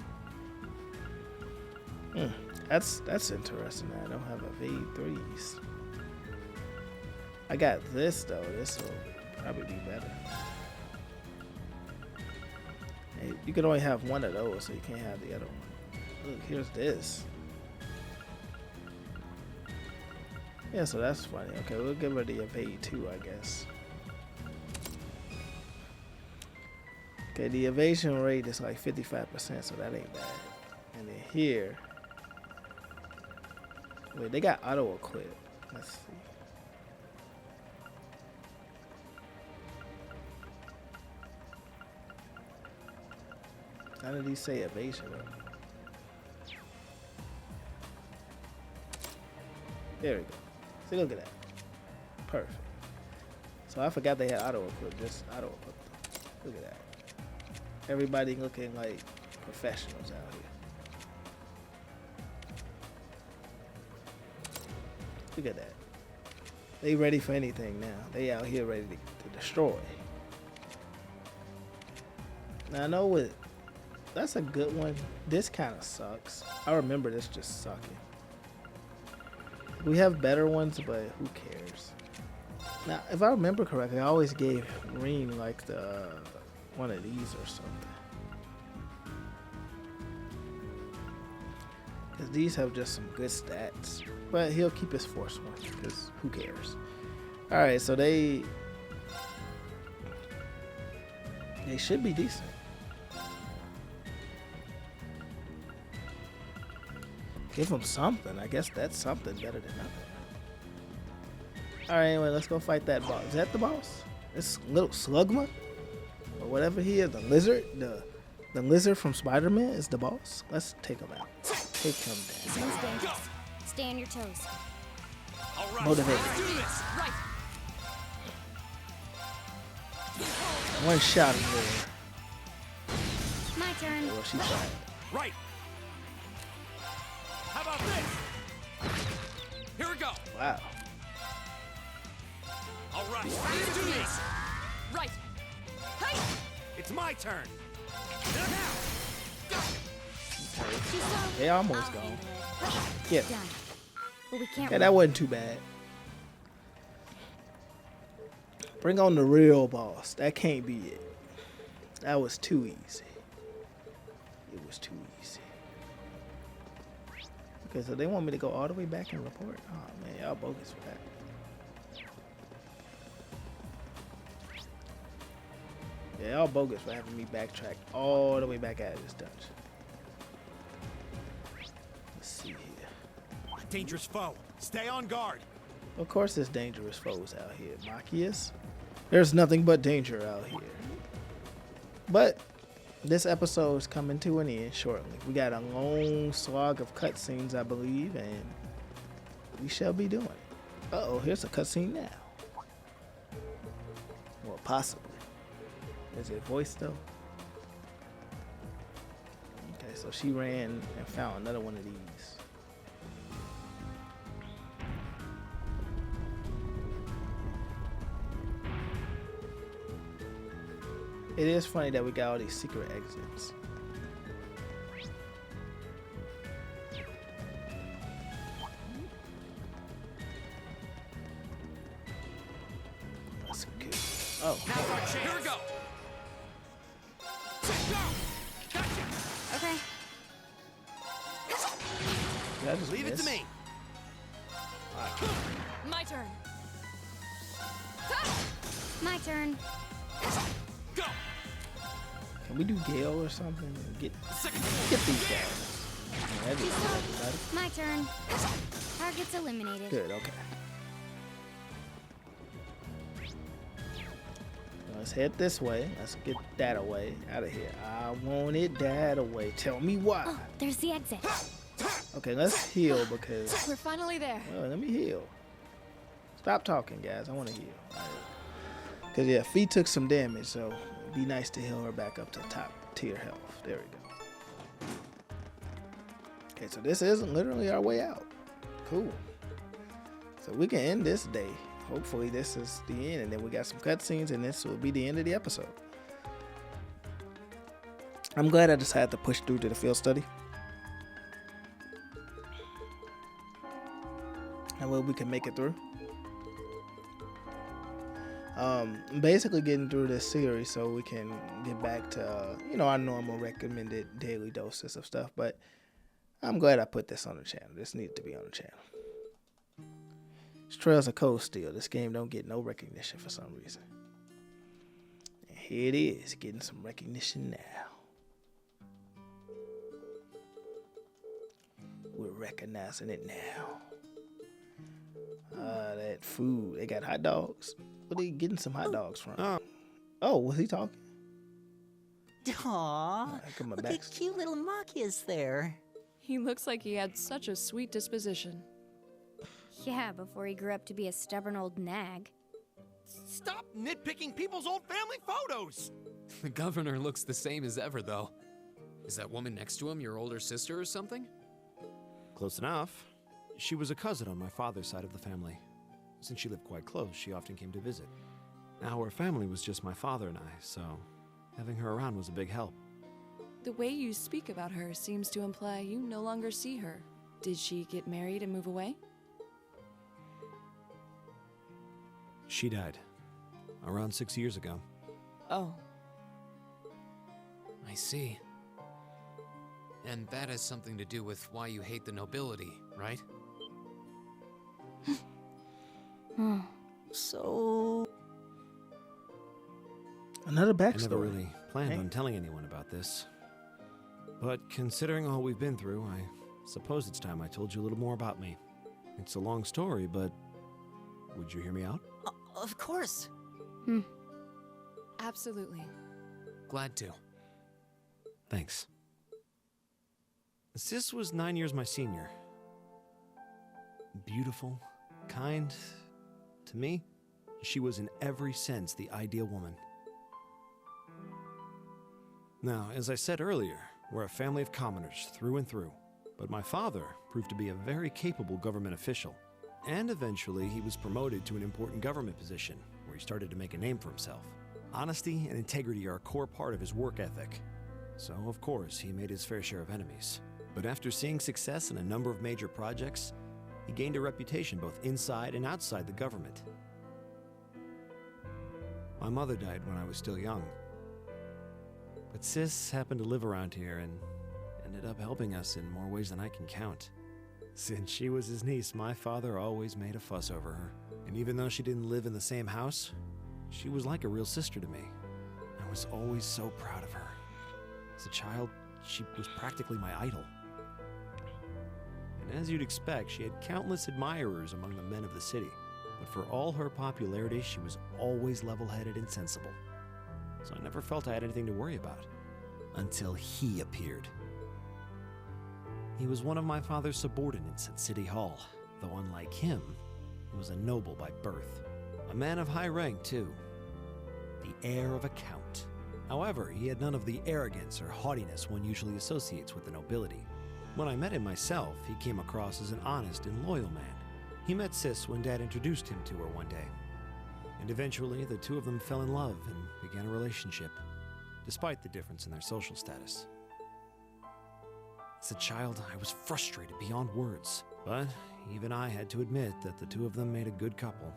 That's interesting. I don't have evade 3s. I got this though. This will probably be better. Hey, you can only have one of those, so you can't have the other one. Look, here's this. Yeah, so that's funny. Okay, we'll give her the evade 2, I guess. Okay, the evasion rate is like 55%, so that ain't bad. And then here, wait, they got auto equip. Let's see. None of these say evasion. There we go. See, look at that. Perfect. So I forgot they had auto-equip. Just auto-equip them. Look at that. Everybody looking like professionals out here. Look at that. They ready for anything now. They out here ready to destroy. Now I know what. That's a good one. This kind of sucks. I remember this just sucking. We have better ones, but who cares? Now, if I remember correctly, I always gave Rean like the one of these or something. Because these have just some good stats. But he'll keep his force one, because who cares? Alright, so they should be decent. Give them something. I guess that's something better than nothing. Alright, anyway, let's go fight that boss. Is that the boss? This little slugma? Or whatever he is. The lizard? The lizard from Spider-Man is the boss? Let's take him out. Take him down. Seems dangerous. Stay on your toes. Motivate. Right. One shot him there. My turn. Well, she tried. Right. How about this? Here we go. Wow. All right. Let's do this. Right. Hey. It's my turn. They almost gone. Yeah. Done. But we can't. Yeah, that wasn't too bad. Bring on the real boss. That can't be it. That was too easy. It was too easy. Okay, so they want me to go all the way back and report? Oh man, y'all bogus for that. Yeah, y'all bogus for having me backtrack all the way back out of this dungeon. Let's see here. Dangerous foe. Stay on guard. Of course there's dangerous foes out here. Machias. There's nothing but danger out here. But this episode is coming to an end shortly. We got a long slog of cutscenes, I believe, and we shall be doing it. Uh-oh, here's a cutscene now. Well, possibly. Is it voice though? Okay, so she ran and found another one of these. It is funny that we got all these secret exits. That's good. Oh. Here we go. Okay. Did I just Leave miss? it to me. My turn. My turn. Go. Can we do Gale or something? Get these guys. Yeah, that'd be everybody. My turn. Target's eliminated. Good, okay. Let's head this way. Let's get that away. Out of here. I want it that away. Tell me why. Oh, there's the exit. Okay, let's heal because... We're finally there. Well, let me heal. Stop talking, guys. I want to heal. Because, yeah, Fee took some damage, so it'd be nice to heal her back up to top tier health. There we go. Okay, so this is literally our way out. Cool. So we can end this day. Hopefully this is the end, and then we got some cutscenes, and this will be the end of the episode. I'm glad I decided to push through to the field study. That way we can make it through. Basically getting through this series so we can get back to, our normal recommended daily doses of stuff. But I'm glad I put this on the channel. This needed to be on the channel. It's Trails of Cold Steel. This game don't get no recognition for some reason. And here it is, getting some recognition now. We're recognizing it now. That food. They got hot dogs. Where they getting some hot dogs from? Oh, was he talking? Aww, look at cute little Machias there. He looks like he had such a sweet disposition. Yeah, before he grew up to be a stubborn old nag. Stop nitpicking people's old family photos! The governor looks the same as ever, though. Is that woman next to him your older sister or something? Close enough. She was a cousin on my father's side of the family. Since she lived quite close, she often came to visit. Our family was just my father and I, so having her around was a big help. The way you speak about her seems to imply you no longer see her. Did she get married and move away? She died around 6 years ago. Oh. I see. And that has something to do with why you hate the nobility, right? So... Another backstory. I never really planned on telling anyone about this. But considering all we've been through, I suppose it's time I told you a little more about me. It's a long story, but would you hear me out? Of course. Absolutely. Glad to. Thanks. Sis was 9 years my senior. Beautiful, kind. To me, she was in every sense the ideal woman. Now, as I said earlier, we're a family of commoners through and through. But my father proved to be a very capable government official. And eventually, he was promoted to an important government position, where he started to make a name for himself. Honesty and integrity are a core part of his work ethic. So, of course, he made his fair share of enemies. But after seeing success in a number of major projects, he gained a reputation both inside and outside the government. My mother died when I was still young. But Sis happened to live around here and ended up helping us in more ways than I can count. Since she was his niece, my father always made a fuss over her. And even though she didn't live in the same house, she was like a real sister to me. I was always so proud of her. As a child, she was practically my idol. And as you'd expect, she had countless admirers among the men of the city. But for all her popularity, she was always level-headed and sensible. So I never felt I had anything to worry about. Until he appeared. He was one of my father's subordinates at City Hall, though unlike him, he was a noble by birth. A man of high rank, too. The heir of a count. However, he had none of the arrogance or haughtiness one usually associates with the nobility. When I met him myself, he came across as an honest and loyal man. He met Sis when Dad introduced him to her one day. And eventually, the two of them fell in love and began a relationship, despite the difference in their social status. As a child, I was frustrated beyond words, but even I had to admit that the two of them made a good couple.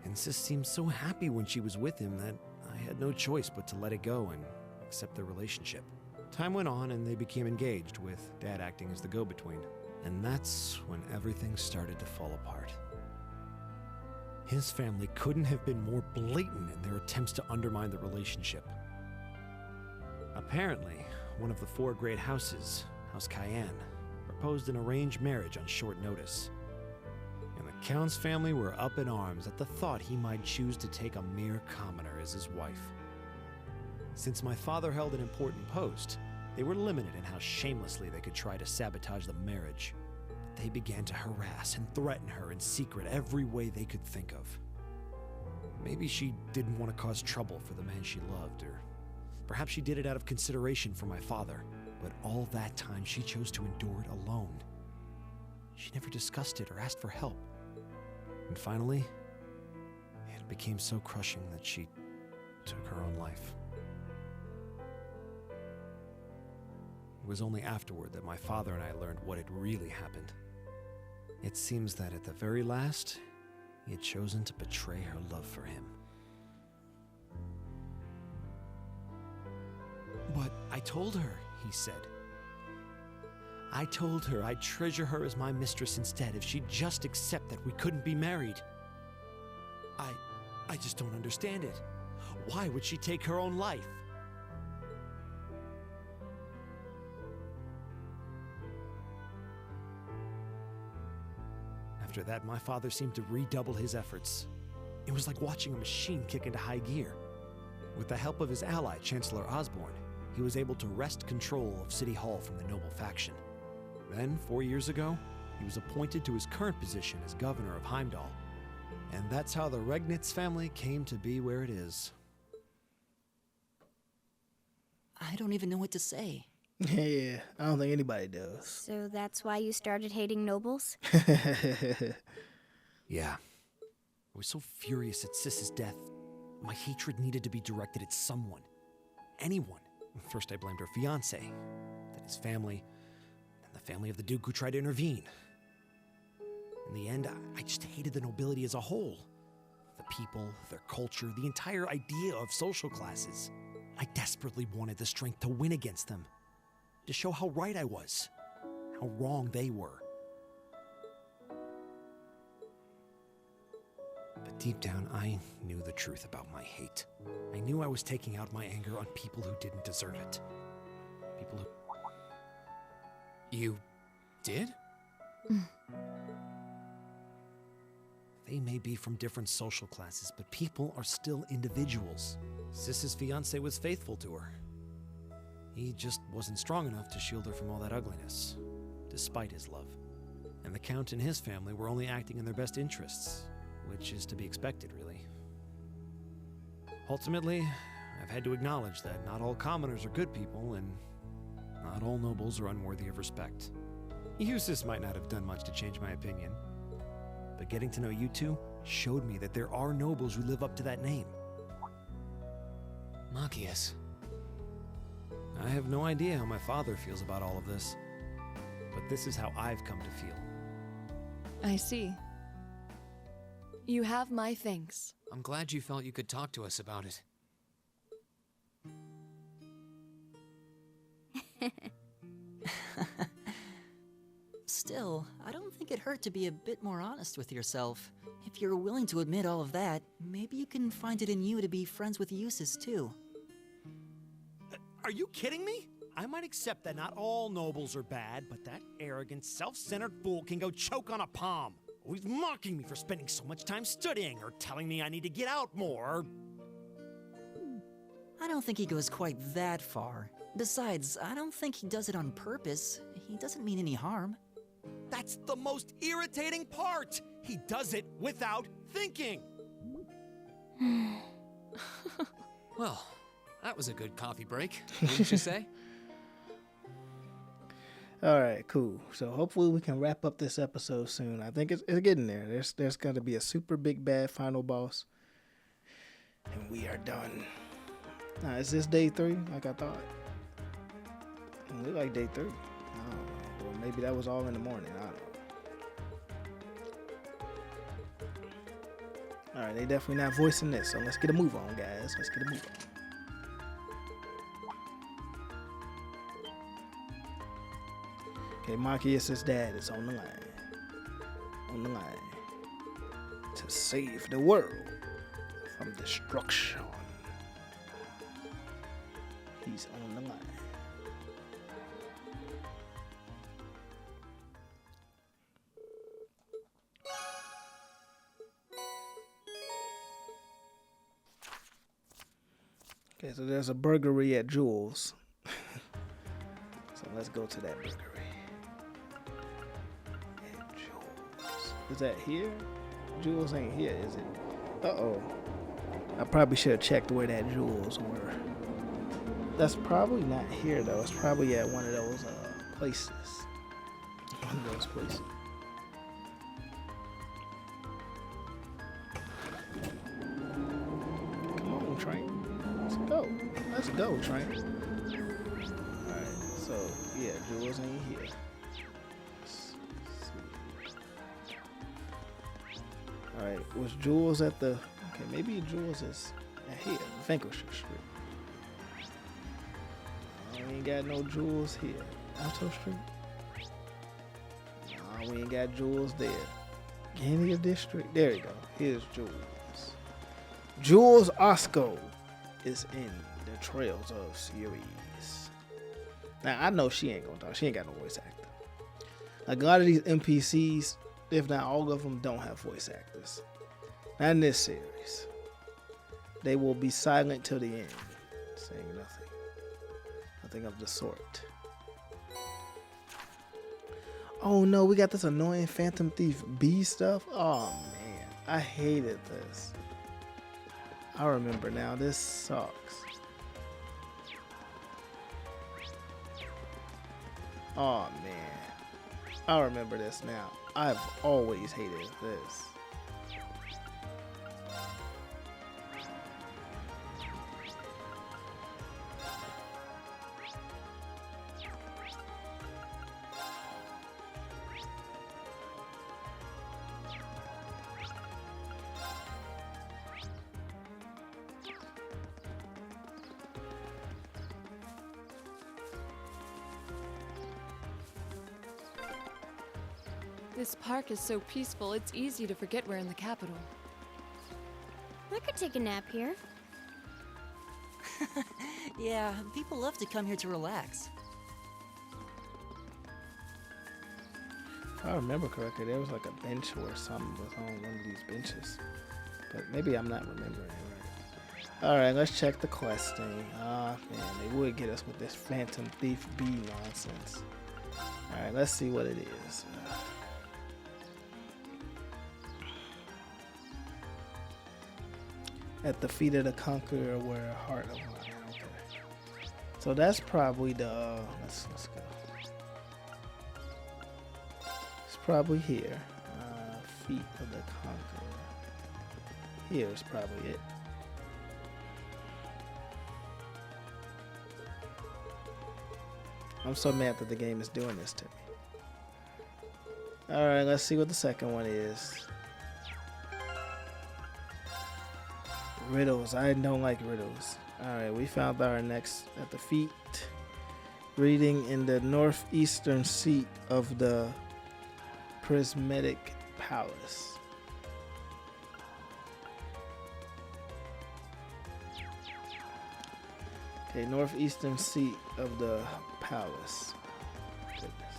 And Sis seemed so happy when she was with him that I had no choice but to let it go and accept their relationship. Time went on and they became engaged, with Dad acting as the go-between. And that's when everything started to fall apart. His family couldn't have been more blatant in their attempts to undermine the relationship. Apparently, one of the four great houses, House Cayenne, proposed an arranged marriage on short notice. And the Count's family were up in arms at the thought he might choose to take a mere commoner as his wife. Since my father held an important post, they were limited in how shamelessly they could try to sabotage the marriage. They began to harass and threaten her in secret every way they could think of. Maybe she didn't want to cause trouble for the man she loved, or perhaps she did it out of consideration for my father. But all that time, she chose to endure it alone. She never discussed it or asked for help. And finally, it became so crushing that she took her own life. It was only afterward that my father and I learned what had really happened. It seems that at the very last, he had chosen to betray her love for him. But I told her, he said. I told her I'd treasure her as my mistress instead if she'd just accept that we couldn't be married. I just don't understand it. Why would she take her own life? After that, my father seemed to redouble his efforts. It was like watching a machine kick into high gear. With the help of his ally, Chancellor Osborne, he was able to wrest control of City Hall from the noble faction. Then, 4 years ago, he was appointed to his current position as governor of Heimdallr. And that's how the Regnitz family came to be where it is. I don't even know what to say. Yeah, I don't think anybody does. So that's why you started hating nobles? Yeah. I was so furious at Sis's death. My hatred needed to be directed at someone. Anyone. First I blamed her fiancé, then his family, then the family of the Duke who tried to intervene. In the end, I just hated the nobility as a whole. The people, their culture, the entire idea of social classes. I desperately wanted the strength to win against them. To show how right I was. How wrong they were. But deep down, I knew the truth about my hate. I knew I was taking out my anger on people who didn't deserve it. People who... You did? They may be from different social classes, but people are still individuals. Sis's fiancé was faithful to her. He just wasn't strong enough to shield her from all that ugliness, despite his love. And the Count and his family were only acting in their best interests, which is to be expected, really. Ultimately, I've had to acknowledge that not all commoners are good people, and not all nobles are unworthy of respect. Jusis might not have done much to change my opinion, but getting to know you two showed me that there are nobles who live up to that name. Machias. I have no idea how my father feels about all of this, but this is how I've come to feel. I see. You have my thanks. I'm glad you felt you could talk to us about it. Still, I don't think it hurt to be a bit more honest with yourself. If you're willing to admit all of that, maybe you can find it in you to be friends with Jusis too. Are you kidding me? I might accept that not all nobles are bad, but that arrogant, self-centered fool can go choke on a palm. Always mocking me for spending so much time studying, or telling me I need to get out more. I don't think he goes quite that far. Besides, I don't think he does it on purpose. He doesn't mean any harm. That's the most irritating part! He does it without thinking! Well, that was a good coffee break, wouldn't you say? All right, cool. So hopefully we can wrap up this episode soon. I think it's getting there. There's going to be a super big bad final boss. And we are done. Now, is this day 3 like I thought? It looked like day 3. I don't know. Or maybe that was all in the morning. I don't know. All right, they definitely not voicing this. So let's get a move on, guys. Let's get a move on. Okay, Machias' dad is on the line. On the line. To save the world from destruction. He's on the line. Okay, so there's a burgery at Jules. So let's go to that burgery. Is that here? Jules ain't here, is it? Uh-oh. I probably should have checked where that Jules were. That's probably not here, though. It's probably at one of those places. One of those places. Come on, train. Let's go. Let's go, train. Alright, so, yeah, Jules ain't here. Alright, was Jules at the... Okay, maybe Jules is at here, Vanquisher Street. We ain't got no Jules here. Alto Street? Nah, we ain't got Jules there. Gania District? There you go. Here's Jules. Jules Osco is in the Trails of Series. Now, I know she ain't gonna talk. She ain't got no voice actor. Like, a lot of these NPCs... if not all of them, don't have voice actors. Not in this series. They will be silent till the end, saying nothing. something of the sort. Oh no, we got this annoying Phantom Thief B stuff. Oh man, I hated this. I remember now. This sucks. Oh man, I remember this now. I've always hated this. This park is so peaceful, it's easy to forget we're in the capital. I could take a nap here. Yeah, people love to come here to relax. If I remember correctly, there was like a bench or something was on one of these benches. But maybe I'm not remembering it right. Alright, let's check the questing. Ah, man, they would get us with this Phantom Thief B nonsense. Alright, let's see what it is. At the feet of the conqueror where a heart of lion. Okay. So that's probably the let's go. It's probably here. Feet of the conqueror. Here's probably it. I'm so mad that the game is doing this to me. Alright, let's see what the second one is. Riddles. I don't like riddles. Alright, we found our next at the feet. Reading in the northeastern seat of the prismatic palace. Okay, northeastern seat of the palace. Goodness.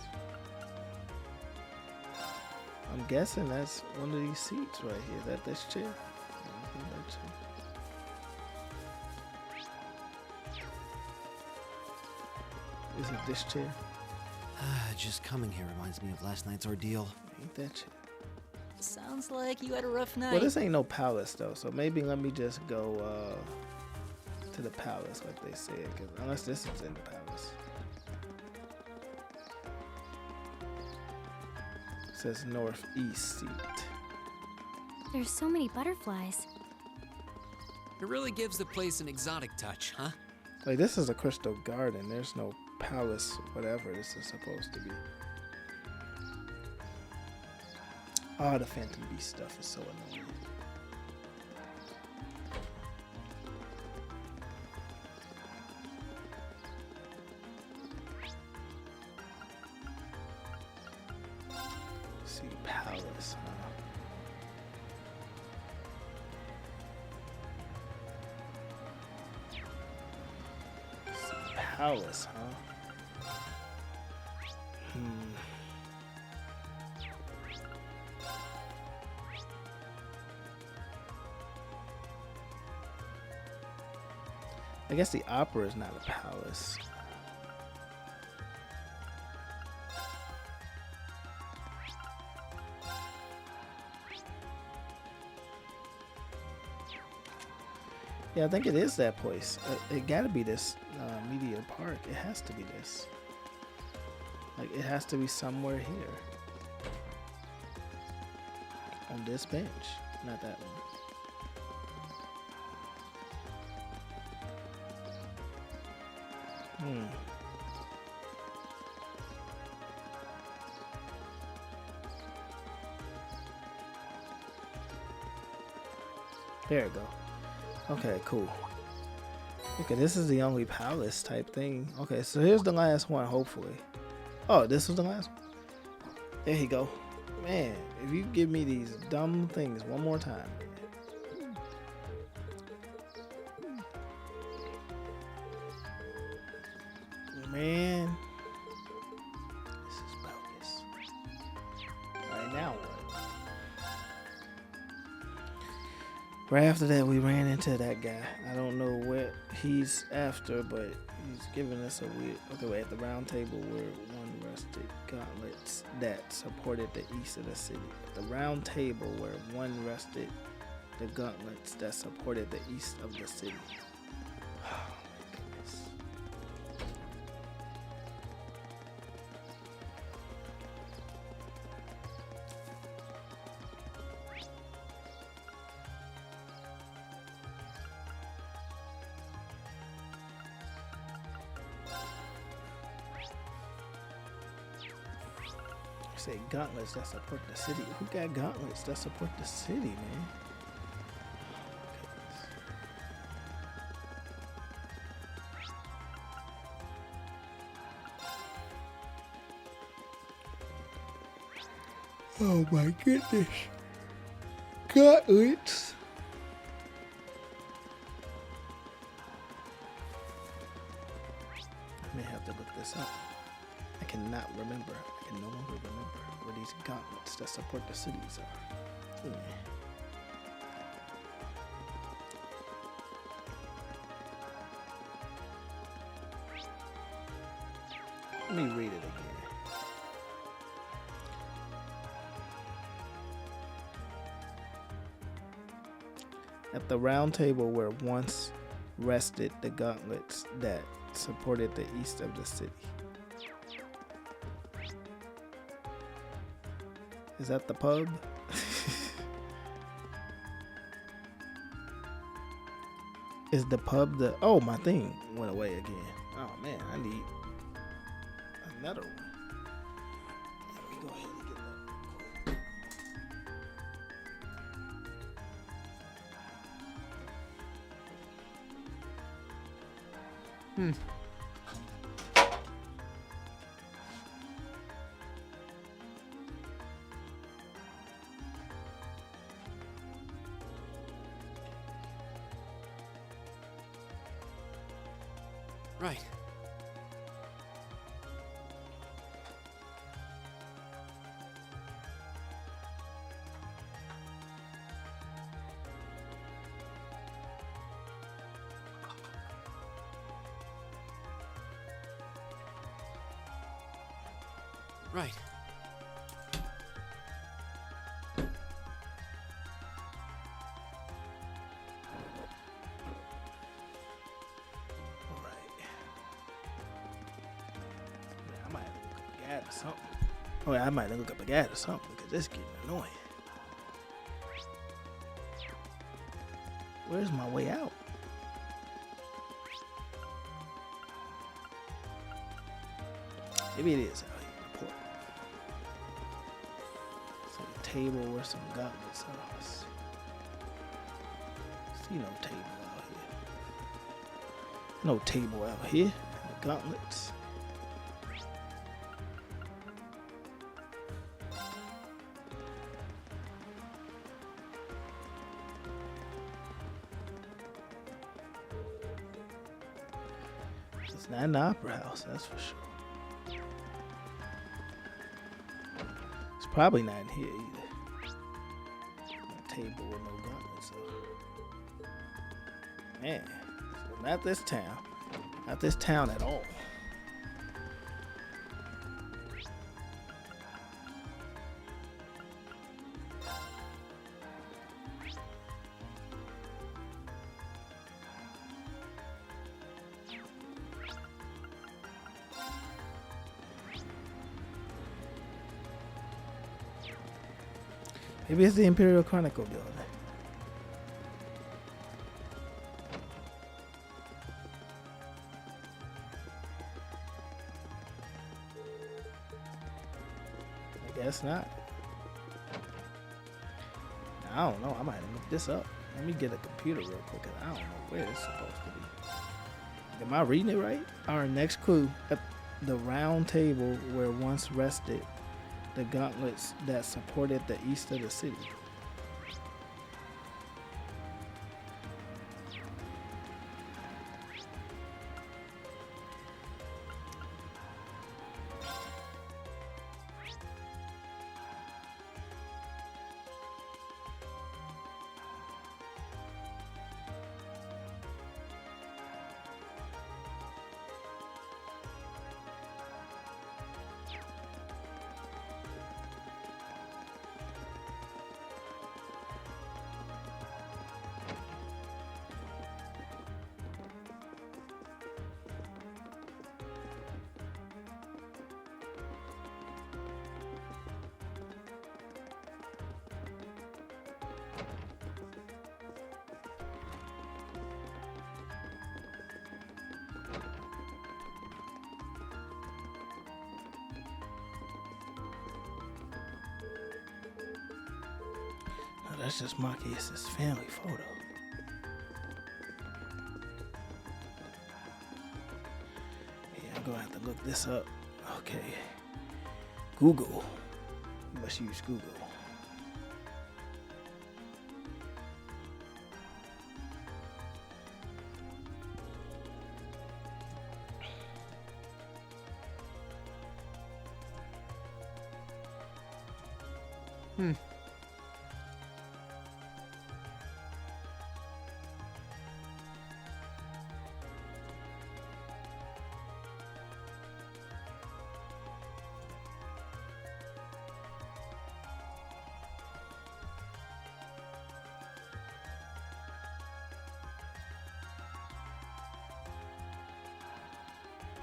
I'm guessing that's one of these seats right here. Is that this chair? That chair. Is it this chair? Just coming here reminds me of last night's ordeal. Ain't that chair? Sounds like you had a rough night. Well, this ain't no palace though, so maybe let me just go to the palace like they said, because unless this is in the palace. It says northeast seat. There's so many butterflies. It really gives the place an exotic touch, huh? Like, this is a crystal garden. There's no palace, whatever this is supposed to be. Oh, the Phantom Beast stuff is so annoying. Let's see, palace, huh? Palace, huh? I guess the opera is not a palace. Yeah, I think it is that place. It gotta be this Media Park. It has to be this. Like, it has to be somewhere here. On this bench. Not that one. There we go. Okay, cool. Okay, this is the only palace type thing. Okay, so here's the last one, hopefully. Oh, this was the last one? There you go. Man, if you give me these dumb things one more time. Man. This is bogus. Alright, now what? Right after that, we ran into that guy. I don't know what he's after, but he's giving us a weird. Okay, wait, at the round table where one rested gauntlets that supported the east of the city. At the round table where one rested the gauntlets that supported the east of the city. Oh my goodness. Say gauntlets that support the city. Who got gauntlets that support the city, man? Oh my goodness. Gauntlets. I may have to look this up. I cannot remember. I can no longer remember where these gauntlets that support the cities are. Yeah. Let me read it again. At the round table where once rested the gauntlets that supported the east of the city. Is that the pub? Is the pub the... Oh, my thing went away again. Oh, man, I need another one. Let me go ahead and get that quick. Right. Right. Or something. Oh, yeah, I might look up a guide or something because this is getting annoying. Where's my way out? Maybe it is out here in the port. So a table where some gauntlets are. Let's see no table out here. No table out here. No gauntlets. It's not an opera house, that's for sure. It's probably not in here either. No table with no gauntlets. So. Man, so not this town. Not this town at all. Maybe it's the Imperial Chronicle building. I guess not. I don't know. I might look this up. Let me get a computer real quick because I don't know where it's supposed to be. Am I reading it right? Our next clue at the round table where once rested the gauntlets that supported the east of the city. that's just Machias' family photo. Yeah, I'm gonna have to look this up. Okay. Google. You must use Google.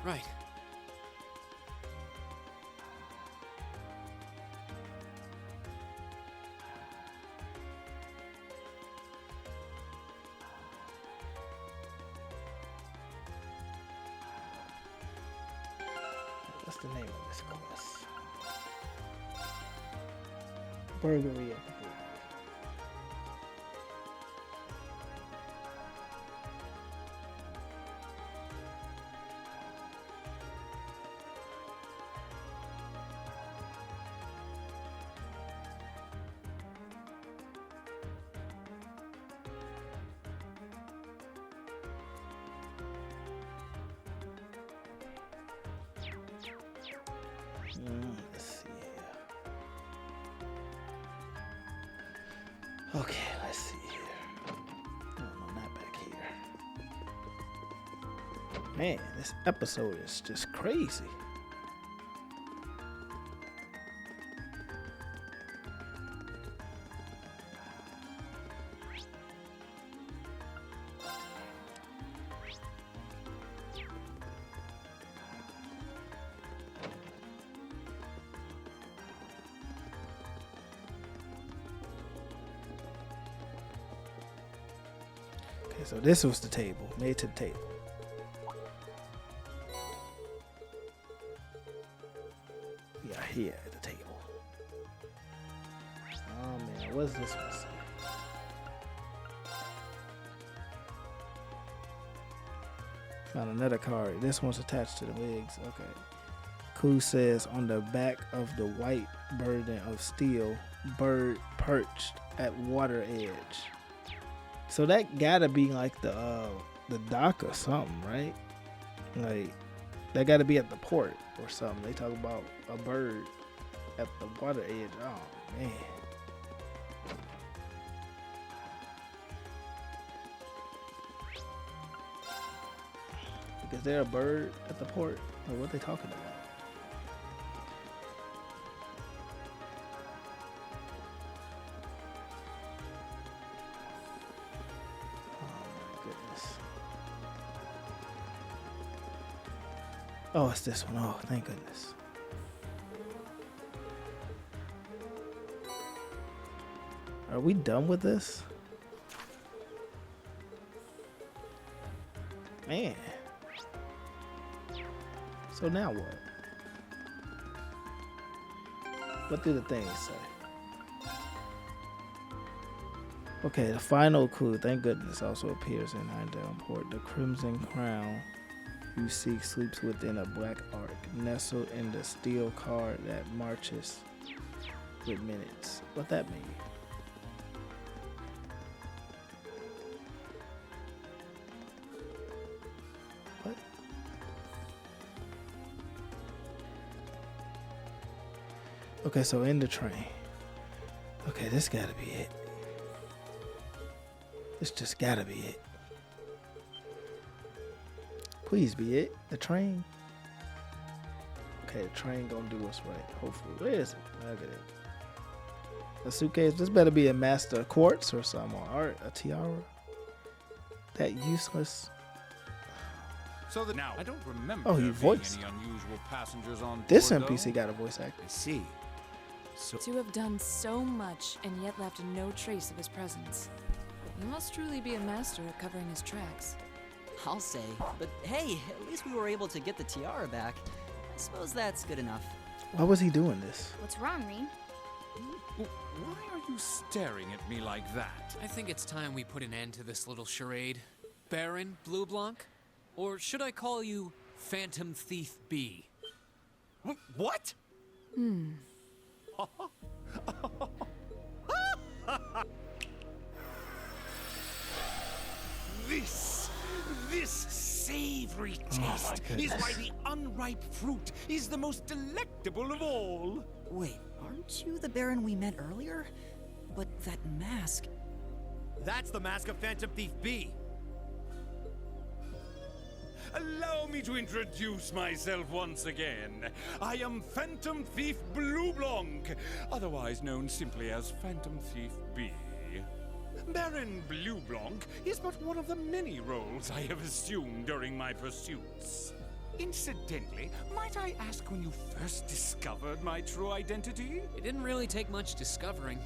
Right. What's the name of this class? Burglary at the Brewery. Let's see here. Okay, let's see here. Oh, no, not back here. Man, this episode is just crazy. So this was the table, made to the table. We are here at the table. Oh man, what's this one say? Found another card. This one's attached to the legs. Okay. Clue says on the back of the white burden of steel, bird perched at water edge. So that gotta be like the dock or something, right? Like that gotta be at the port or something. They talk about a bird at the water edge. Oh man. Is there a bird at the port? Or what they talking about? Oh, it's this one. Oh, thank goodness. Are we done with this? Man. So now what? What do the things say? Okay, the final clue, thank goodness, also appears in Heimdallr Port. The Crimson Crown you seek sleeps within a black ark, nestled in the steel car that marches with minutes. What that mean? What? Okay, so in the train. Okay, this gotta be it. This just gotta be it. Please be it. The train. Okay, the train gonna do us right. Hopefully. Where is it? Look at it. A suitcase. This better be a master of quartz or something. Or art. A tiara. That useless. So that now I don't remember he there voiced. being any unusual passengers on board, This though. NPC got a voice actor. I see. So to have done so much and yet left no trace of his presence. He must truly be a master at covering his tracks. I'll say. But hey, at least we were able to get the tiara back. I suppose that's good enough. Why was he doing this? What's wrong, Rean? Why are you staring at me like that? I think it's time we put an end to this little charade. Baron Blue Blanc? Or should I call you Phantom Thief B? What? This savory taste is why the unripe fruit is the most delectable of all. Wait, aren't you the Baron we met earlier? But that mask... That's the mask of Phantom Thief B. Allow me to introduce myself once again. I am Phantom Thief Blue Blanc, otherwise known simply as Phantom Thief B. Baron Blue Blanc is but one of the many roles I have assumed during my pursuits. Incidentally, might I ask when you first discovered my true identity? It didn't really take much discovering.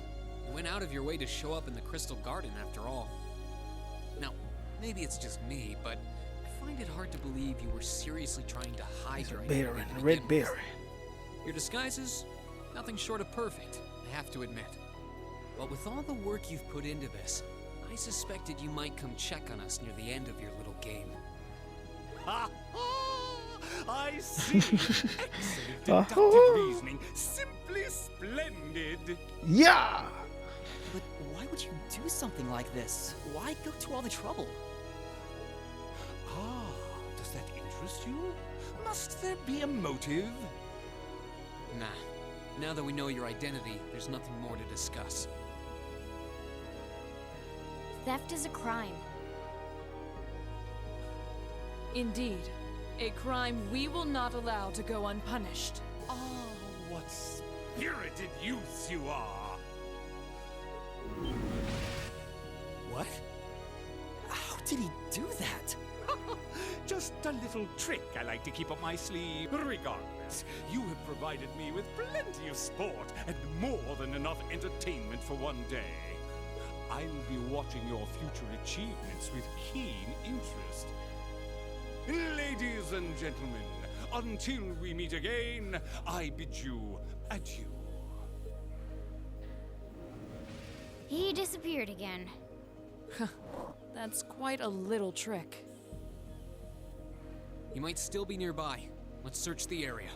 You went out of your way to show up in the Crystal Garden after all. Now, maybe it's just me, but I find it hard to believe you were seriously trying to hide your identity. Baron, Red Baron. Your disguises, nothing short of perfect, I have to admit. But with all the work you've put into this, I suspected you might come check on us near the end of your little game. Ha ha! I see. Excellent deductive reasoning. Simply splendid. Yeah! But why would you do something like this? Why go to all the trouble? Ah, does that interest you? Must there be a motive? Nah. Now that we know your identity, there's nothing more to discuss. Theft is a crime. Indeed. A crime we will not allow to go unpunished. Ah, what spirited youths you are! What? How did he do that? Just a little trick I like to keep up my sleeve. Regardless, you have provided me with plenty of sport and more than enough entertainment for one day. I'll be watching your future achievements with keen interest. Ladies and gentlemen, until we meet again, I bid you adieu. He disappeared again. That's quite a little trick. He might still be nearby. Let's search the area.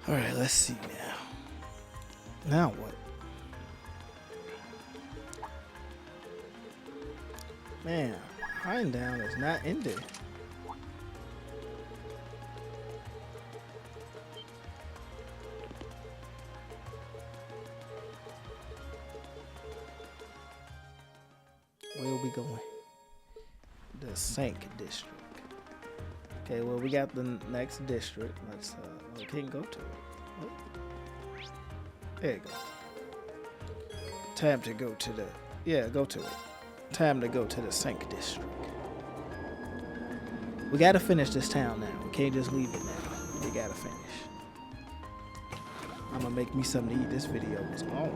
All right, let's see now. Now what? Man, Heimdallr is not ended. Where are we going? The Sank district. Okay, well, we got the next district. Let's, we can't go to it. Oh. There you go. Time to go to the, yeah, go to it. Time to go to the Sank district. We gotta finish this town now. We can't just leave it now. We gotta finish. I'm gonna make me something to eat. This video was long.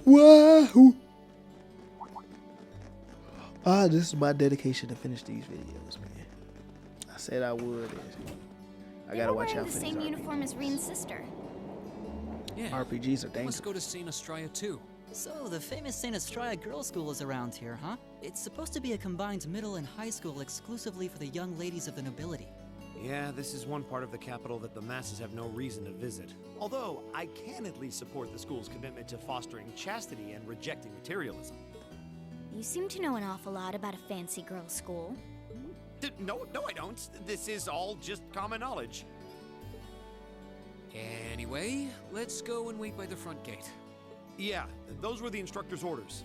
Wahoo! This is my dedication to finish these videos, man. I said I would. I gotta watch out for the same uniform as Rean's sister. Yeah. RPGs are dangerous. Let's go to St. Estrella too. So, the famous St. Estrella Girls' School is around here, huh? It's supposed to be a combined middle and high school exclusively for the young ladies of the nobility. Yeah, this is one part of the capital that the masses have no reason to visit. Although, I can at least support the school's commitment to fostering chastity and rejecting materialism. You seem to know an awful lot about a fancy girls' school. No, I don't. This is all just common knowledge. Anyway, let's go and wait by the front gate. Yeah, those were the instructor's orders.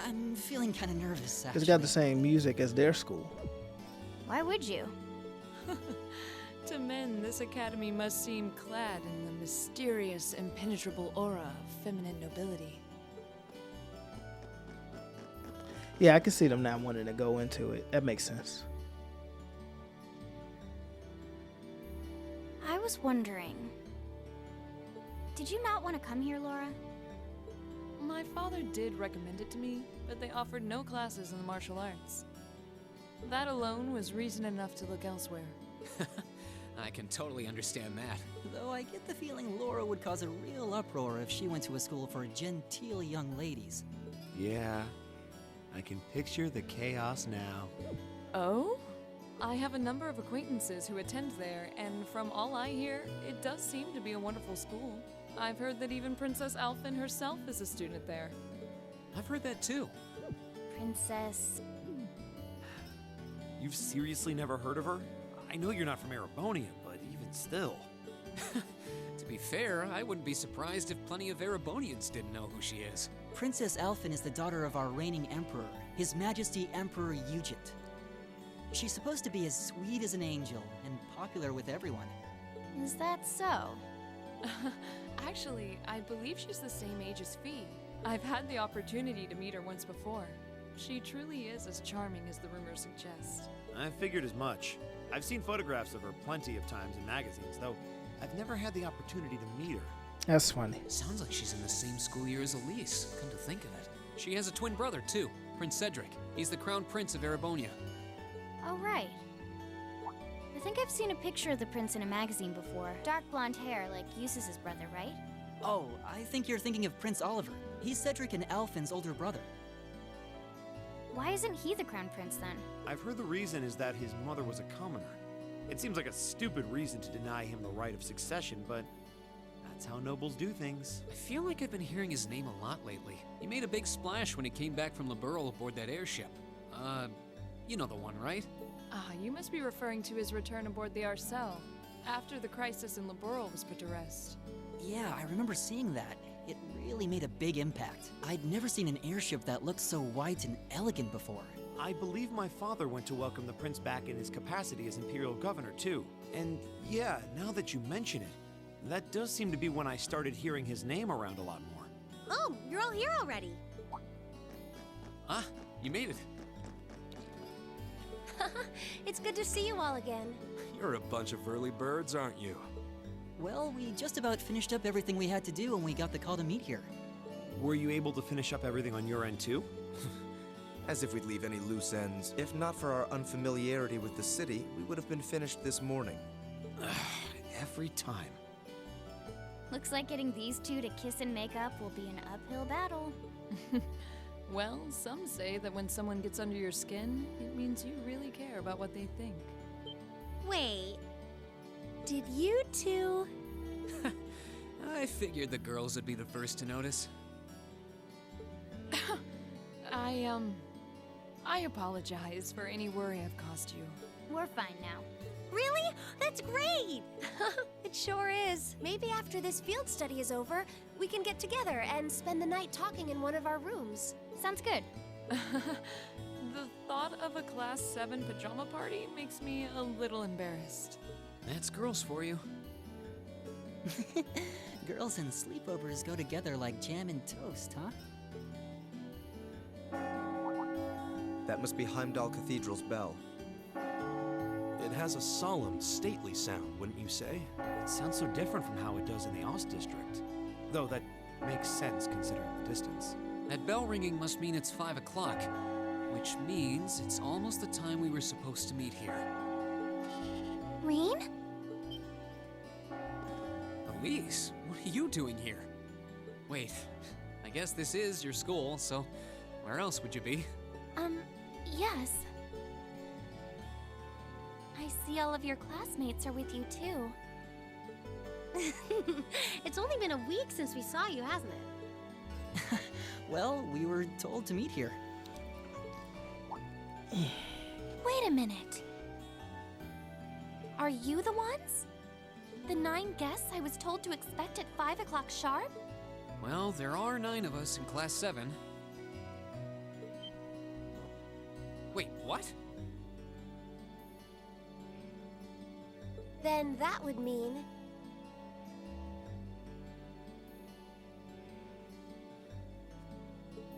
I'm feeling kind of nervous, actually. It's got the same music as their school. Why would you? To men, this academy must seem clad in the mysterious, impenetrable aura of feminine nobility. Yeah, I can see them not wanting to go into it. That makes sense. I was wondering, did you not want to come here, Laura? My father did recommend it to me, but they offered no classes in the martial arts. That alone was reason enough to look elsewhere. I can totally understand that. Though I get the feeling Laura would cause a real uproar if she went to a school for genteel young ladies. Yeah, I can picture the chaos now. Oh? I have a number of acquaintances who attend there, and from all I hear, it does seem to be a wonderful school. I've heard that even Princess Alfin herself is a student there. I've heard that too. Princess... You've seriously never heard of her? I know you're not from Erabonia, but even still. To be fair, I wouldn't be surprised if plenty of Erabonians didn't know who she is. Princess Alfin is the daughter of our reigning emperor, His Majesty Emperor Ugit. She's supposed to be as sweet as an angel and popular with everyone. Is that so? Actually, I believe she's the same age as Fee. I've had the opportunity to meet her once before. She truly is as charming as the rumors suggest. I figured as much. I've seen photographs of her plenty of times in magazines, though I've never had the opportunity to meet her. That's funny. Sounds like she's in the same school year as Elise, come to think of it. She has a twin brother, too, Prince Cedric. He's the crown prince of Erabonia. Oh, right. I think I've seen a picture of the prince in a magazine before. Dark blonde hair, like Jusis' brother, right? Oh, I think you're thinking of Prince Oliver. He's Cedric and Alfin's older brother. Why isn't he the crown prince then? I've heard the reason is that his mother was a commoner. It seems like a stupid reason to deny him the right of succession, but that's how nobles do things. I feel like I've been hearing his name a lot lately. He made a big splash when he came back from Liberl aboard that airship. You know the one, right? Ah, you must be referring to his return aboard the Arcel, after the crisis in Liberl was put to rest. Yeah, I remember seeing that. It really made a big impact. I'd never seen an airship that looked so white and elegant before. I believe my father went to welcome the prince back in his capacity as imperial governor, too. And yeah, now that you mention it, that does seem to be when I started hearing his name around a lot more. Oh, you're all here already. Ah, you made it. It's good to see you all again. You're a bunch of early birds, aren't you? Well, we just about finished up everything we had to do when we got the call to meet here. Were you able to finish up everything on your end, too? As if we'd leave any loose ends. If not for our unfamiliarity with the city, we would have been finished this morning. Every time. Looks like getting these two to kiss and make up will be an uphill battle. Well, some say that when someone gets under your skin, it means you really care about what they think. Wait, did you two? I figured the girls would be the first to notice. I apologize for any worry I've caused you. We're fine now. Really? That's great! It sure is. Maybe after this field study is over, we can get together and spend the night talking in one of our rooms. Sounds good. The thought of a Class 7 pajama party makes me a little embarrassed. That's girls for you. Girls and sleepovers go together like jam and toast, huh? That must be Heimdallr Cathedral's bell. It has a solemn, stately sound, wouldn't you say? It sounds so different from how it does in the Ost district. Though that makes sense considering the distance. That bell ringing must mean it's 5 o'clock, which means it's almost the time we were supposed to meet here. Rean? Elise, what are you doing here? Wait, I guess this is your school, so where else would you be? Yes. I see all of your classmates are with you too. It's only been a week since we saw you, hasn't it? Well, we were told to meet here. Wait a minute. Are you the ones? The 9 guests I was told to expect at 5 o'clock sharp? Well, there are 9 of us in Class 7. Wait, what? Then that would mean...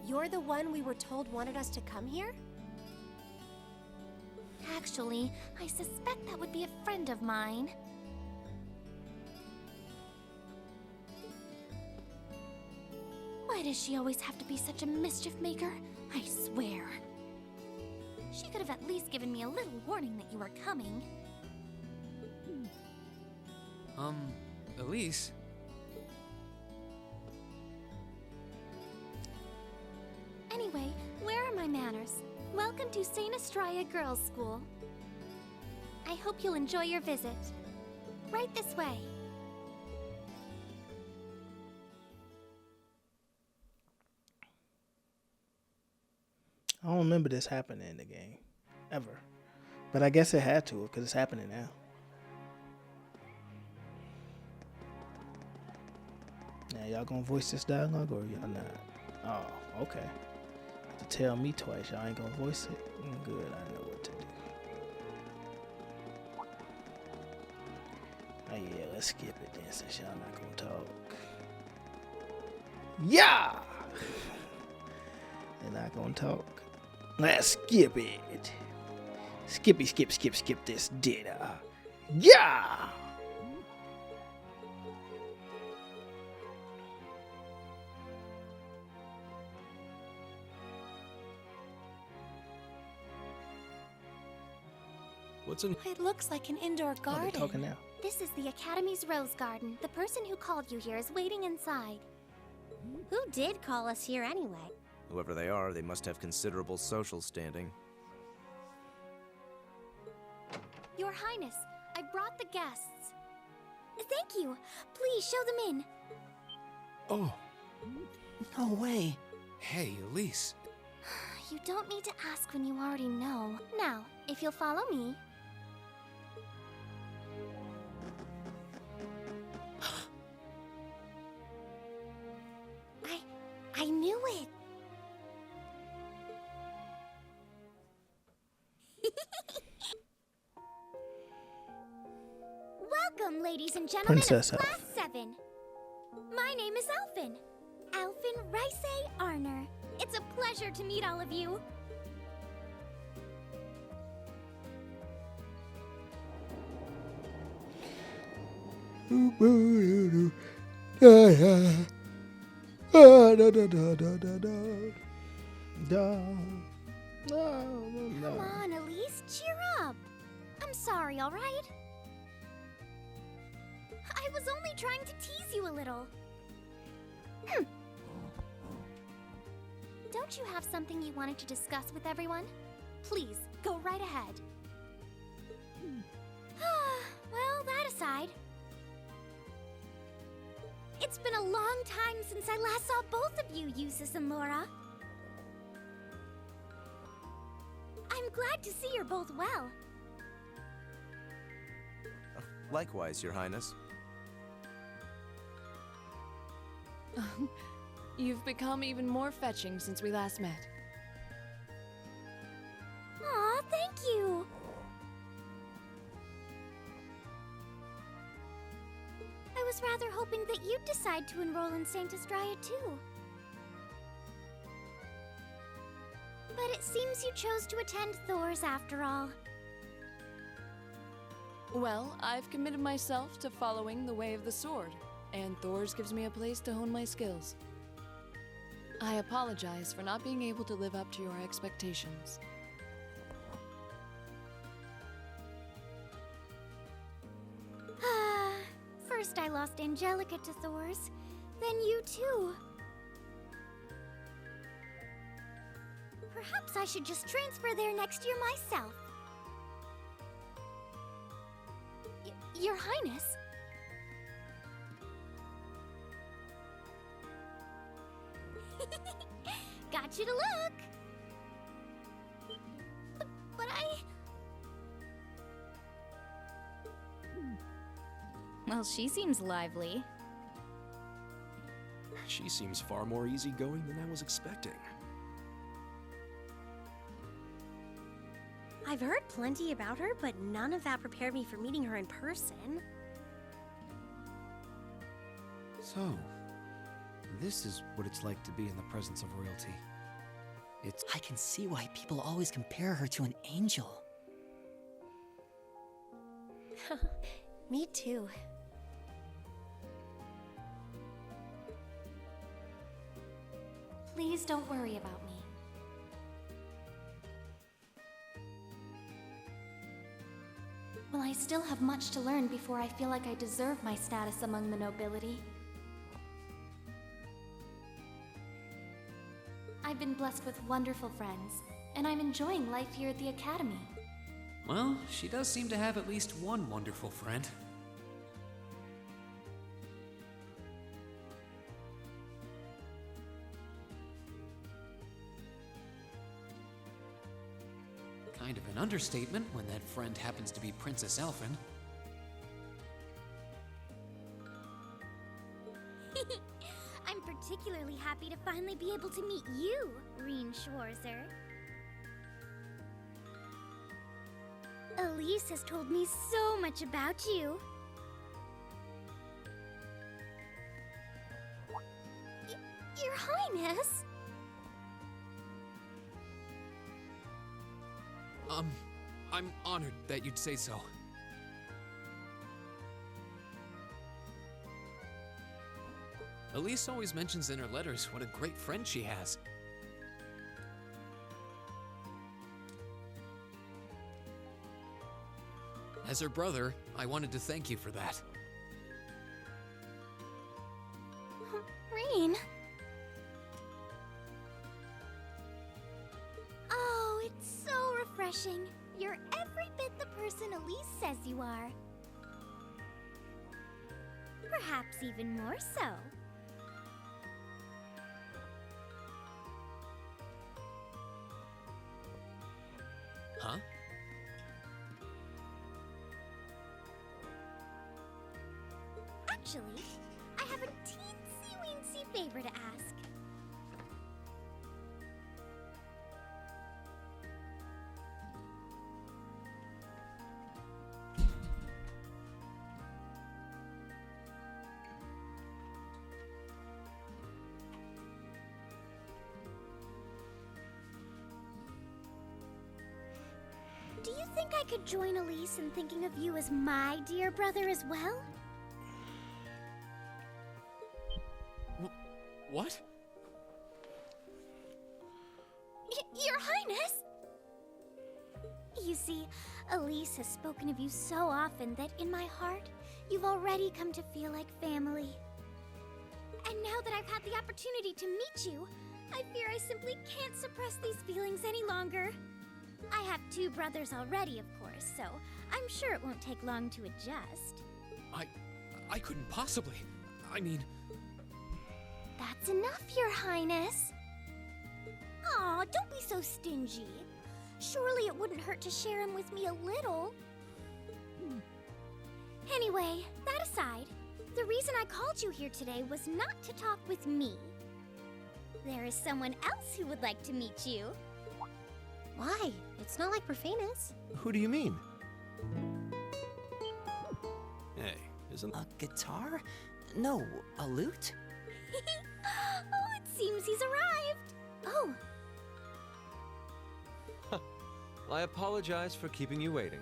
You're the one we were told wanted us to come here? Actually, I suspect that would be a friend of mine. Why does she always have to be such a mischief maker? I swear. She could have at least given me a little warning that you were coming. Elise? Anyway, where are my manners? Welcome to St. Estrella Girls' School. I hope you'll enjoy your visit. Right this way. I don't remember this happening in the game. Ever. But I guess it had to, because it's happening now. Now, y'all gonna voice this dialogue, or y'all not? Oh, okay. To tell me twice, y'all ain't gonna voice it? Good, I know what to do. Oh yeah, let's skip it then, since y'all not gonna talk. Yeah! They're not gonna talk. Let's skip it. Skippy, skip this data. Yeah! What's in? It looks like an indoor garden. they're talking now. This is the Academy's Rose Garden. The person who called you here is waiting inside. Who did call us here anyway? Whoever they are, they must have considerable social standing. Your Highness, I brought the guests. Thank you. Please show them in. Oh. No way. Hey, Elise. You don't need to ask when you already know. Now, if you'll follow me. I knew it. Welcome, ladies and gentlemen Princess of Class 7. My name is Alfin. Alfin Arner. It's a pleasure to meet all of you. Come on, Elise, cheer up. I'm sorry, all right? I was only trying to tease you a little. Don't you have something you wanted to discuss with everyone? Please, go right ahead. Well, that aside, it's been a long time since I last saw both of you, Jusis and Laura. I'm glad to see you're both well. Likewise, Your Highness. You've become even more fetching since we last met. Aw, thank you. I was rather hoping that you'd decide to enroll in St. Estrella too. But it seems you chose to attend Thor's after all. Well, I've committed myself to following the way of the sword, and Thor's gives me a place to hone my skills. I apologize for not being able to live up to your expectations. First I lost Angelica to Thor's, then you too. Perhaps I should just transfer there next year myself. Your Highness? Got you to look! Well, she seems lively. She seems far more easygoing than I was expecting. I've heard plenty about her, but none of that prepared me for meeting her in person. So, this is what it's like to be in the presence of royalty. I can see why people always compare her to an angel. Me too. Please don't worry about me. Well, I still have much to learn before I feel like I deserve my status among the nobility. I've been blessed with wonderful friends, and I'm enjoying life here at the Academy. Well, she does seem to have at least one wonderful friend. Kind of an understatement when that friend happens to be Princess Alfin. I'm particularly happy to finally be able to meet you, Rean Schwarzer. Elise has told me so much about you. Your Highness? I'm honored that you'd say so. Elise always mentions in her letters what a great friend she has. As her brother, I wanted to thank you for that. Rean? Oh, it's so refreshing. You're every bit the person Elise says you are. Perhaps even more so. Huh? Actually, I have a teensy-weensy favor to ask. Do you think I could join Elise in thinking of you as my dear brother as well? What? Your Highness! You see, Elise has spoken of you so often that in my heart, you've already come to feel like family. And now that I've had the opportunity to meet you, I fear I simply can't suppress these feelings any longer. I have 2 brothers already, of course, so I'm sure it won't take long to adjust. I couldn't possibly. I mean... That's enough, Your Highness. Aw, don't be so stingy. Surely it wouldn't hurt to share him with me a little. Anyway, that aside, the reason I called you here today was not to talk with me. There is someone else who would like to meet you. Why? It's not like we're famous. Who do you mean? Hey, isn't... A guitar? No, a lute? Oh, it seems he's arrived. Oh. Well, I apologize for keeping you waiting.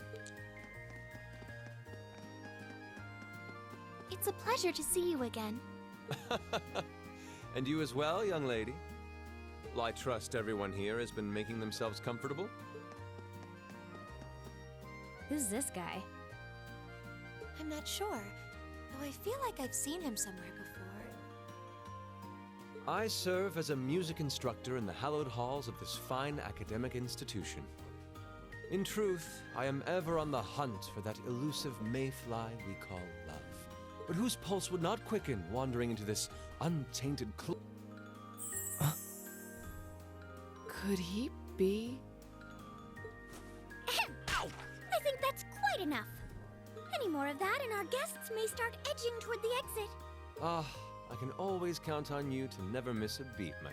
It's a pleasure to see you again. And you as well, young lady. Well, I trust everyone here has been making themselves comfortable. Who's this guy? I'm not sure, though I feel like I've seen him somewhere before. I serve as a music instructor in the hallowed halls of this fine academic institution. In truth, I am ever on the hunt for that elusive mayfly we call love, but whose pulse would not quicken wandering into this untainted Could he be? Ow! I think that's quite enough. Any more of that and our guests may start edging toward the exit. Ah, I can always count on you to never miss a beat, my...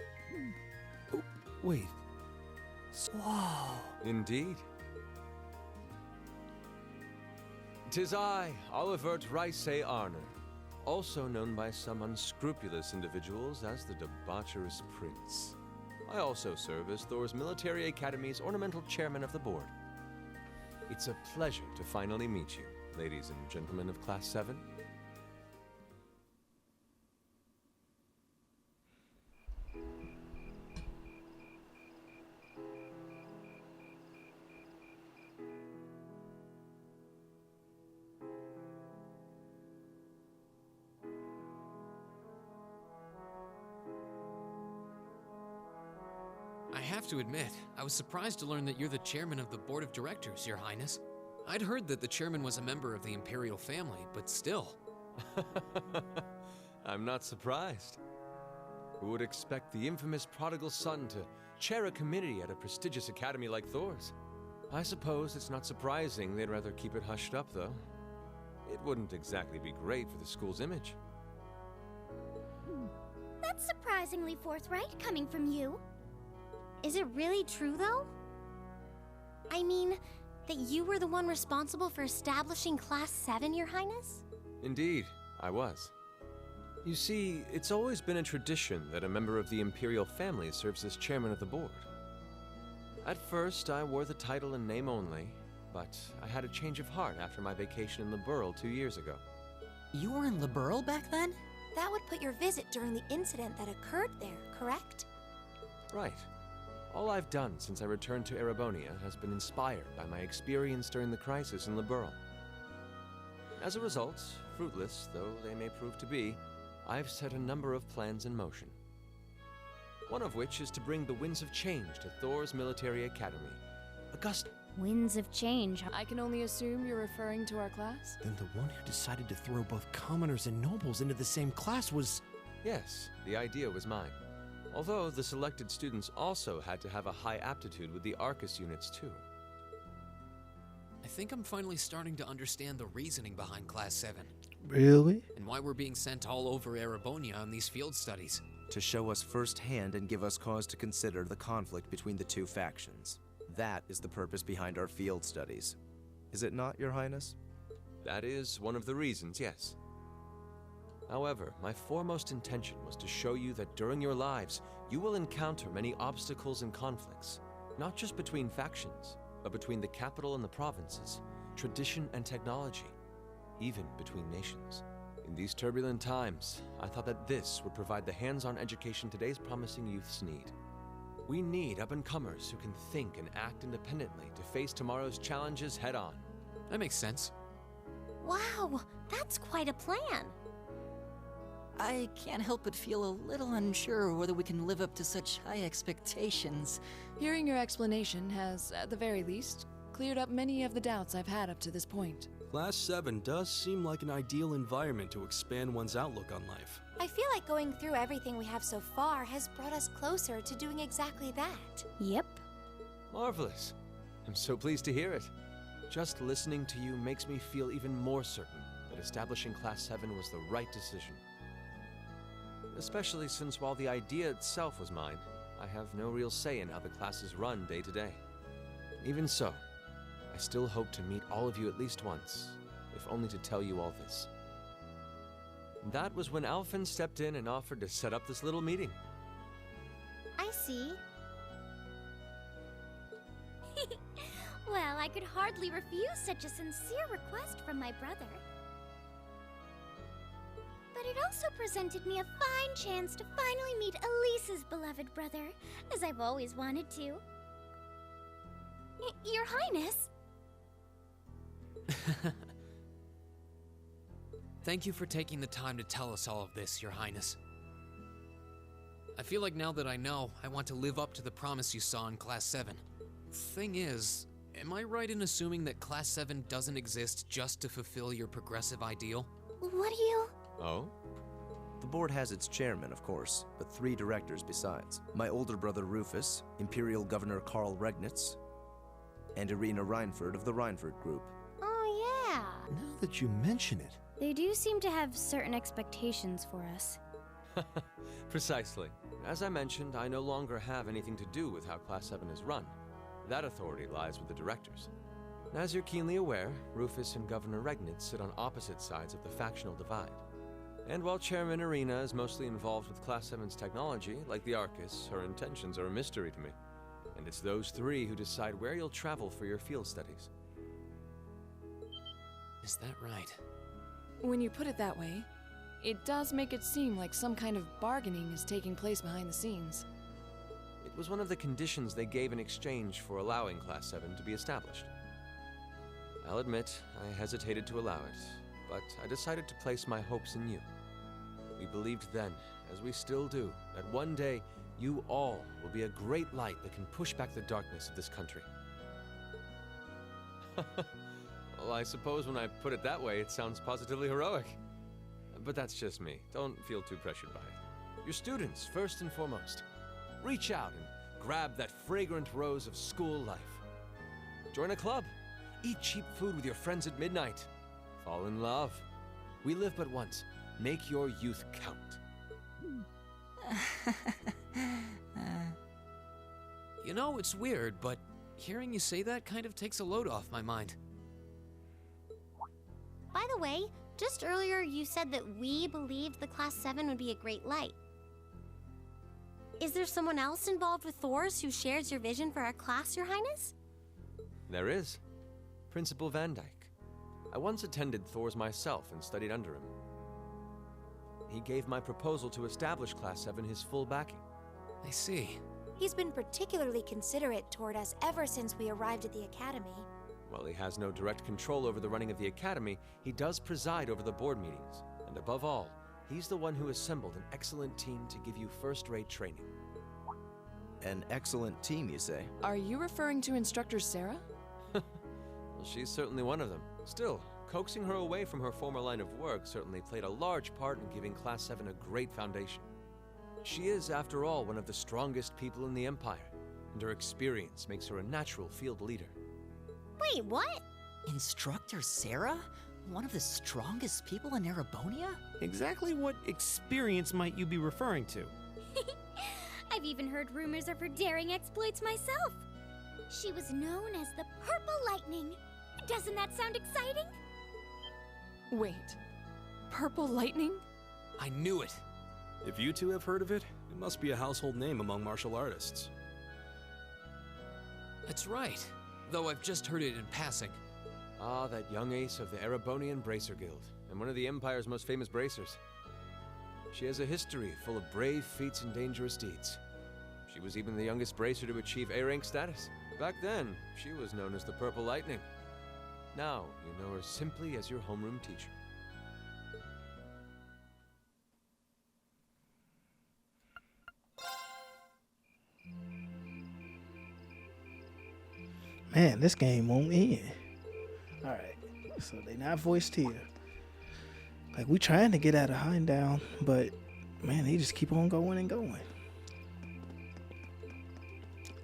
Oh, wait. Whoa. Indeed. 'Tis I, Olivert Rice Arner, also known by some unscrupulous individuals as the Debaucherous Prince. I also serve as Thor's Military Academy's ornamental chairman of the board. It's a pleasure to finally meet you, ladies and gentlemen of Class 7. I have to admit, I was surprised to learn that you're the chairman of the board of directors, Your Highness. I'd heard that the chairman was a member of the Imperial family, but still. I'm not surprised. Who would expect the infamous prodigal son to chair a committee at a prestigious academy like Thor's? I suppose it's not surprising they'd rather keep it hushed up, though. It wouldn't exactly be great for the school's image. That's surprisingly forthright coming from you. Is it really true, though? I mean, that you were the one responsible for establishing Class 7, Your Highness? Indeed, I was. You see, it's always been a tradition that a member of the Imperial family serves as chairman of the board. At first, I wore the title in name only, but I had a change of heart after my vacation in Liberl 2 years ago. You were in Liberl back then? That would put your visit during the incident that occurred there, correct? Right. All I've done since I returned to Erabonia has been inspired by my experience during the crisis in Liberl. As a result, fruitless though they may prove to be, I've set a number of plans in motion. One of which is to bring the Winds of Change to Thor's Military Academy. Winds of Change. I can only assume you're referring to our class? Then the one who decided to throw both commoners and nobles into the same class was... Yes, the idea was mine. Although the selected students also had to have a high aptitude with the Arcus units too. I think I'm finally starting to understand the reasoning behind Class 7. Really? And why we're being sent all over Erabonia on these field studies. To show us firsthand and give us cause to consider the conflict between the two factions. That is the purpose behind our field studies. Is it not, Your Highness? That is one of the reasons, yes. However, my foremost intention was to show you that during your lives, you will encounter many obstacles and conflicts, not just between factions, but between the capital and the provinces, tradition and technology, even between nations. In these turbulent times, I thought that this would provide the hands-on education today's promising youths need. We need up-and-comers who can think and act independently to face tomorrow's challenges head-on. That makes sense. Wow, that's quite a plan. I can't help but feel a little unsure whether we can live up to such high expectations. Hearing your explanation has, at the very least, cleared up many of the doubts I've had up to this point. Class 7 does seem like an ideal environment to expand one's outlook on life. I feel like going through everything we have so far has brought us closer to doing exactly that. Yep. Marvelous. I'm so pleased to hear it. Just listening to you makes me feel even more certain that establishing Class 7 was the right decision. Especially since while the idea itself was mine, I have no real say in how the classes run day to day. Even so, I still hope to meet all of you at least once, if only to tell you all this. That was when Alfin stepped in and offered to set up this little meeting. I see. Well, I could hardly refuse such a sincere request from my brother. But it also presented me a fine chance to finally meet Elisa's beloved brother, as I've always wanted to. Your Highness! Thank you for taking the time to tell us all of this, Your Highness. I feel like now that I know, I want to live up to the promise you saw in Class 7. Thing is, am I right in assuming that Class 7 doesn't exist just to fulfill your progressive ideal? What do you... Oh? The board has its chairman, of course, but 3 directors besides. My older brother Rufus, Imperial Governor Karl Regnitz, and Irina Reinford of the Reinford Group. Oh Yeah. Now that you mention it. They do seem to have certain expectations for us. Precisely. As I mentioned, I no longer have anything to do with how Class 7 is run. That authority lies with the directors. As you're keenly aware, Rufus and Governor Regnitz sit on opposite sides of the factional divide. And while Chairman Arena is mostly involved with Class 7's technology, like the Arcus, her intentions are a mystery to me. And it's those three who decide where you'll travel for your field studies. Is that right? When you put it that way, it does make it seem like some kind of bargaining is taking place behind the scenes. It was one of the conditions they gave in exchange for allowing Class 7 to be established. I'll admit, I hesitated to allow it, but I decided to place my hopes in you. We believed then, as we still do, that one day you all will be a great light that can push back the darkness of this country. Well, I suppose when I put it that way, it sounds positively heroic. But that's just me. Don't feel too pressured by it. You're students, first and foremost. Reach out and grab that fragrant rose of school life. Join a club. Eat cheap food with your friends at midnight. Fall in love. We live but once. Make your youth count. You know, it's weird, but hearing you say that kind of takes a load off my mind. By the way, just earlier you said that we believed the Class 7 would be a great light. Is there someone else involved with Thor's who shares your vision for our class, Your Highness? There is. Principal Van Dyke. I once attended Thor's myself and studied under him. He gave my proposal to establish Class 7 his full backing. I see. He's been particularly considerate toward us ever since we arrived at the Academy. While he has no direct control over the running of the Academy, he does preside over the board meetings. And above all, he's the one who assembled an excellent team to give you first-rate training. An excellent team, you say? Are you referring to Instructor Sarah? Well, she's certainly one of them. Still, coaxing her away from her former line of work certainly played a large part in giving Class 7 a great foundation. She is, after all, one of the strongest people in the Empire, and her experience makes her a natural field leader. Wait, what? Instructor Sarah? One of the strongest people in Erabonia? Exactly what experience might you be referring to? I've even heard rumors of her daring exploits myself. She was known as the Purple Lightning. Doesn't that sound exciting? Wait, Purple Lightning? I knew it. If you two have heard of it, it must be a household name among martial artists. That's right, though I've just heard it in passing. Ah, that young ace of the Erabonian Bracer Guild, and one of the Empire's most famous bracers. She has a history full of brave feats and dangerous deeds. She was even the youngest bracer to achieve A-rank status. Back then, she was known as the Purple Lightning. Now, you know her simply as your homeroom teacher. Man, this game won't end. Alright, so they not voiced here. Like, we trying to get out of Heimdallr, but man, they just keep on going and going.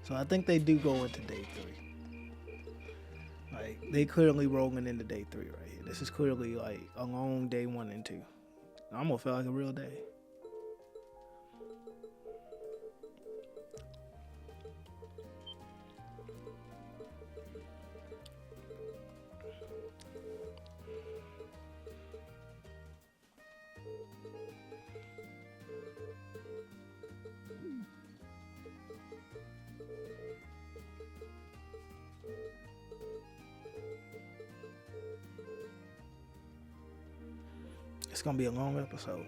So I think they do go into day 3. Like, they clearly rolling into day 3 right here. This is clearly like a long day 1 and 2. Almost felt like a real day. It's gonna be a long episode.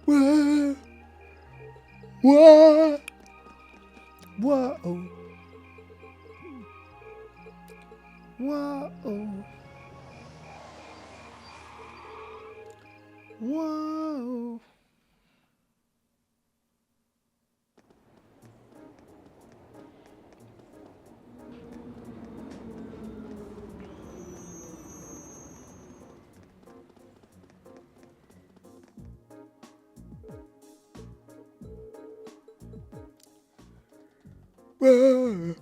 Well, what? Whoa. Whoa. Whoa. Whoa.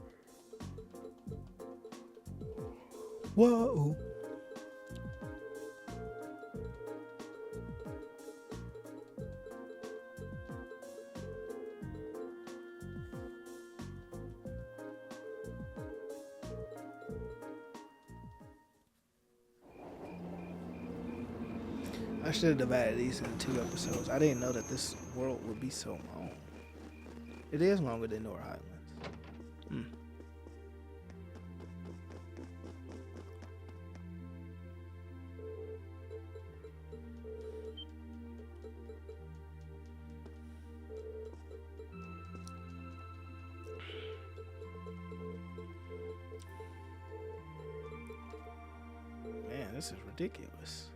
I should have divided these into 2 episodes. I didn't know that this world would be so long. It is longer than Nor Highlands. Man, this is ridiculous.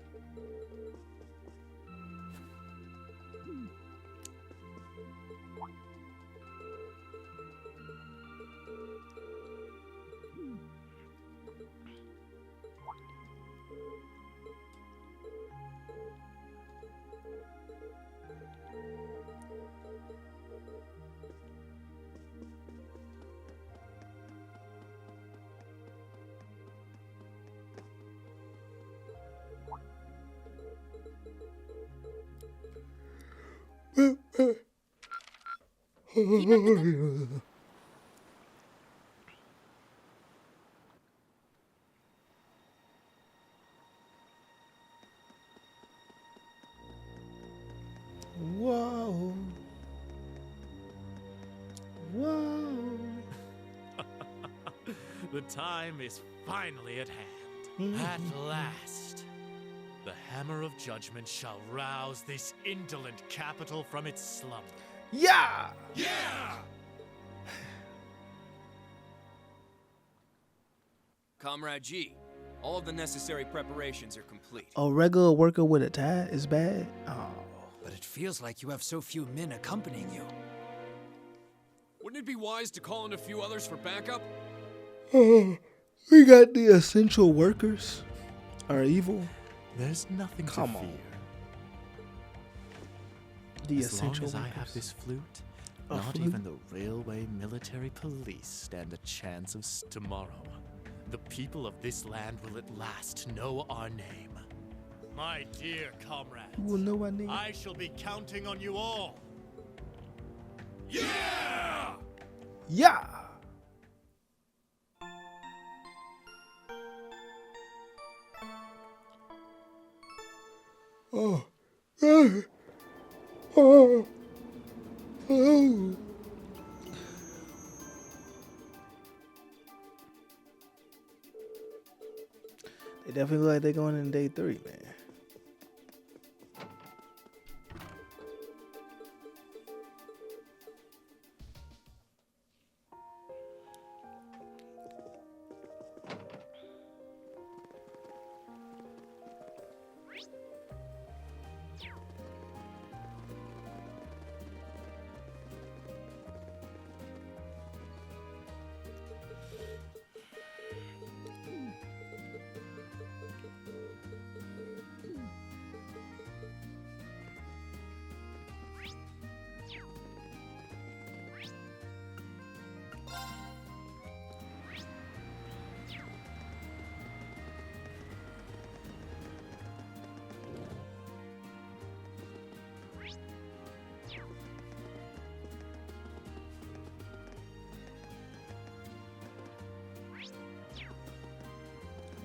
Whoa. Whoa. The time is finally at hand. At last. The hammer of judgment shall rouse this indolent capital from its slumber. Yeah! Yeah! Comrade G, all of the necessary preparations are complete. A regular worker with a tie is bad? Oh. But it feels like you have so few men accompanying you. Wouldn't it be wise to call in a few others for backup? We got the essential workers are evil. There's nothing Come to on. fear. The as essential long as workers. I have this flute, A not flute? even the railway military police stand a chance of tomorrow. The people of this land will at last know our name. My dear comrades, Who will know our name? I shall be counting on you all. Yeah! Yeah! Oh. Oh. Oh. Oh. They definitely look like they're going in day 3, man.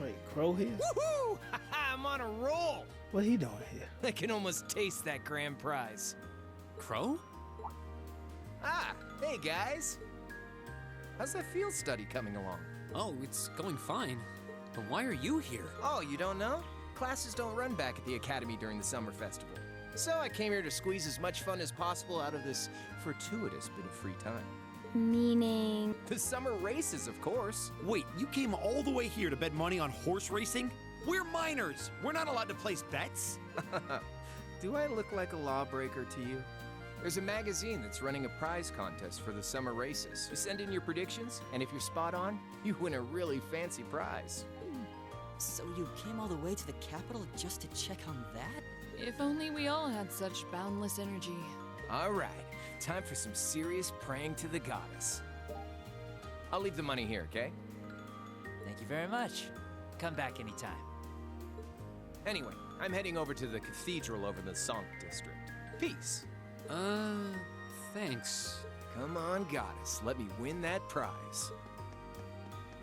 Wait, Crow here? Woohoo! I'm on a roll! What he doing here? I can almost taste that grand prize. Crow? Ah, hey guys. How's that field study coming along? Oh, it's going fine. But why are you here? Oh, you don't know? Classes don't run back at the academy during the summer festival. So I came here to squeeze as much fun as possible out of this fortuitous bit of free time. Meaning? The summer races, of course. Wait, you came all the way here to bet money on horse racing? We're minors. We're not allowed to place bets. Do I look like a lawbreaker to you? There's a magazine that's running a prize contest for the summer races. You send in your predictions, and if you're spot on, you win a really fancy prize. So you came all the way to the capital just to check on that? If only we all had such boundless energy. All right, time for some serious praying to the goddess. I'll leave the money here, okay? Thank you very much. Come back anytime. Anyway, I'm heading over to the cathedral over in the Sank district. Peace. Thanks. Come on, Goddess. Let me win that prize.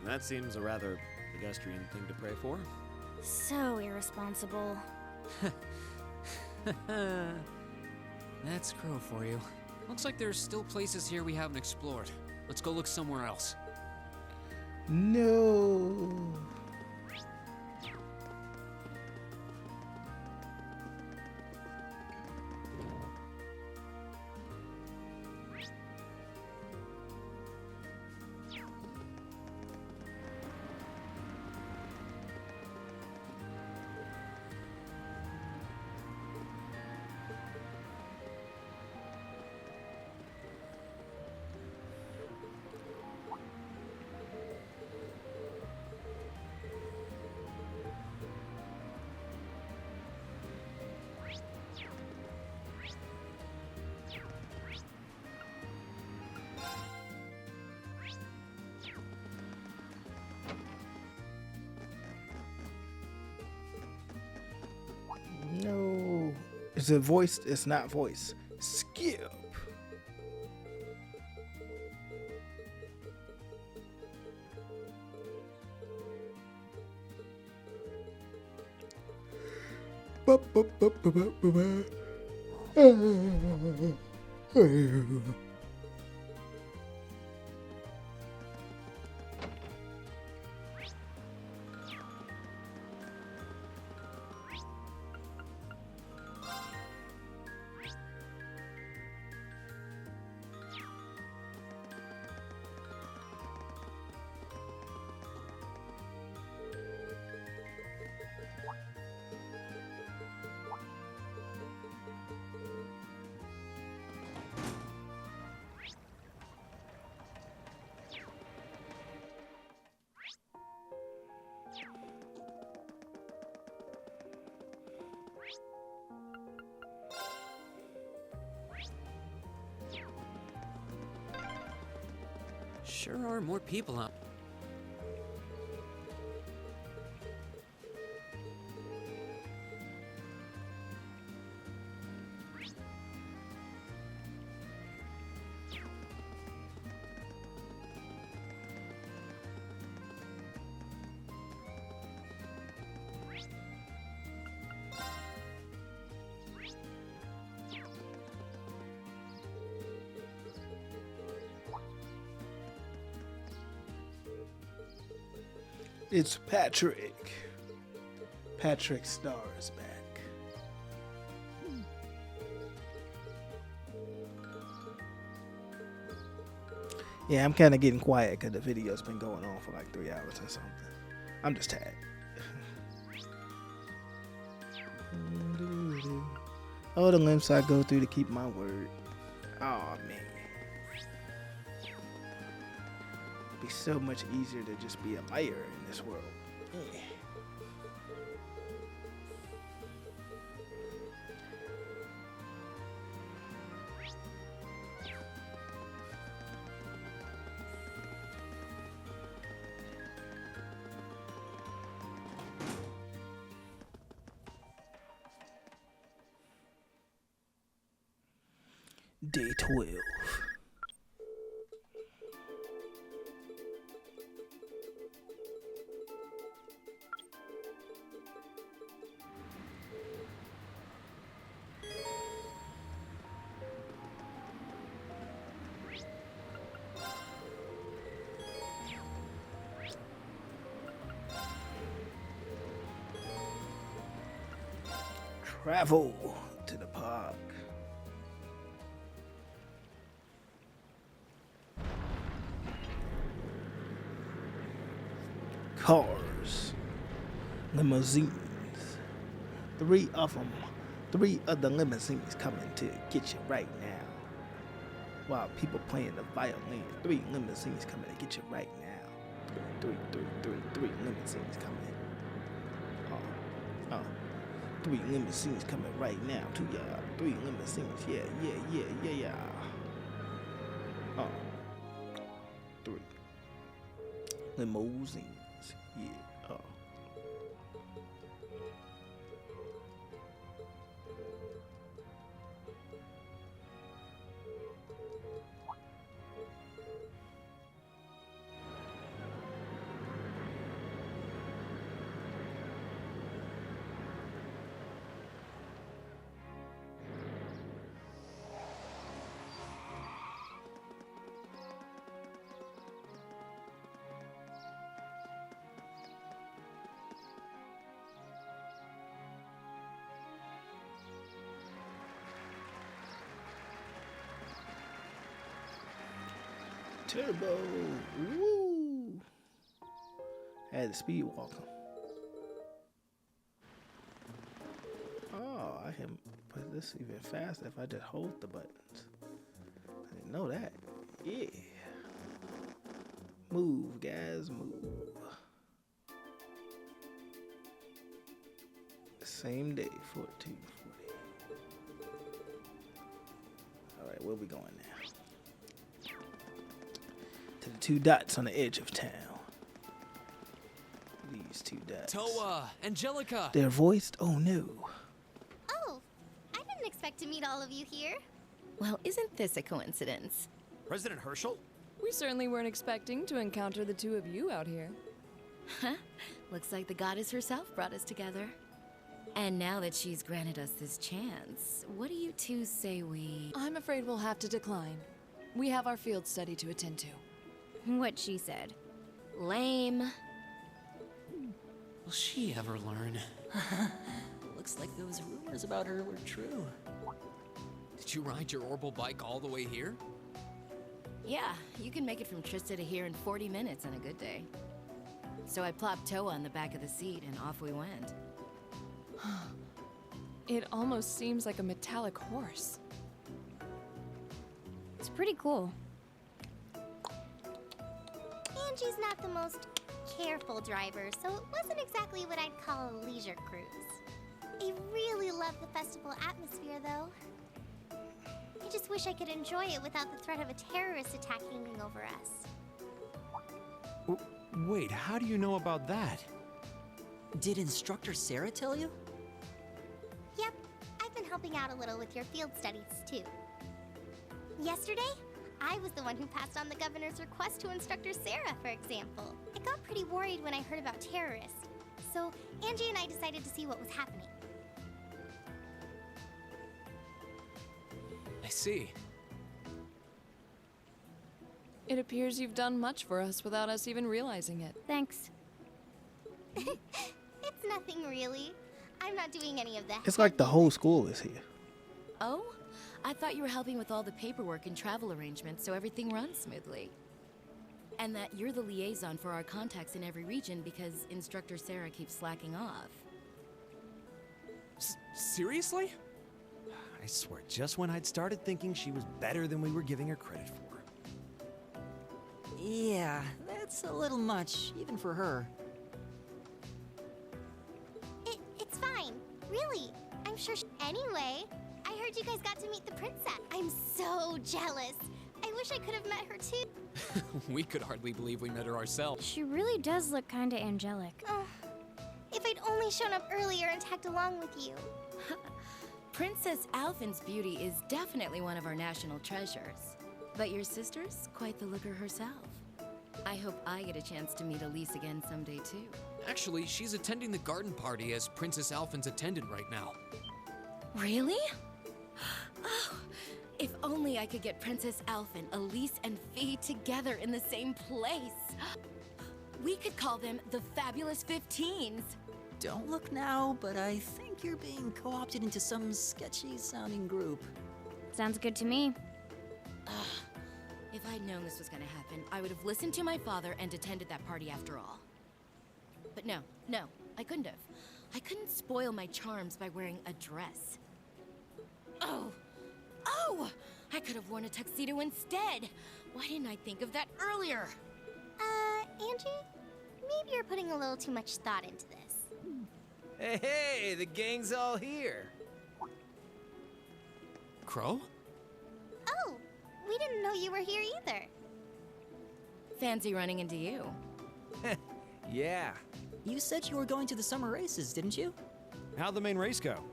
That seems a rather pedestrian thing to pray for. So irresponsible. That's Crow for you. Looks like there's still places here we haven't explored. Let's go look somewhere else. No. No. Is it voiced? It's not voice. Skip. Sure are more people out. It's Patrick. Patrick Star's back. Yeah, I'm kind of getting quiet because the video's been going on for like 3 hours or something. I'm just tired. Oh, the limps I go through to keep my word. Oh man. It'd be so much easier to just be a liar in this world. Yeah. Day 12. Travel to the park. Cars, limousines, 3 of them, 3 of the limousines coming to get you right now. While people playing the violin, 3 limousines coming to get you right now. 3 limousines coming. 3 limousines coming right now to ya. 3 limousines, yeah. 3. Limousines. Yeah. Oh. Turbo. Woo. I had to speed walk him. Oh, I can put this even faster if I just hold the buttons. I didn't know that. Yeah. Move, guys, move. Same day, 1440. Alright, where we going now? To the 2 dots on the edge of town. These 2 dots. Toa! Angelica! They're voiced? Oh no. Oh, I didn't expect to meet all of you here. Well, isn't this a coincidence? President Herschel? We certainly weren't expecting to encounter the 2 of you out here. Huh? Looks like the goddess herself brought us together. And now that she's granted us this chance, what do you 2 say we... I'm afraid we'll have to decline. We have our field study to attend to. What she said. Lame. Will she ever learn? Looks like those rumors about her were true. Did you ride your orbital bike all the way here? Yeah, you can make it from Trista to here in 40 minutes on a good day. So I plopped Toa on the back of the seat and off we went. It almost seems like a metallic horse. It's pretty cool. Angie's not the most careful driver, so it wasn't exactly what I'd call a leisure cruise. I really love the festival atmosphere, though. I just wish I could enjoy it without the threat of a terrorist attack hanging over us. Wait, how do you know about that? Did Instructor Sarah tell you? Yep, I've been helping out a little with your field studies, too. Yesterday, I was the one who passed on the governor's request to Instructor Sarah, for example. I got pretty worried when I heard about terrorists, so Angie and I decided to see what was happening. I see. It appears you've done much for us without us even realizing it. Thanks. It's nothing really. I'm not doing any of that. It's like the whole school is here. Oh? I thought you were helping with all the paperwork and travel arrangements so everything runs smoothly. And that you're the liaison for our contacts in every region because Instructor Sarah keeps slacking off. Seriously? I swear, just when I'd started thinking she was better than we were giving her credit for. Yeah, that's a little much, even for her. It's fine. Really. I'm sure Anyway, I heard you guys got to meet the princess. I'm so jealous. I wish I could have met her too. We could hardly believe we met her ourselves. She really does look kinda angelic. If I'd only shown up earlier and tagged along with you. Princess Alfin's beauty is definitely one of our national treasures. But your sister's quite the looker herself. I hope I get a chance to meet Elise again someday too. Actually, she's attending the garden party as Princess Alfin's attendant right now. Really? Oh, if only I could get Princess Alfin, Elise, and Fee together in the same place. We could call them the Fabulous 15s. Don't look now, but I think you're being co-opted into some sketchy-sounding group. Sounds good to me. If I'd known this was gonna happen, I would have listened to my father and attended that party after all. But no, I couldn't have. I couldn't spoil my charms by wearing a dress. Oh! I could have worn a tuxedo instead. Why didn't I think of that earlier? Angie? Maybe you're putting a little too much thought into this. Hey, the gang's all here. Crow? Oh, we didn't know you were here either. Fancy running into you. Yeah. You said you were going to the summer races, didn't you? How'd the main race go?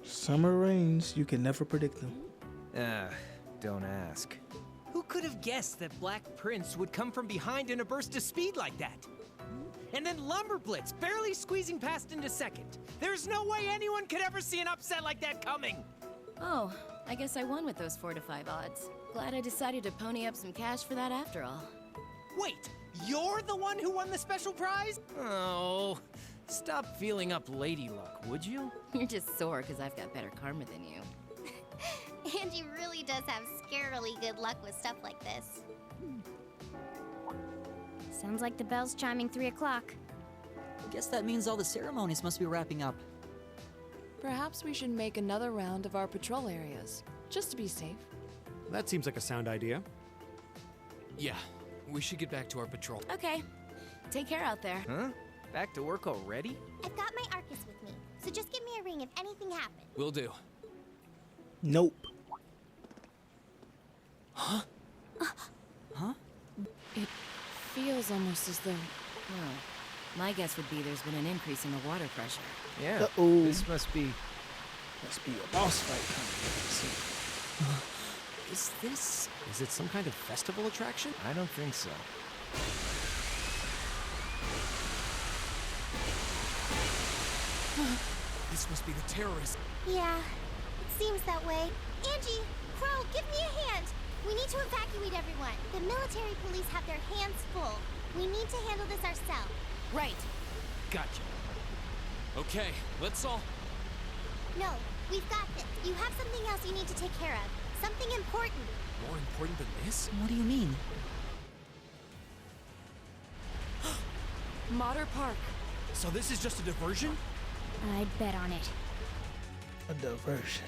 Summer rains, you can never predict them. Don't ask. Who could have guessed that Black Prince would come from behind in a burst of speed like that? And then Lumberblitz barely squeezing past into second. There's no way anyone could ever see an upset like that coming. Oh, I guess I won with those 4 to 5 odds. Glad I decided to pony up some cash for that after all. Wait, you're the one who won the special prize? Oh, stop feeling up lady luck, would you? You're just sore because I've got better karma than you. Angie really does have scarily good luck with stuff like this. Sounds like the bell's chiming 3 o'clock. Guess that means all the ceremonies must be wrapping up. Perhaps we should make another round of our patrol areas, just to be safe. That seems like a sound idea. Yeah, we should get back to our patrol. Okay. Take care out there. Huh? Back to work already? I've got my Arcus with me, so just give me a ring if anything happens. Will do. Nope. Huh? Huh? It feels almost as though... Well, my guess would be there's been an increase in the water pressure. Yeah. Uh-oh. This must be a boss fight coming. Is this... Is it some kind of festival attraction? I don't think so. This must be the terrorists. Yeah, it seems that way. Angie, Crow, give me a hand. We need to evacuate everyone. The military police have their hands full. We need to handle this ourselves. Right. Gotcha. Okay, let's all... No, we've got this. You have something else you need to take care of. Something important. More important than this? What do you mean? Mater Park. So this is just a diversion? I'd bet on it. A diversion.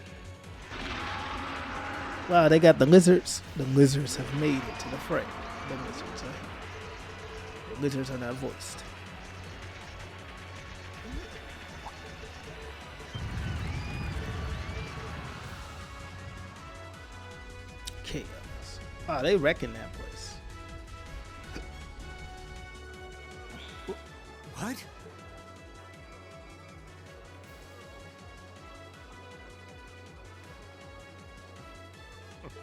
Wow, they got the lizards. The lizards have made it to the fray. The lizards, The lizards are not voiced. Chaos. Wow, they wrecking that place. What?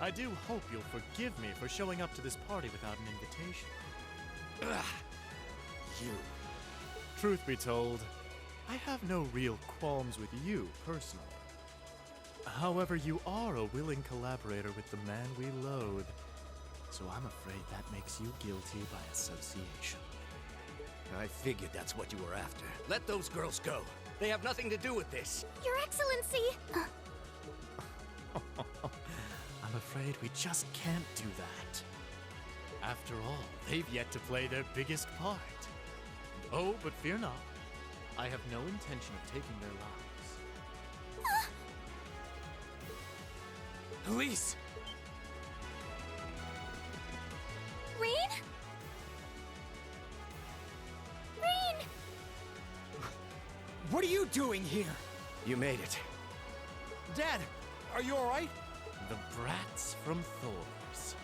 I do hope you'll forgive me for showing up to this party without an invitation. Ugh. You. Truth be told, I have no real qualms with you personally. However, you are a willing collaborator with the man we loathe, so I'm afraid that makes you guilty by association. I figured that's what you were after. Let those girls go. They have nothing to do with this. Your Excellency! I'm afraid we just can't do that. After all, they've yet to play their biggest part. Oh, but fear not. I have no intention of taking their lives. Elise! Rean? Rean! What are you doing here? You made it. Dad, are you alright? The brats from Thor's.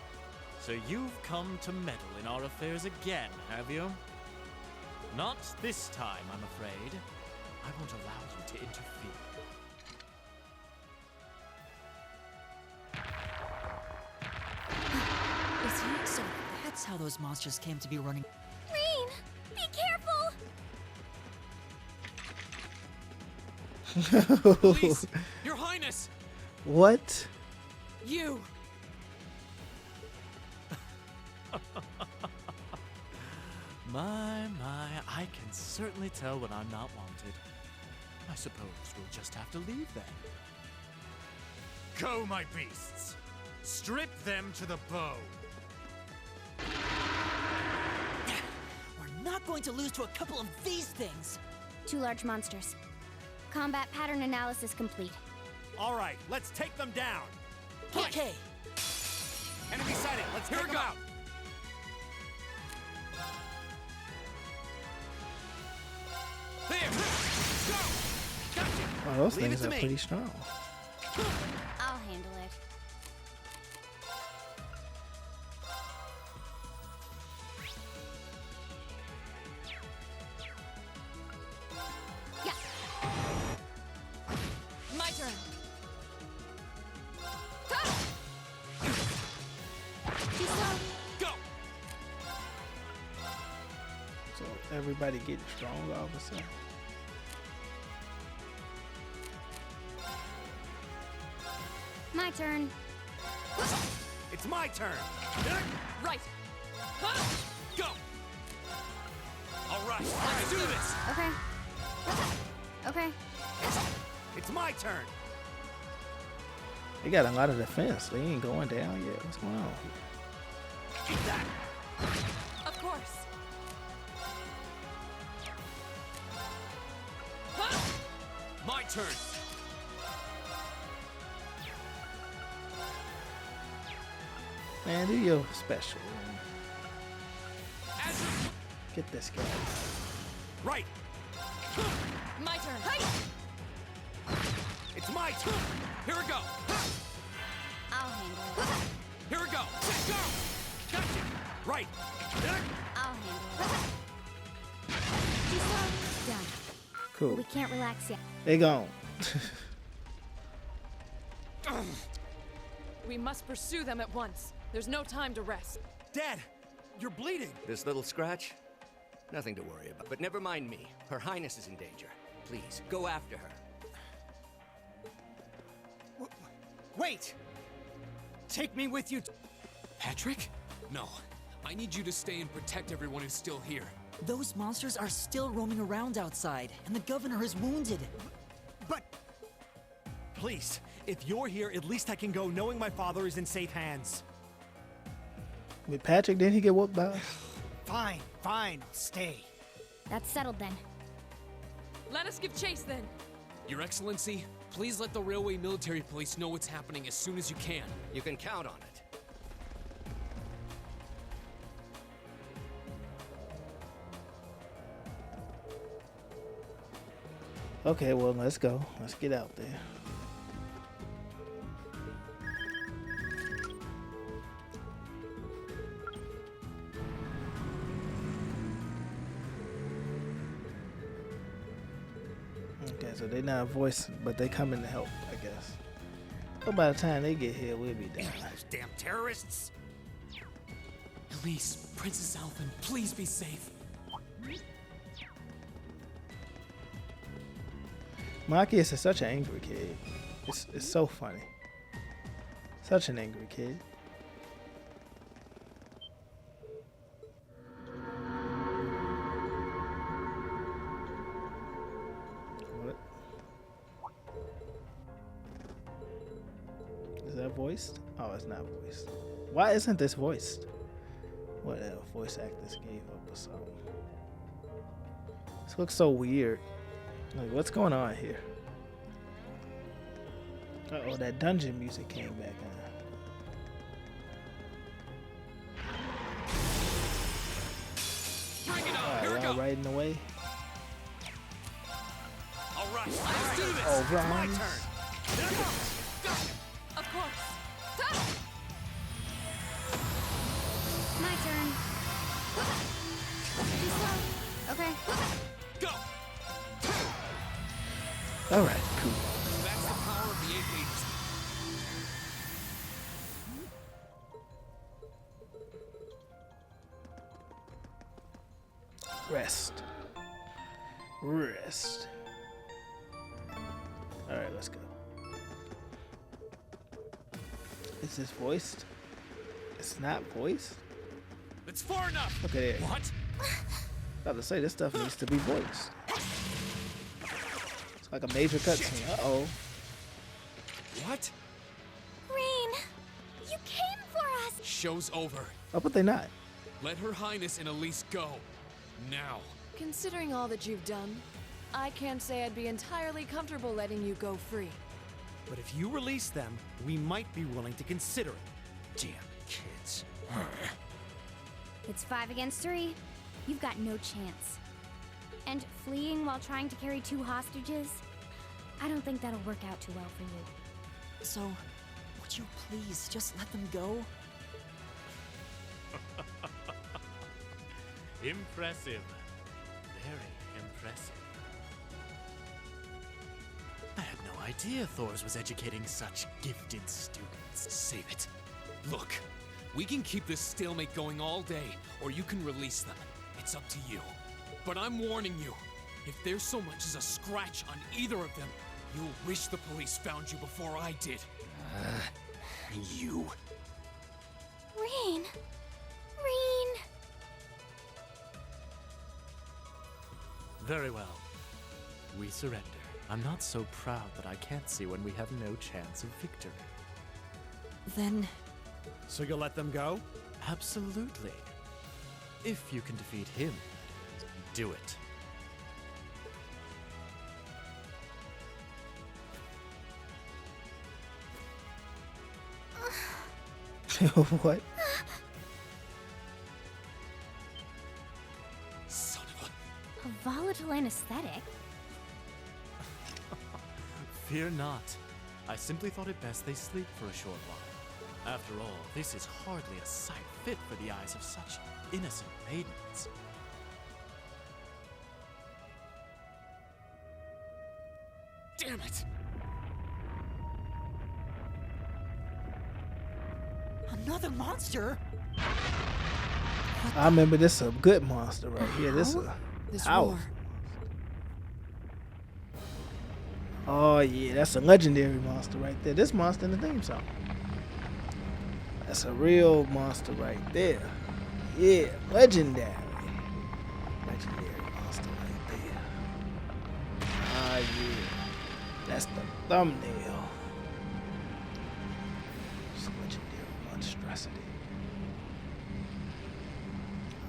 So you've come to meddle in our affairs again, have you? Not this time, I'm afraid. I won't allow you to interfere. Is he... So that's how those monsters came to be running... Rean! Be careful! Elise! Your Highness! What? You! My, I can certainly tell when I'm not wanted. I suppose we'll just have to leave then. Go, my beasts! Strip them to the bone! We're not going to lose to a couple of these things! 2 large monsters. Combat pattern analysis complete. All right, let's take them down. Okay! Enemy sighting. Let's Here take we them go. out. There! Go! Gotcha! Oh, those Leave it things to are me. pretty strong. I'll handle it. everybody getting strong all of a sudden. My turn. It's my turn. Right. Go. All right, let's do this. Okay. Okay. It's my turn. They got a lot of defense. They ain't going down yet. What's going on? Keep that. Of course. My turn. Man, do your special. Get this guy. Right. My turn. It's my turn. Here we go. I'll handle it. Here we go. Go. Gotcha. Right. I'll handle it. Done. Cool. We can't relax yet. They gone. We must pursue them at once. There's no time to rest. Dad, you're bleeding. This little scratch? Nothing to worry about. But never mind me. Her Highness is in danger. Please, go after her. Wait! Take me with you. Patrick? No. I need you to stay and protect everyone who's still here. Those monsters are still roaming around outside, and the governor is wounded. But... Please, if you're here, at least I can go knowing my father is in safe hands. With Patrick, didn't he get whooped by us? Fine, fine, I'll stay. That's settled then. Let us give chase then. Your Excellency, please let the Railway Military Police know what's happening as soon as you can. You can count on it. Okay, well, let's go. Let's get out there. Okay, so they're not voicing, but they coming to help, I guess. But by the time they get here, we'll be done. Those damn terrorists! Elise, Princess Alfin, please be safe. Machias is such an angry kid. It's so funny. Such an angry kid. What? Is that voiced? Oh, it's not voiced. Why isn't this voiced? Whatever, voice actors gave up or something. This looks so weird. Like, what's going on here? Uh-oh, that dungeon music came back on. Bring it on. Alright, Here we y'all go. riding away. All right, Let's do this. Oh, my right. turn. Of course. My turn. Okay. Go. Alright, cool. That's the power of the 8 leaders. Rest. Rest. Alright, let's go. Is this voiced? It's not voiced? It's far enough. Okay, there. What? About to say, this stuff needs to be voiced. It's like a major cutscene. Uh-oh. What? Rean, you came for us. Show's over. Oh, but they not. Let Her Highness and Elise go. Now. Considering all that you've done, I can't say I'd be entirely comfortable letting you go free. But if you release them, we might be willing to consider it. Damn kids. It's 5 against 3. You've got no chance. And fleeing while trying to carry 2 hostages? I don't think that'll work out too well for you. So, would you please just let them go? Impressive. Very impressive. I had no idea Thors was educating such gifted students. Save it. Look, we can keep this stalemate going all day, or you can release them. It's up to you. But I'm warning you, if there's so much as a scratch on either of them, you'll wish the police found you before I did. You. Rean! Rean! Very well. We surrender. I'm not so proud that I can't see when we have no chance of victory. Then... So you'll let them go? Absolutely. If you can defeat him, do it. What? Son of A volatile anesthetic? Fear not. I simply thought it best they sleep for a short while. After all, this is hardly a sight fit for the eyes of such innocent maidens. Damn it! Another monster? I remember this is a good monster right here. This is This powerful. roar. Oh yeah, that's a legendary monster right there. This monster in the theme song. That's a real monster right there. Yeah, legendary. Legendary monster right there. Ah yeah. That's the thumbnail. It's a legendary monstrosity.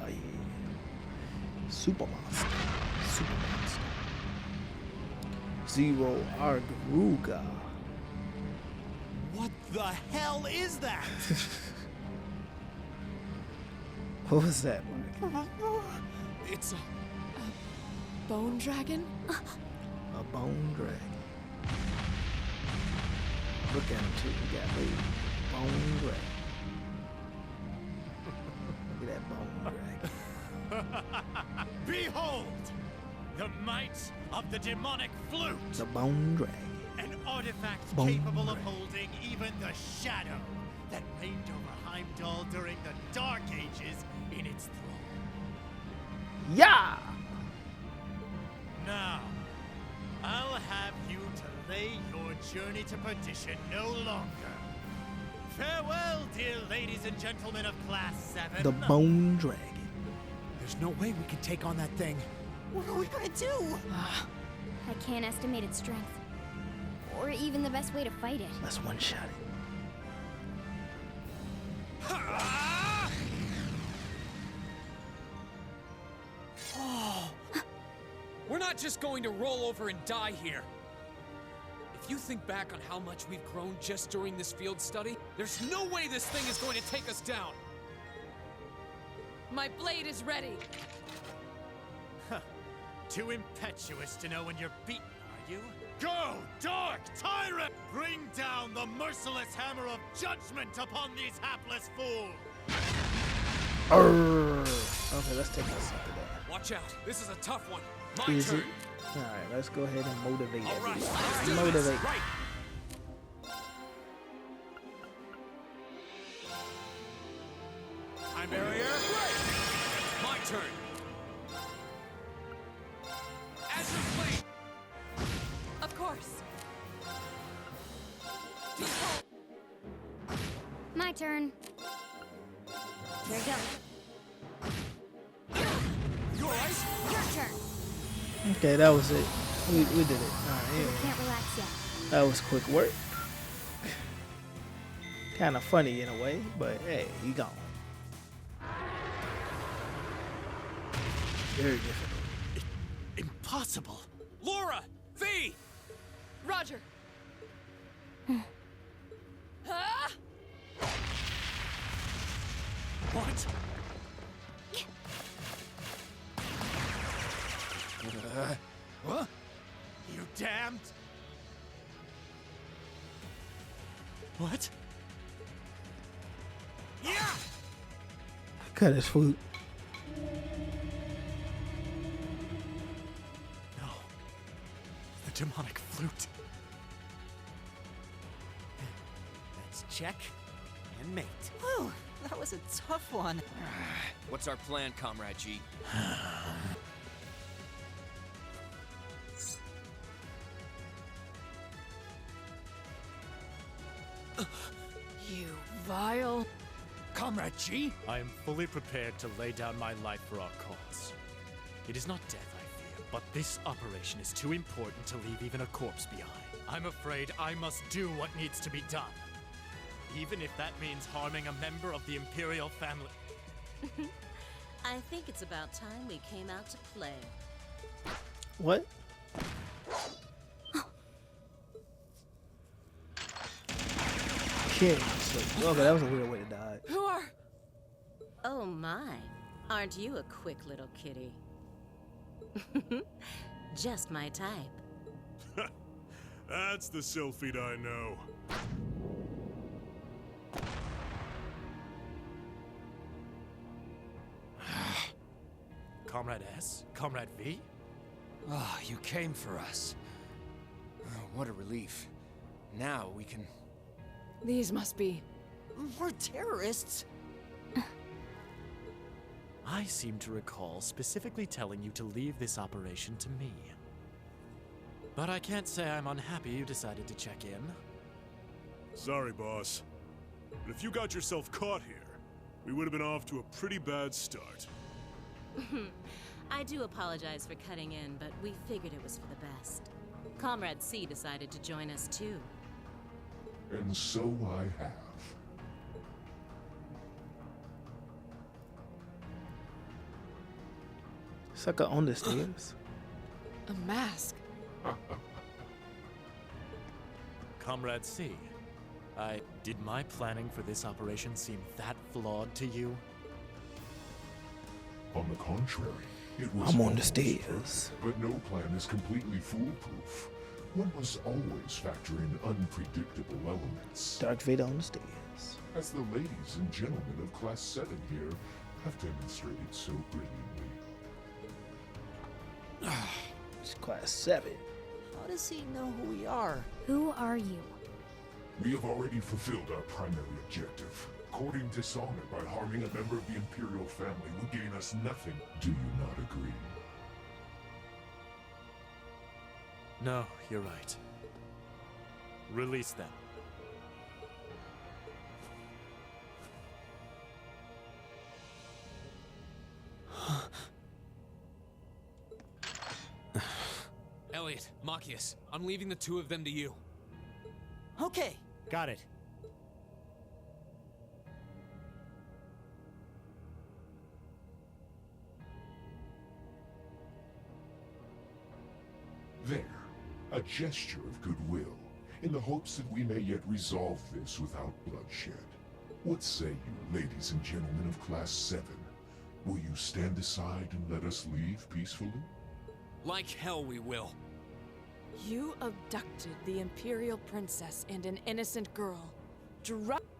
Oh yeah. Super monster. Super monster. Zero Arguga. What the hell is that? What was that? It's a Bone dragon? A bone dragon. Look at him too. He got big bone dragon. Look at that bone dragon. Behold! The might of the demonic flute! The bone dragon. An artifact Bone capable of holding even the shadow that reigned over Heimdallr during the Dark Ages in its thrall. Yeah! Now, I'll have you to lay your journey to perdition no longer. Farewell, dear ladies and gentlemen of Class 7. The bone dragon. There's no way we can take on that thing. What are we gonna do? I can't estimate its strength. Or even the best way to fight it. Let's one shot it. We're not just going to roll over and die here. If you think back on how much we've grown just during this field study, there's no way this thing is going to take us down. My blade is ready. Too impetuous to know when you're beaten, are you? Go, dark tyrant! Bring down the merciless hammer of judgment upon these hapless fools! Okay, let's take this up to that. Watch out. This is a tough one. My Is turn. it? Alright, let's go ahead and motivate All right, everybody. let's do Motivate. this. Right. Time barrier. My turn. As you please. Of course. My turn. Here we go. You alright? Your turn. Okay, that was it. We did it. Alright, We yeah. can't relax yet. That was quick work. Kind of funny in a way, but hey, he gone. Very difficult. Impossible. Laura! V! Roger. Ah! What? What? You damned! What? Yeah! Cut his flute. No. The demonic flute. Let's check and mate. Whew, that was a tough one. What's our plan, Comrade G? You vile... Comrade G? I am fully prepared to lay down my life for our cause. It is not death I fear, but this operation is too important to leave even a corpse behind. I'm afraid I must do what needs to be done. Even if that means harming a member of the Imperial family. I think it's about time we came out to play. What? King. Okay, that was a weird way to die. Who are... Oh my, aren't you a quick little kitty? Just my type. That's the Sylphid I know. Comrade S? Comrade V? Ah, you came for us. Oh, what a relief. Now we can... These must be... We're terrorists! I seem to recall specifically telling you to leave this operation to me. But I can't say I'm unhappy you decided to check in. Sorry, boss. But if you got yourself caught here, we would have been off to a pretty bad start. I do apologize for cutting in, but we figured it was for the best. Comrade C decided to join us too. And so I have. Sucker on the stairs. A mask. Comrade C, did my planning for this operation seem that flawed to you? On the contrary, it was I'm on the almost stairs. perfect, but no plan is completely foolproof. One must always factor in unpredictable elements. Darth Vader on the stairs. As the ladies and gentlemen of Class 7 here have demonstrated so brilliantly. It's Class 7. How does he know who we are? Who are you? We have already fulfilled our primary objective. Courting dishonor by harming a member of the Imperial family will gain us nothing. Do you not agree? No, you're right. Release them. Elliot, Machias, I'm leaving the two of them to you. Okay. Got it. There, a gesture of goodwill, in the hopes that we may yet resolve this without bloodshed. What say you, ladies and gentlemen of Class 7? Will you stand aside and let us leave peacefully? Like hell we will. You abducted the Imperial Princess and an innocent girl.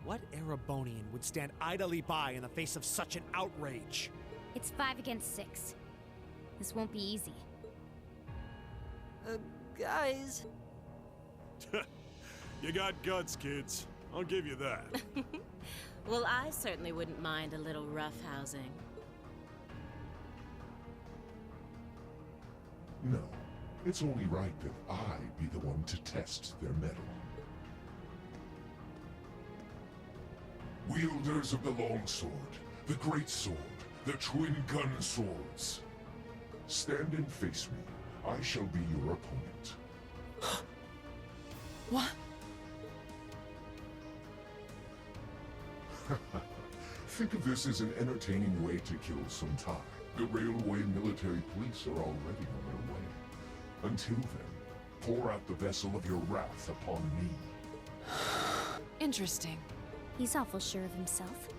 What Erabonian would stand idly by in the face of such an outrage? It's 5 against 6. This won't be easy. Guys. You got guts, kids. I'll give you that. Well, I certainly wouldn't mind a little roughhousing. No, it's only right that I be the one to test their mettle. Wielders of the longsword, the great sword, the twin gun swords. Stand and face me. I shall be your opponent. What? Think of this as an entertaining way to kill some time. The railway military police are already on their way. Until then, pour out the vessel of your wrath upon me. Interesting. He's awful sure of himself.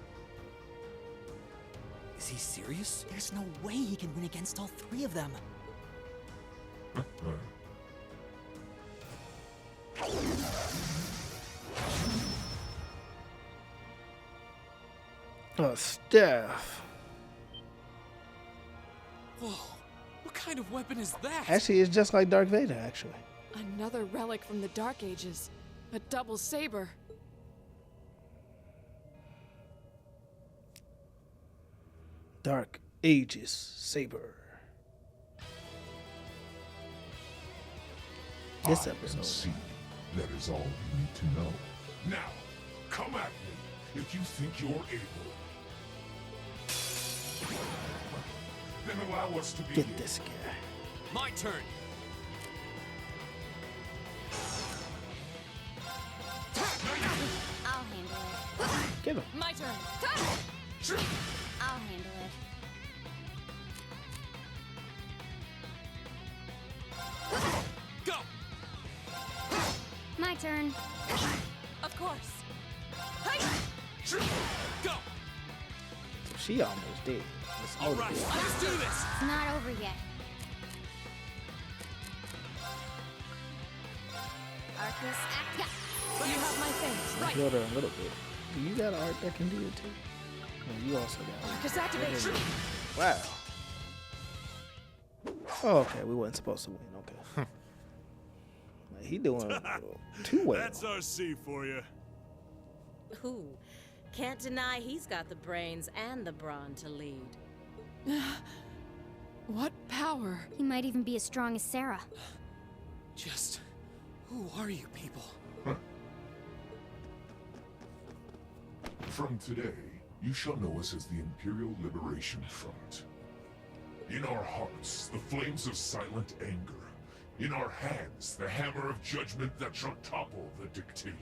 Is he serious? There's no way he can win against all 3 of them. A staff. Whoa, what kind of weapon is that? Actually, it's just like Darth Vader, actually. Another relic from the Dark Ages. A double saber. Dark Ages saber. This I episode. concede. That is all you need to know. Now, Come at me if you think you're able. Then allow us to begin. Get this guy. My turn. I'll handle it. Get him. My turn. I'll handle it. Go. My turn. Of course. Go. She almost did. It's All over right, with. let's do this. It's not over yet. Arcus, act. You have my face. Let's build her a little bit. Do you got an art that can do it too? No, you also got one. Arcus activation. Wow. Oh, okay, we wasn't supposed to win. Okay. Like, he doing too well. That's our C for you. Ooh, can't deny he's got the brains and the brawn to lead. What power? He might even be as strong as Sarah. Just who are you people? From today, you shall know us as the Imperial Liberation Front. In our hearts, the flames of silent anger. In our hands, the hammer of judgment that shall topple the dictator.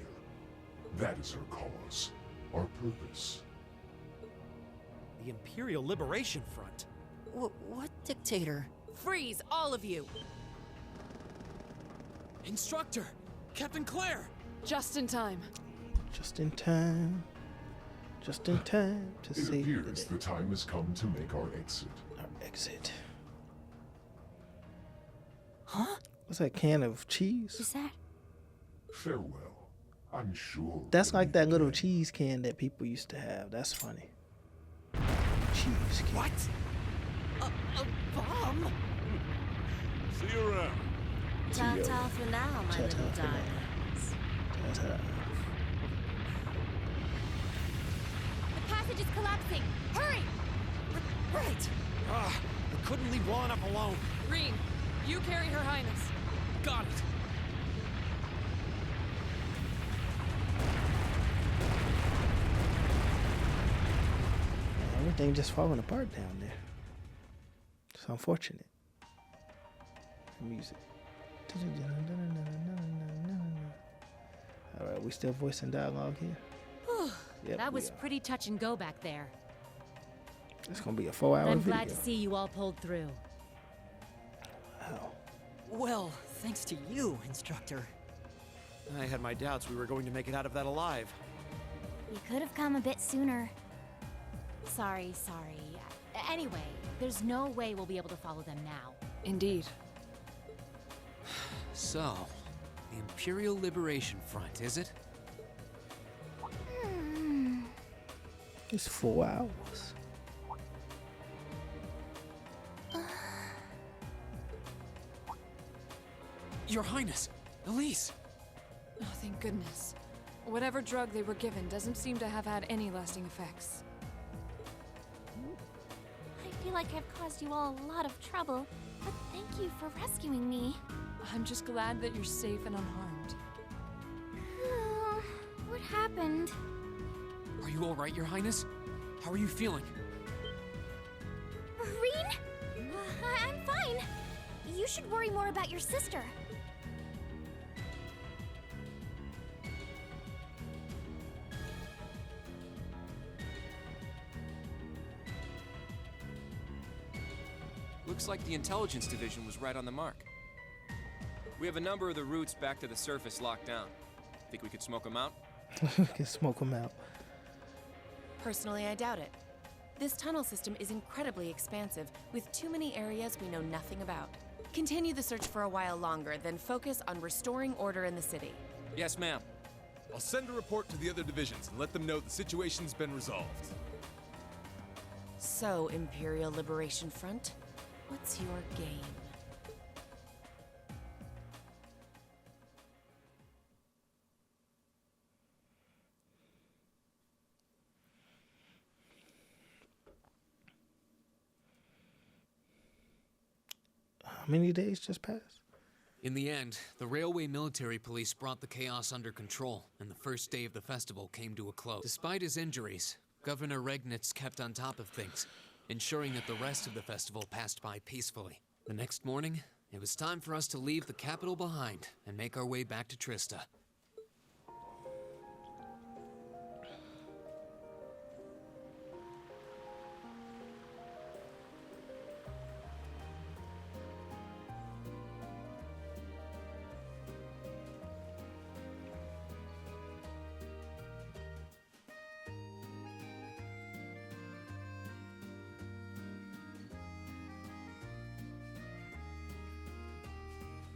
That is our cause, our purpose. The Imperial Liberation Front? What dictator? Freeze, all of you! Instructor, Captain Claire. Just in time. Just in time. Just in time to It save appears the the time has come to make our exit. Our exit. Huh? What's that can of cheese? Is that? Farewell. I'm sure. That's like that little cheese can that people used to have. That's funny. Cheese can. What? A bomb? See you around. Ta-ta for now, my Ta-ta little for now. darlings. Ta-ta. The passage is collapsing. Hurry! Right. I couldn't leave well enough alone. Rean, you carry Her Highness. Got it. Everything just falling apart down there. It's unfortunate. The music. All right, we still voicing dialogue here. Yep, That we was are. pretty touch and go back there. It's gonna be a 4-hour I'm video. glad to see you all pulled through. Wow. Well, thanks to you, Instructor. I had my doubts we were going to make it out of that alive. You could have come a bit sooner. Sorry. Anyway, there's no way we'll be able to follow them now. Indeed. So, the Imperial Liberation Front, is it? It's 4 hours. Your Highness, Elise. Oh, thank goodness. Whatever drug they were given doesn't seem to have had any lasting effects. I feel like I've caused you all a lot of trouble, but thank you for rescuing me. I'm just glad that you're safe and unharmed. What happened? Are you all right, Your Highness? How are you feeling? Rean? I'm fine. You should worry more about your sister. Looks like the intelligence division was right on the mark. We have a number of the routes back to the surface locked down. Think we could smoke them out? Can smoke them out. Personally, I doubt it. This tunnel system is incredibly expansive, with too many areas we know nothing about. Continue the search for a while longer, then focus on restoring order in the city. Yes, ma'am. I'll send a report to the other divisions and let them know the situation's been resolved. So, Imperial Liberation Front, what's your game? How many days just passed? In the end, the railway military police brought the chaos under control, and the first day of the festival came to a close. Despite his injuries, Governor Regnitz kept on top of things, ensuring that the rest of the festival passed by peacefully. The next morning, it was time for us to leave the capital behind and make our way back to Trista.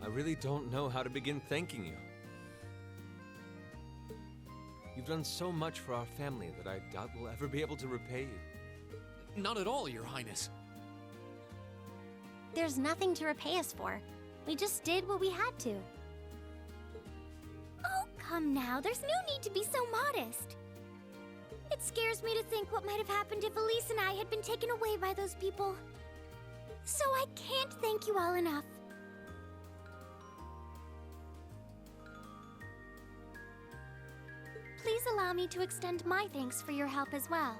I really don't know how to begin thanking you. You've done so much for our family that I doubt we'll ever be able to repay you. Not at all, Your Highness. There's nothing to repay us for. We just did what we had to. Oh, come now. There's no need to be so modest. It scares me to think what might have happened if Elise and I had been taken away by those people. So I can't thank you all enough. Please allow me to extend my thanks for your help as well.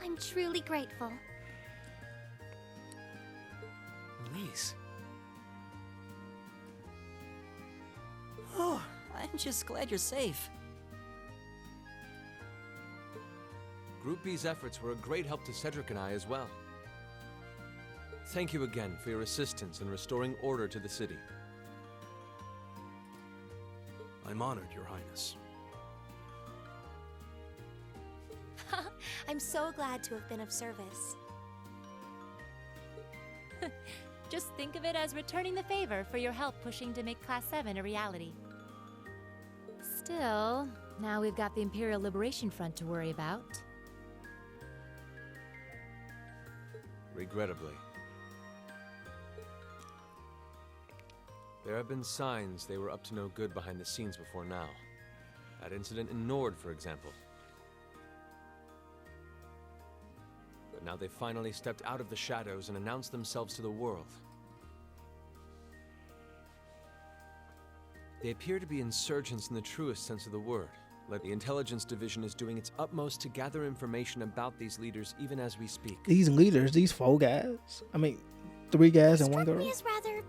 I'm truly grateful. Elise. Oh, I'm just glad you're safe. Group B's efforts were a great help to Cedric and I as well. Thank you again for your assistance in restoring order to the city. I'm honored, Your Highness. I'm so glad to have been of service. Just think of it as returning the favor for your help pushing to make Class 7 a reality. Still, now we've got the Imperial Liberation Front to worry about. Regrettably. There have been signs they were up to no good behind the scenes before now. That incident in Nord, for example. But now they've finally stepped out of the shadows and announced themselves to the world. They appear to be insurgents in the truest sense of the word. The Intelligence Division is doing its utmost to gather information about these leaders even as we speak. These leaders, these 4 guys. I mean, 3 guys and 1 girl. Struck me as rather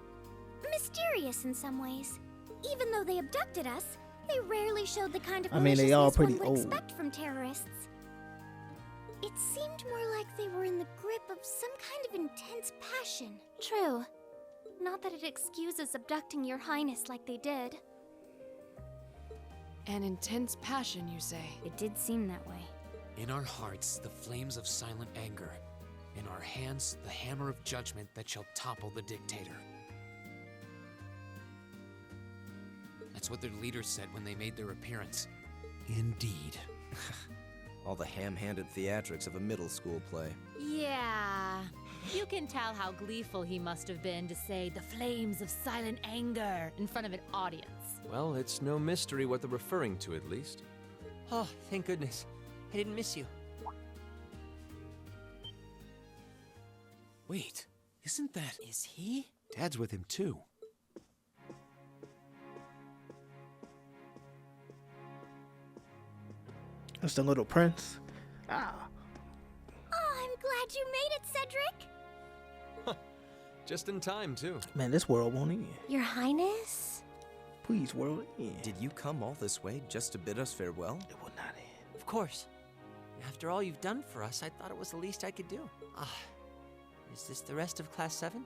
mysterious in some ways. Even though they abducted us, they rarely showed the kind of they all maliciousness pretty one would old. expect from terrorists. It seemed more like they were in the grip of some kind of intense passion. True. Not that it excuses abducting Your Highness like they did. An intense passion, you say? It did seem that way. In our hearts, the flames of silent anger. In our hands, the hammer of judgment that shall topple the dictator. That's what their leaders said when they made their appearance. Indeed. All the ham-handed theatrics of a middle school play. Yeah. You can tell how gleeful he must have been to say the flames of silent anger in front of an audience. Well, it's no mystery what they're referring to, at least. Oh, thank goodness. I didn't miss you. Wait, isn't that... Is he? Dad's with him, too. That's the little prince. Ah. Oh, I'm glad you made it, Cedric. Just in time, too. Man, this world won't end. Your Highness? Please, world end. Did you come all this way just to bid us farewell? It will not end. Of course. After all you've done for us, I thought it was the least I could do. Is this the rest of Class 7?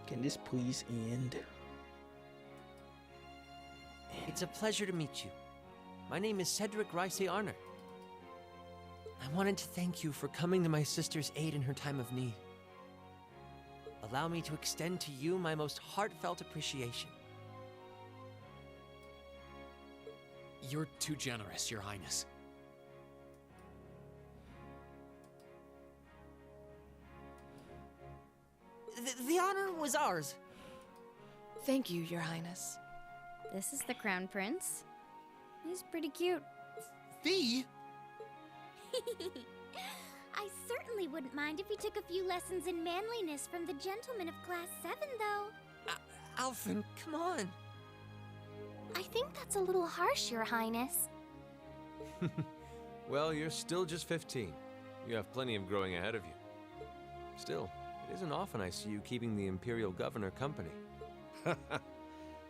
Can this please end? It's a pleasure to meet you. My name is Cedric Rean. I wanted to thank you for coming to my sister's aid in her time of need. Allow me to extend to you my most heartfelt appreciation. You're too generous, Your Highness. The honor was ours. Thank you, Your Highness. This is the Crown Prince. He's pretty cute. Fee? I certainly really wouldn't mind if you took a few lessons in manliness from the gentlemen of Class 7, though. Alfin, come on. I think that's a little harsh, Your Highness. Well, you're still just 15. You have plenty of growing ahead of you. Still, it isn't often I see you keeping the Imperial Governor company.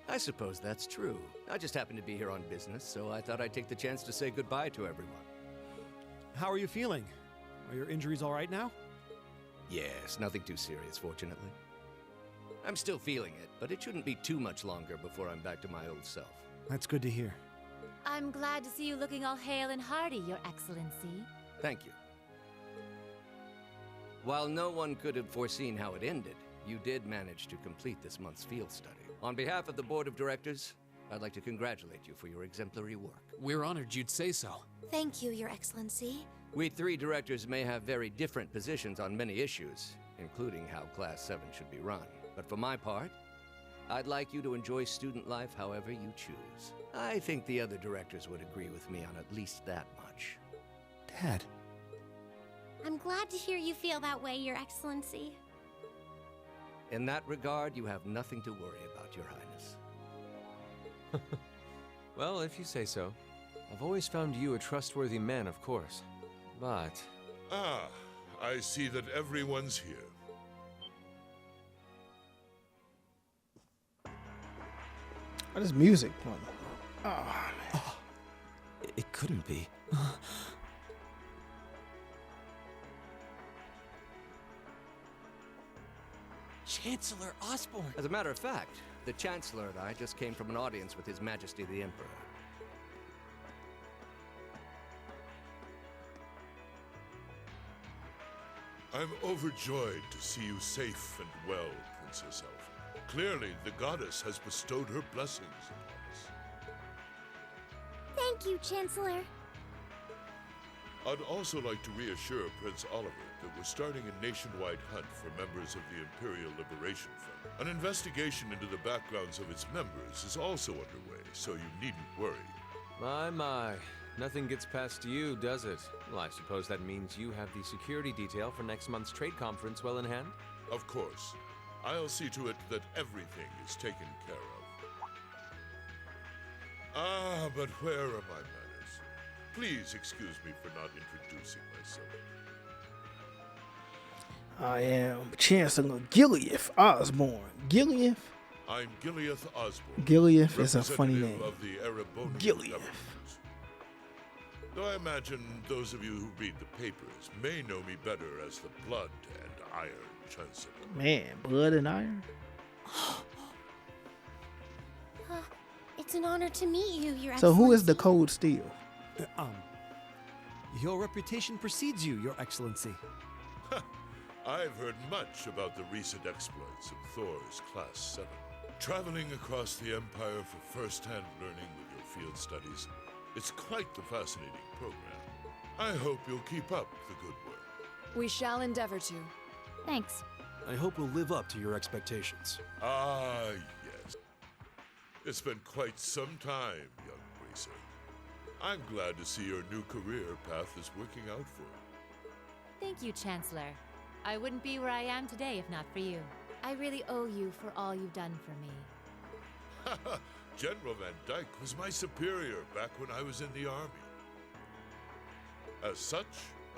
I suppose that's true. I just happened to be here on business, so I thought I'd take the chance to say goodbye to everyone. How are you feeling? Are your injuries all right now? Yes, nothing too serious, fortunately. I'm still feeling it, but it shouldn't be too much longer before I'm back to my old self. That's good to hear. I'm glad to see you looking all hale and hearty, Your Excellency. Thank you. While no one could have foreseen how it ended, you did manage to complete this month's field study. On behalf of the Board of Directors, I'd like to congratulate you for your exemplary work. We're honored you'd say so. Thank you, Your Excellency. We three directors may have very different positions on many issues, including how Class 7 should be run. But for my part, I'd like you to enjoy student life however you choose. I think the other directors would agree with me on at least that much. Dad. I'm glad to hear you feel that way, Your Excellency. In that regard, you have nothing to worry about, Your Highness. Well, if you say so. I've always found you a trustworthy man, of course. But... Ah, I see that everyone's here. What is music playing? Oh, man. It couldn't be. Chancellor Osborne! As a matter of fact, the Chancellor and I just came from an audience with His Majesty the Emperor. I'm overjoyed to see you safe and well, Princess Alfin. Clearly, the goddess has bestowed her blessings upon us. Thank you, Chancellor. I'd also like to reassure Prince Oliver that we're starting a nationwide hunt for members of the Imperial Liberation Front. An investigation into the backgrounds of its members is also underway, so you needn't worry. My. Nothing gets past you, does it? Well, I suppose that means you have the security detail for next month's trade conference well in hand? Of course. I'll see to it that everything is taken care of. Ah, but where are my manners? Please excuse me for not introducing myself. I am Chancellor Gilead Osborne. Gilead? I'm Gilead Osborne. Gilead is a funny name. Of the Erabonia Gilead. government. Though I imagine those of you who read the papers may know me better as the Blood and Iron Chancellor. Man, blood and iron? It's an honor to meet you, Your Excellency. So who is the Cold Steel? Your reputation precedes you, Your Excellency. I've heard much about the recent exploits of Thor's Class 7. Traveling across the Empire for first-hand learning with your field studies, it's quite the fascinating program. I hope you'll keep up the good work. We shall endeavor to. Thanks. I hope we'll live up to your expectations. Ah, yes. It's been quite some time, young Bracer. I'm glad to see your new career path is working out for you. Thank you, Chancellor. I wouldn't be where I am today if not for you. I really owe you for all you've done for me. General Van Dyke was my superior back when I was in the army. As such,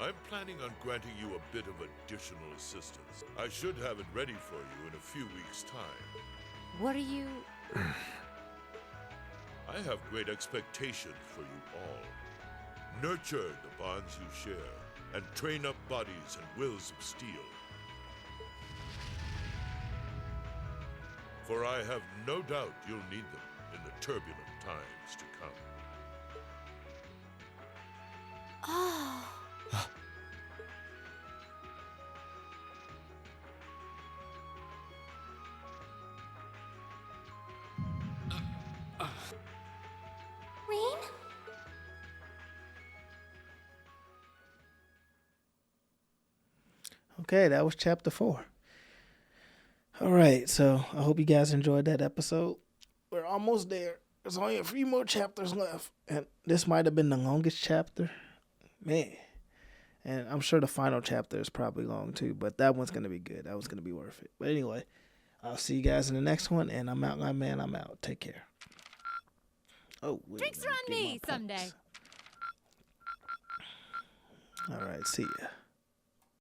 I'm planning on granting you a bit of additional assistance. I should have it ready for you in a few weeks' time. What are you... I have great expectations for you all. Nurture the bonds you share, and train up bodies and wills of steel. For I have no doubt you'll need them in the turbulent times to come. Oh. Rean? Okay, that was chapter 4. All right, so I hope you guys enjoyed that episode. We're almost there. There's only a few more chapters left, and this might have been the longest chapter. Man. And I'm sure the final chapter is probably long too, but that one's going to be good. That one's going to be worth it. But anyway, I'll see you guys in the next one, and I'm out, my man. I'm out. Take care. Oh, wait, drinks are on me someday. All right, see ya.